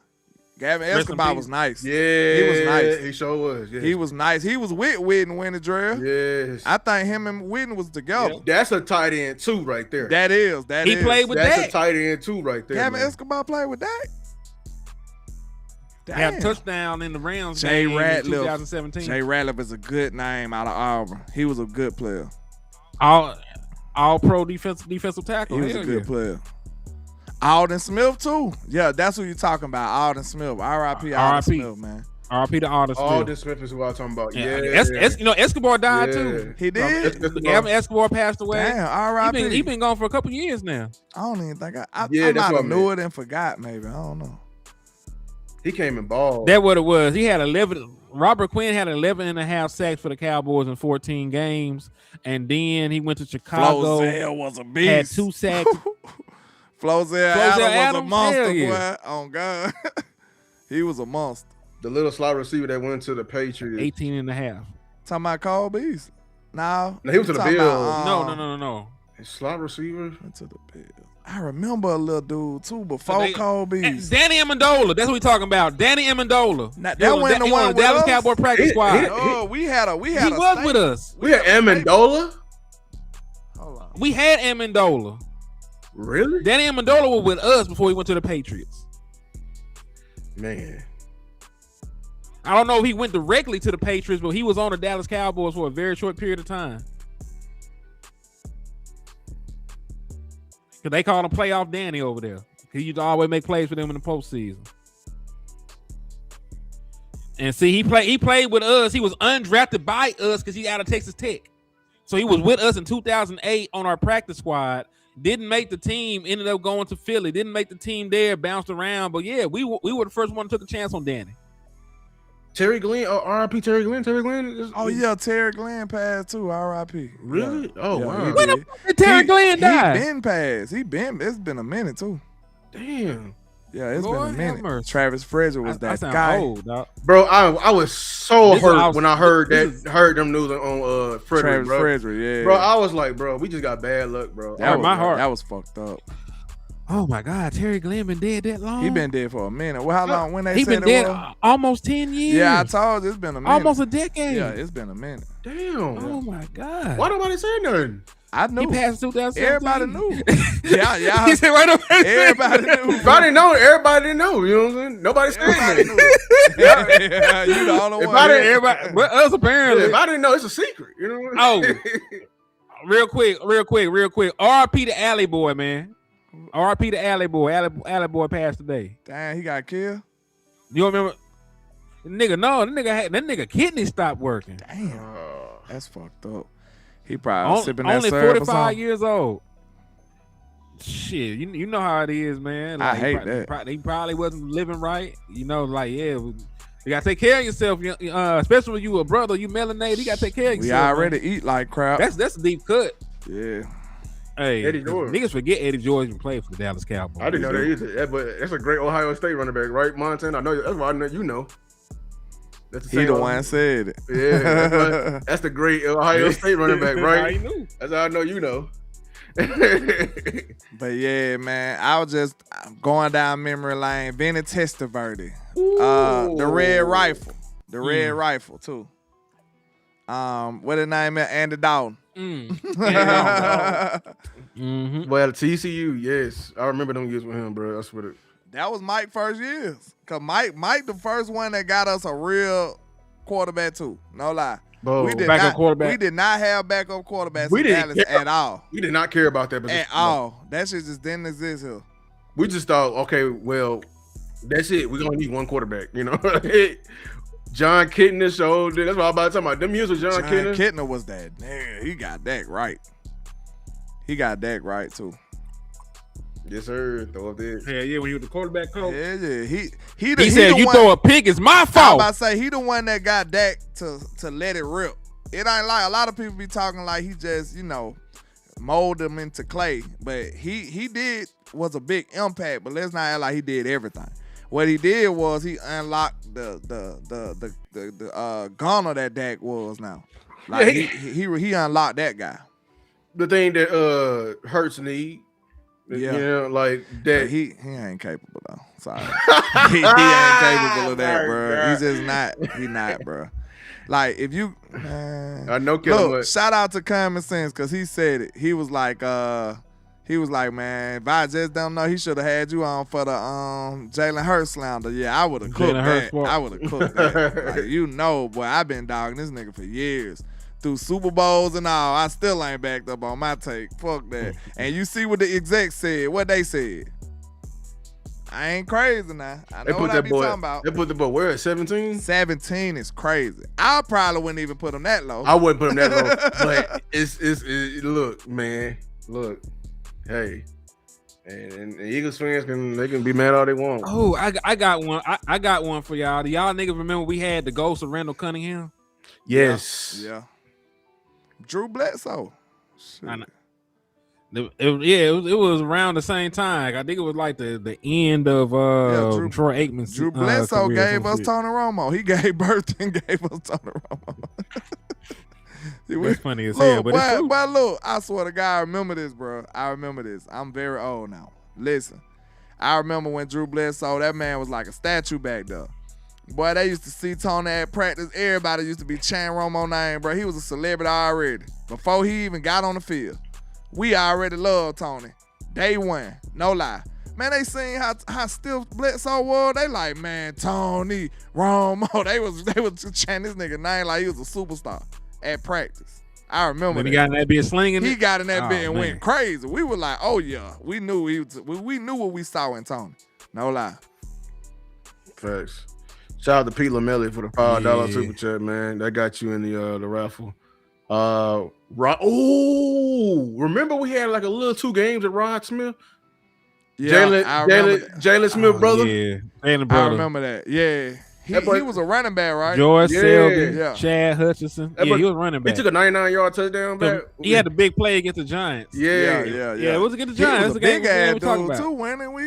Gavin Rest in Escobar peace. was nice. Yeah. He was nice. He sure was. Yeah. He was nice. He was with Whitten when the draft. Yes. I think him and Whitten was together. That's a tight end too, right there. That is. He played with That's Dak. a tight end too, right there. Gavin man. Escobar played with Dak. Had a Damn. touchdown in the Rams Jay game in Ratliff. 2017. Jay Ratliff is a good name out of Auburn. He was a good player. All pro defensive tackle. He was a Hell good yeah. player. Alden Smith too. Yeah, that's who you're talking about. Alden Smith. R.I.P. Alden R.I.P. Smith, man. R.P. to Alden Smith. Alden Smith is who I'm talking about. Yeah. Escobar died Yeah. too. He did. Gavin Escobar passed away. Damn, R.I.P. He been gone for a couple years now. I don't even think I Yeah, I that's might what have I knew meant. it and forgot maybe. I don't know. He came in ball. That's what it was. He had 11. Robert Quinn had 11 and a half sacks for the Cowboys in 14 games. And then he went to Chicago. Flozell was a beast. Had 2 sacks. Flozell Adams was a Adams? monster, Hell yeah. boy. Oh God. He was a monster. The little slot receiver that went to the Patriots. 18 and a half. Talking about Cole Beasley. No. No, he was to the Talking Bills. about, No. His slot receiver. Went to the Bills. I remember a little dude too before they- Cole Beasley. Danny Amendola. That's what we talking about. Danny Amendola. Now, He that was- wasn't the he one was with Dallas us? Cowboy practice He- squad. he- Oh, we had a He was with us. We had Amendola. Hold on. We had Amendola. Really? Danny Amendola was with us before he went to the Patriots. Man. I don't know if he went directly to the Patriots, but he was on the Dallas Cowboys for a very short period of time. Because they called him Playoff Danny over there. He used to always make plays for them in the postseason. And see, he played with us. He was undrafted by us because he out of Texas Tech. So he was with us in 2008 on our practice squad. Didn't make the team. Ended up going to Philly. Didn't make the team there. Bounced around. But yeah, we were the first one who took a chance on Danny. Terry Glenn. R.I.P. Terry Glenn. Terry Glenn. Oh yeah, Terry Glenn passed too. R.I.P. Really? Yeah. Oh, Yeah, wow. he When the did. fuck did Terry Glenn die? He been passed. It's been a minute too. Damn. Yeah, it's Lord been a have minute. mercy. Travis Frederick was I that sound guy. old, dog. Bro, I was so This hurt is- when I heard this heard them news on Frederick, Travis bro. Frederick, yeah. Bro, I was like, bro, we just got bad luck, bro. that was, my heart. That was fucked up. Oh my God, Terry Glenn been dead that long? He been dead for a minute. Well, how long? When they He said been it dead was? almost 10 years. Yeah, I told you it's been a minute. almost a decade. Yeah, it's been a minute. Damn. Oh my God. Why nobody say nothing? I He knew. passed 2017. Everybody knew. Yeah. He said, wait a minute. Everybody knew. If I didn't know, everybody didn't know. You know what I'm saying? Nobody said Everybody nothing. knew. Yeah, you the only If one. I didn't- Everybody, but us apparently. If I didn't know, it's a secret. You know what I'm saying? Real quick. RP to Alley Boy, man. RP to Alley Boy. Alley Boy passed today. Damn, he got killed. You don't remember? That nigga kidney stopped working. Damn, that's fucked up. He probably sipping that only syrup 45 years old. Shit, you know how it is, man. Like, I hate that. He probably wasn't living right. You know, like, yeah, you gotta take care of yourself. Especially when you a brother, you melanated. You gotta take care of yourself. We already eat like crap. That's a deep cut. Yeah. Hey, Eddie George. Niggas forget Eddie George even played for the Dallas Cowboys. I didn't know that either. But that's a great Ohio State running back, right, Montana? I know that's why I know you know. That's He the one said it. Yeah, that's the great Ohio State running back, right? I knew. That's how I know you know. But yeah, man, I was just going down memory lane. Vinny Testaverde, the red rifle, red rifle too. What the name is? Andy Dalton. Well, TCU, yes, I remember them years with him, bro. I swear to. That was Mike's first years. Cause Mike the first one that got us a real quarterback too. No lie. Bro, We did not have backup quarterbacks in Dallas at all. We did not care about that At all. That shit just didn't exist here. We just thought, okay, well, that's it. We're gonna need one quarterback, you know. John Kitna showed. That's what I'm about to talk about. Them years with John Kitna. Kitna was that. Man, he got that right. He got that right too. Yes, sir. Throw up there. Hell yeah, when he was the quarterback coach. Yeah. He said you throw a pick, it's my I fault. was about to say he the one that got Dak to let it rip. It ain't like a lot of people be talking like he just, mold them into clay. But he was a big impact, but let's not act like he did everything. What he did was he unlocked the gunner that Dak was now. Like he unlocked that guy. The thing that Hurts need. Yeah, like that. He ain't capable though. Sorry, he ain't capable of that, bro. He's just not. He not, bro. Like if you, I know. Look, shout out to Common Sense because he said it. He was like, man, if I just don't know, he should have had you on for the Jalen Hurts slander. Yeah, I would have cooked that. I would have cooked that. Like, boy, I've been dogging this nigga for years. Through Super Bowls and all, I still ain't backed up on my take. Fuck that. And you see what the execs said, what they said. I ain't crazy now. I know what I be talking about. They put the boy where at 17? 17 is crazy. I probably wouldn't even put him that low. I wouldn't put him that low. But it's look, man. Look. Hey. And Eagles fans can be mad all they want. Oh, I got one. I got one for y'all. Do y'all niggas remember we had the ghost of Randall Cunningham? Yes. Yeah. Drew Bledsoe. It was around the same time. I think it was like the end of Troy Aikman's. Drew Bledsoe gave us Tony Romo. He gave birth and gave us Tony Romo. It's funny as hell, but it's true. But look, I swear to God, I remember this, bro. I remember this. I'm very old now. Listen, I remember when Drew Bledsoe, that man was like a statue back there. Boy, they used to see Tony at practice. Everybody used to be chanting Romo name, bro. He was a celebrity already. Before he even got on the field. We already loved Tony. Day one. No lie. Man, they seen how stiff Bledsoe was. They like, man, Tony, Romo. They was chanting this nigga name like he was a superstar at practice. I remember when that. He got in that bit slinging. He got in that bit and went crazy. We were like, oh yeah. We knew we knew what we saw in Tony. No lie. Facts. Shout out to Pete LaMelli for the $5 super chat, man. That got you in the raffle. Remember we had like a little 2 games at Rod Smith? Yeah, Jalen Smith brother. Yeah, Jalen brother. I remember that. Yeah. He was a running back, right? George Selby, Chad Hutchinson. He was running back. He took a 99-yard touchdown back. He had the big play against the Giants. Yeah. It was against the Giants. He was a big ass dude too, wasn't he?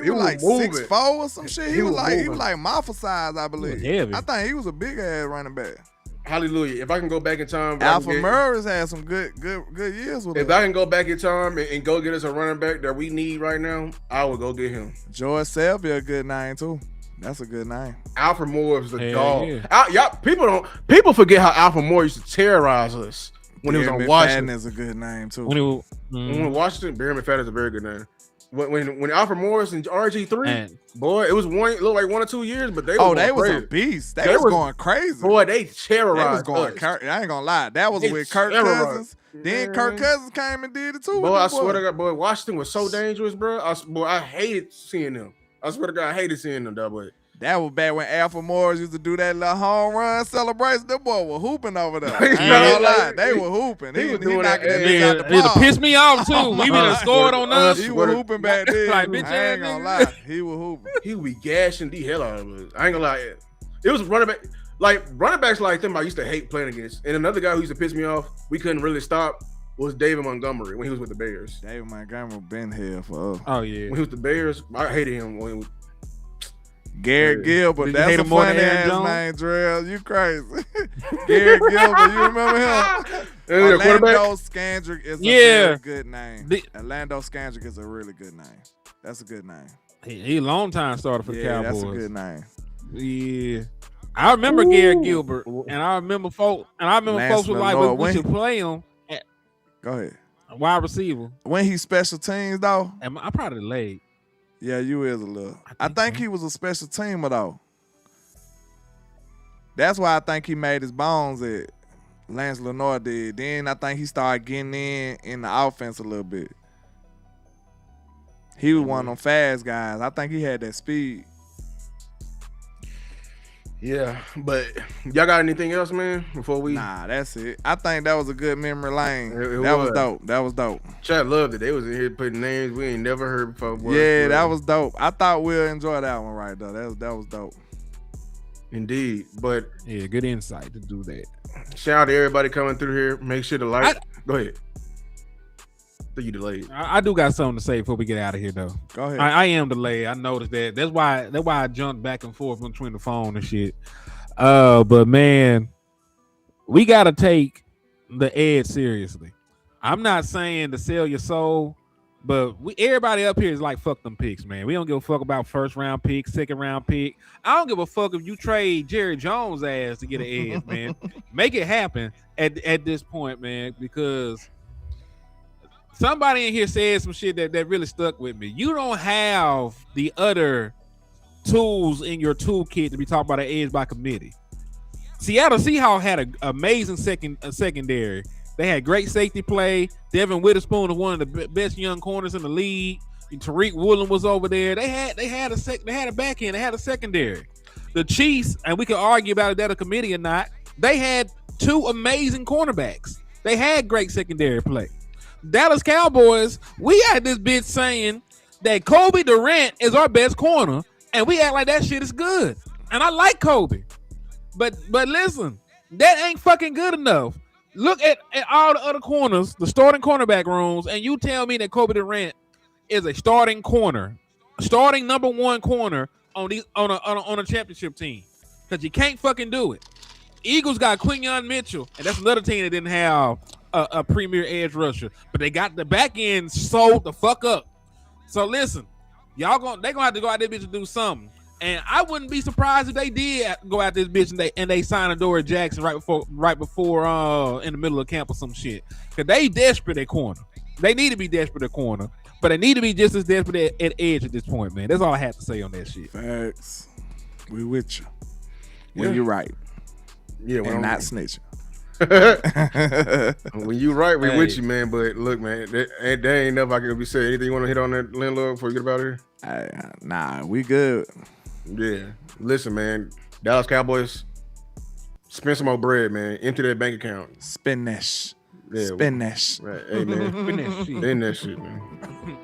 He was like 6'4" or some shit. He was like Mafia size, I believe. Heavy. I think he was a big ass running back. Hallelujah. If I can go back in time. Alpha Murray's had some good years with us. If I can go back in time and go get us a running back that we need right now, I would go get him. George Selby, a good name too. That's a good name. Alfred Moore is the dog. Yeah. People forget how Alfred Moore used to terrorize us when he was on Washington. McFadden is a good name too. When Washington, Barry McFadden is a very good name. When Alfred Morris and RG3, boy, it was looked like 1 or 2 years, but they was a beast. They was going crazy. Boy, they terrorized us. I ain't gonna lie. That was with Kirk Cousins. Then Kirk Cousins came and did it too. Boy, I swear to God, Washington was so dangerous, bro. I hated seeing them. I swear to God, I hated seeing them, that boy. That was back when Alpha Morris used to do that little home run celebration. Them boys were hooping over there. I ain't gonna lie. They were hooping. He was knocking that bitch out the park. Pissed me off too. We been scored on us. He was hooping back then. Like, bitch, I ain't gonna lie. He was hooping. He would be gashing the hell out of us. I ain't gonna lie. It was running back. Like running backs like them I used to hate playing against. And another guy who used to piss me off, we couldn't really stop, was David Montgomery when he was with the Bears. David Montgomery been here for us. Oh yeah. When he was with the Bears, I hated him when he was Garrett Gilbert, Did you that's hate a him more than funny Aaron ass Jones? name, Drell. You crazy. Garrett Gilbert, you remember him? Orlando Scandrick is a very good name. Orlando Scandrick is a really good name. That's a good name. He a long time starter for the Cowboys. That's a good name. Yeah. I remember Garrett Gilbert, and I remember folks were like, well, we should play him at Go ahead. wide receiver. When he special teams, though, And I probably late. yeah, you is a little. I think he was a special teamer, though. That's why I think he made his bones at Lance Lenore did. Then I think he started getting in the offense a little bit. He was one of them fast guys. I think he had that speed. Yeah, but y'all got anything else, man? Before we Nah, that's it. I think that was a good memory lane. It That was was. dope. That was dope. chat loved it. They was in here putting names we ain't never heard before. Boy. Yeah, that was dope. I thought we'll enjoy that one right there. That was dope. Indeed. But Yeah, good insight to do that. shout out to everybody coming through here. Make sure to like. Go ahead. I think you delayed. I do got something to say before we get out of here, though. Go ahead. I am delayed. I noticed that. That's why I jumped back and forth between the phone and shit. But man, we gotta take the edge seriously. I'm not saying to sell your soul, but everybody up here is like, fuck them picks, man. We don't give a fuck about first round pick, second round pick. I don't give a fuck if you trade Jerry Jones' ass to get an edge, man. Make it happen at this point, man, because somebody in here said some shit that really stuck with me. You don't have the other tools in your toolkit to be talking about an edge by committee. Seattle Seahawks had an amazing secondary. They had great safety play. Devin Witherspoon is one of the best young corners in the league. Tariq Woolen was over there. They had a back end. They had a secondary. The Chiefs, and we could argue about if that a committee or not, they had two amazing cornerbacks. They had great secondary play. Dallas Cowboys, we had this bitch saying that Kobe Durant is our best corner, and we act like that shit is good. And I like Kobe. But listen, that ain't fucking good enough. Look at all the other corners, the starting cornerback rooms, and you tell me that Kobe Durant is a starting number one corner on a championship team. Because you can't fucking do it. Eagles got Quinyon Mitchell, and that's another team that didn't have a premier edge rusher, but they got the back end sold the fuck up. So listen, they gonna have to go out there bitch and do something. And I wouldn't be surprised if they did go out this bitch and they sign Adoree Jackson right before in the middle of camp or some shit. Cause they desperate at corner. They need to be desperate at corner, but they need to be just as desperate at edge at this point, man. That's all I have to say on that shit. Facts. We with you. When you're right. Yeah, and not snitching. When you right, we with you, man. But look, man, that ain't enough I can be said. Anything you want to hit on that, landlord, before we get about here? Nah, we good. Yeah. Listen, man. Dallas Cowboys, spend some more bread, man. Empty that bank account. Spin that. Yeah, Spin that. Right. Hey, man. Spin that shit. Spend that shit, man.